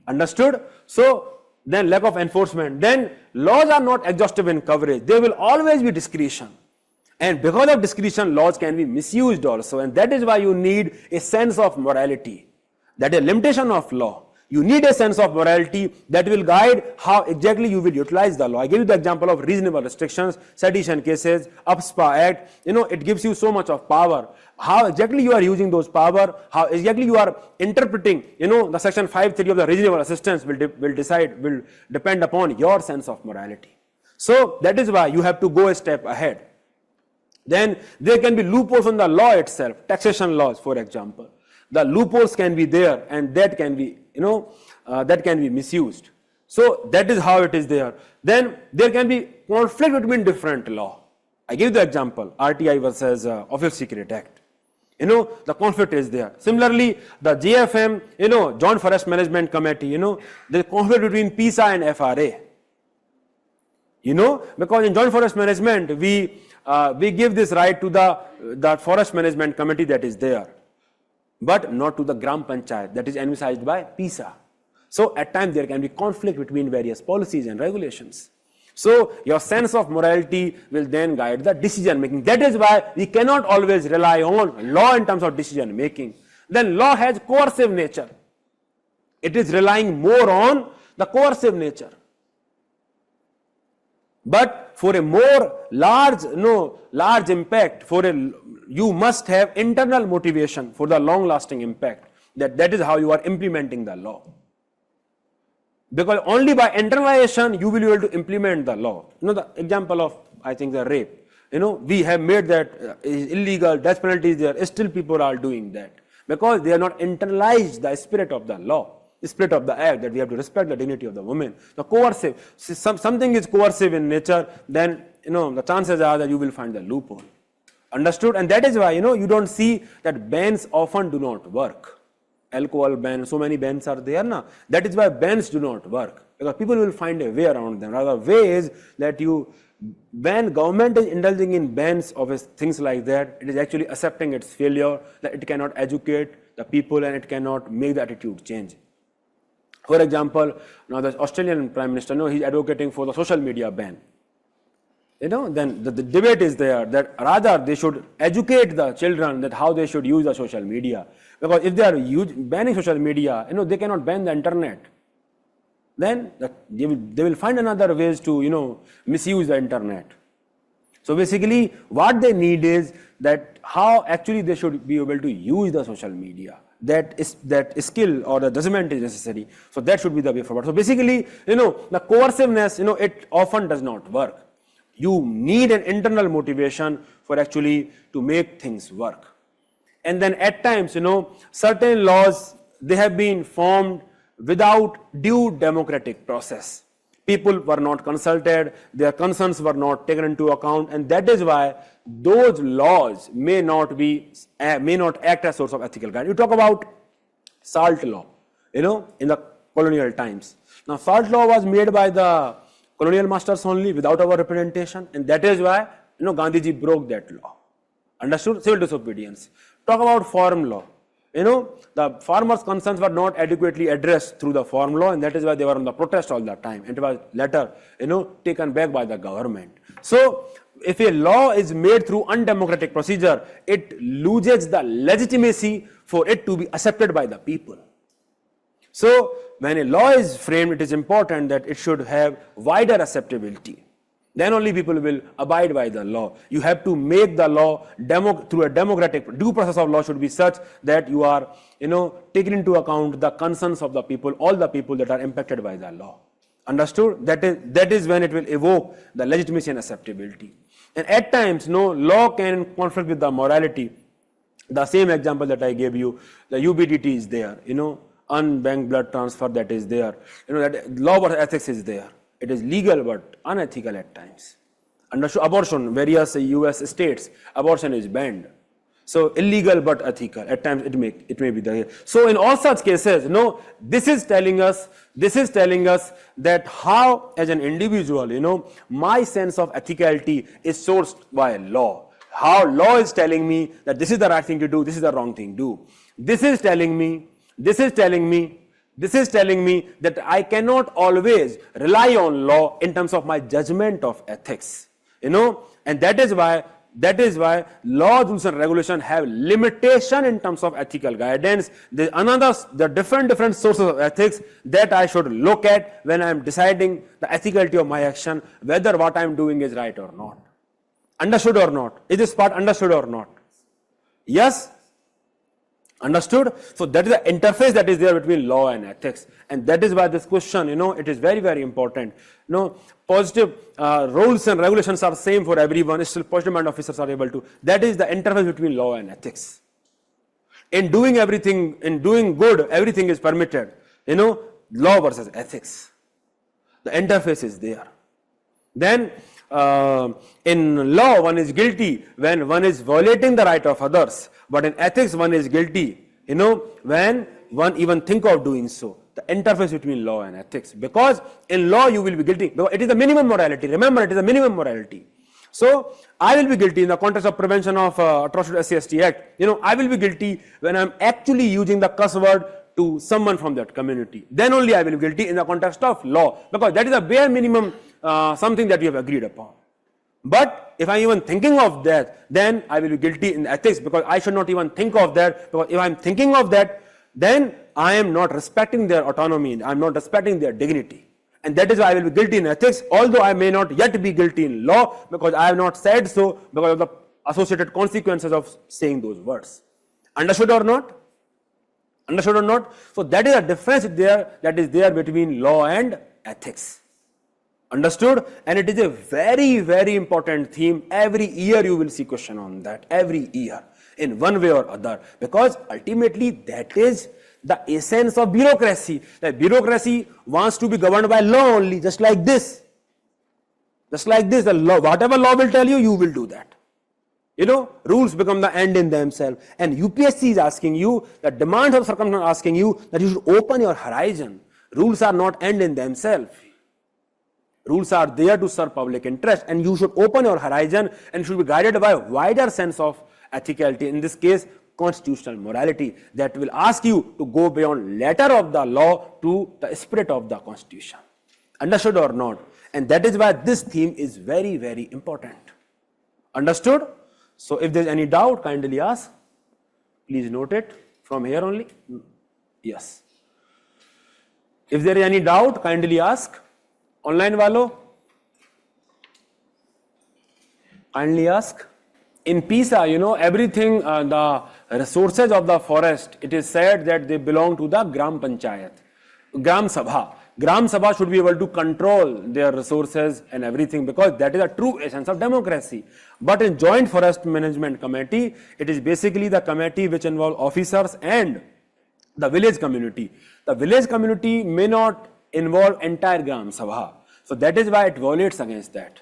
Understood? So then lack of enforcement. Then laws are not exhaustive in coverage. There will always be discretion. And because of discretion, laws can be misused also. And that is why you need a sense of morality. That is a limitation of law. You need a sense of morality that will guide how exactly you will utilize the law. I give you the example of reasonable restrictions, sedition cases, UPSPA Act. it gives you so much of power. How exactly you are using those power, how exactly you are interpreting, the section 5.3 of the reasonable assistance will depend upon your sense of morality. So that is why you have to go a step ahead. Then there can be loopholes in the law itself, taxation laws, for example. The loopholes can be there, and that can be, that can be misused. So that is how it is there. Then there can be conflict between different law. I give the example, RTI versus Office Secret Act. The conflict is there. Similarly, the JFM, Joint Forest Management Committee, the conflict between PISA and FRA. Because in Joint Forest Management, we give this right to the Forest Management Committee that is there, but not to the Gram Panchayat that is envisaged by PISA. So at times there can be conflict between various policies and regulations. So your sense of morality will then guide the decision making. That is why we cannot always rely on law in terms of decision making. Then law has coercive nature. It is relying more on the coercive nature. But for a more large impact, you must have internal motivation for the long-lasting impact. That is how you are implementing the law. Because only by internalization you will be able to implement the law. The example of I think, the rape. We have made that illegal, death penalty is there, still people are doing that because they are not internalized the spirit of the law, the spirit of the act, that we have to respect the dignity of the woman. The coercive, something is coercive in nature, then the chances are that you will find the loophole. Understood? And that is why you don't see that bans often do not work. Alcohol ban, so many bans are there now. That is why bans do not work, because people will find a way around them. Rather, way is that when government is indulging in bans of things like that, it is actually accepting its failure, that it cannot educate the people and it cannot make the attitude change. For example, now the Australian Prime Minister, he's advocating for the social media ban. Then the debate is there that rather they should educate the children that how they should use the social media. Because if they are banning social media, they cannot ban the internet. Then they will find another ways to, misuse the internet. So basically, what they need is that how actually they should be able to use the social media. That skill or the judgment is necessary. So that should be the way forward. So basically, the coerciveness, it often does not work. You need an internal motivation for actually to make things work. And then at times, certain laws, they have been formed without due democratic process. People were not consulted, their concerns were not taken into account, and that is why those laws may not act as source of ethical guidance. You talk about salt law, in the colonial times. Now, salt law was made by the colonial masters only without our representation, and that is why, Gandhiji broke that law. Understood? Civil disobedience. Talk about farm law. The farmers' concerns were not adequately addressed through the farm law, and that is why they were on the protest all the time. And it was later, taken back by the government. So, if a law is made through undemocratic procedure, it loses the legitimacy for it to be accepted by the people. So, when a law is framed, it is important that it should have wider acceptability. Then only people will abide by the law. You have to make the law through a democratic due process of law should be such that you are, taking into account the concerns of the people, all the people that are impacted by the law. Understood? That is when it will evoke the legitimacy and acceptability. And at times, law can conflict with the morality. The same example that I gave you, the UBDT is there, unbanked blood transfer that is there, that law versus ethics is there. It is legal but unethical at times. Understood? Abortion, various US states, abortion is banned. So illegal but ethical. At times it may be there. So in all such cases, this is telling us that how as an individual, my sense of ethicality is sourced by law. How law is telling me that this is the right thing to do, this is the wrong thing to do. This is telling me that I cannot always rely on law in terms of my judgment of ethics, and that is why law, rules and regulation have limitation in terms of ethical guidance. The different sources of ethics that I should look at when I am deciding the ethicality of my action, whether what I am doing is right or not. Understood or not? Is this part understood or not? Yes? Understood? So that is the interface that is there between law and ethics, and that is why this question, it is very, very important. Positive rules and regulations are same for everyone. Still, positive mind officers are able to. That is the interface between law and ethics. In doing good, everything is permitted. Law versus ethics. The interface is there. Then, in law, one is guilty when one is violating the right of others. But in ethics, one is guilty, when one even think of doing so. The interface between law and ethics. Because in law, you will be guilty. Because it is the minimum morality. Remember, it is the minimum morality. So, I will be guilty in the context of prevention of atrocity SC/ST Act. I will be guilty when I am actually using the cuss word to someone from that community. Then only I will be guilty in the context of law. Because that is the bare minimum something that we have agreed upon. But if I am even thinking of that, then I will be guilty in ethics, because I should not even think of that. Because if I am thinking of that, then I am not respecting their autonomy, I am not respecting their dignity. And that is why I will be guilty in ethics, although I may not yet be guilty in law, because I have not said so because of the associated consequences of saying those words. Understood or not? Understood or not? So that is a difference that is there between law and ethics. Understood? And it is a very, very important theme. Every year you will see question on that. Every year, in one way or other. Because ultimately that is the essence of bureaucracy. That bureaucracy wants to be governed by law only, just like this. Just like this, the law, whatever law will tell you, you will do that. You know, rules become the end in themselves. And UPSC is asking you, the demands of circumstance are asking you that you should open your horizon. Rules are not end in themselves. Rules are there to serve public interest, and you should open your horizon and should be guided by a wider sense of ethicality, in this case constitutional morality, that will ask you to go beyond letter of the law to the spirit of the constitution. Understood or not? And that is why this theme is very, very important. Understood? So if there is any doubt, kindly ask. Please note it from here only. Yes. If there is any doubt, kindly ask. Online walo, kindly ask. In PISA, you know, everything, the resources of the forest, it is said that they belong to the Gram Panchayat, Gram Sabha. Gram Sabha should be able to control their resources and everything, because that is a true essence of democracy. But in Joint Forest Management Committee, it is basically the committee which involves officers and the village community. The village community may not involve entire Gram Sabha. So that is why it violates against that.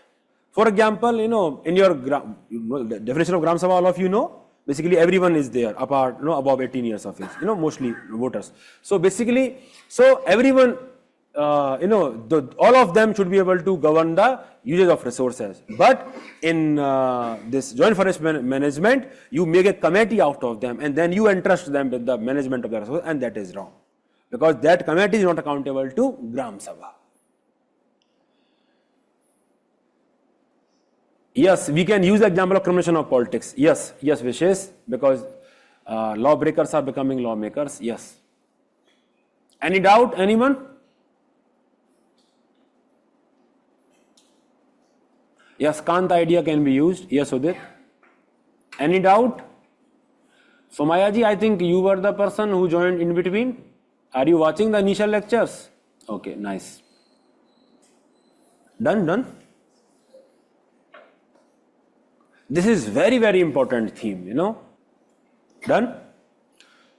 For example, you know, in your the definition of Gram Sabha, all of you know, basically everyone is there apart, you know, above 18 years of age, you know, mostly voters. So basically, so everyone, you know, all of them should be able to govern the usage of resources. But in this joint forest management, you make a committee out of them and then you entrust them with the management of the resources, and that is wrong. Because that committee is not accountable to Gram Sabha. Yes, we can use the example of criminalization of politics. Yes, yes, Vishesh, because lawbreakers are becoming lawmakers. Yes. Any doubt, anyone? Yes, Kant idea can be used. Yes, Udit. Any doubt? Somaya ji, I think you were the person who joined in between. Are you watching the initial lectures? Okay, nice. Done? This is very, very important theme, you know. Done?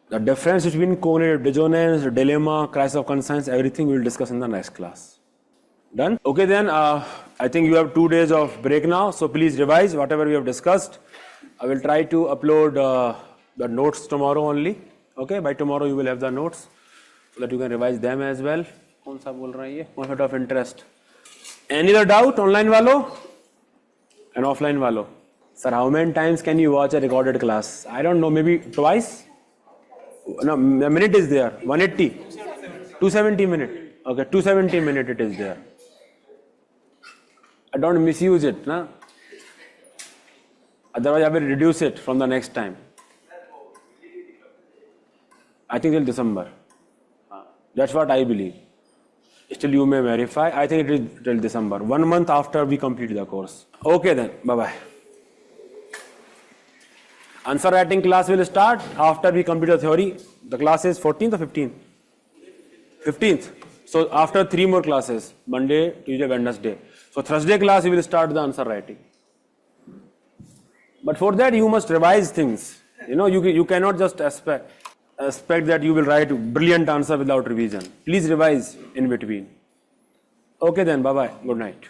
The difference between cognitive dissonance, dilemma, crisis of conscience, everything we will discuss in the next class. Done? Okay then, I think you have 2 days of break now, so please revise whatever we have discussed. I will try to upload the notes tomorrow only. Okay, by tomorrow you will have the notes, so that you can revise them as well. कौन सा बोल रहा है ये? Conflict of interest. Any other doubt, online वालों and offline वालों? Sir, how many times can you watch a recorded class? I don't know, maybe twice? No, a minute is there. 180? 270 minute. Okay, 270 minute it is there. I don't misuse it, na? Otherwise I will reduce it from the next time. I think till December. That's what I believe. Still you may verify. I think it is till December. 1 month after we complete the course. Okay then, bye-bye. Answer writing class will start after we complete the theory. The class is 14th or 15th? 15th. So after 3 more classes, Monday, Tuesday, Wednesday. So Thursday class we will start the answer writing. But for that you must revise things. You know, you cannot just expect that you will write brilliant answer without revision. Please revise in between. Okay then, bye-bye. Good night.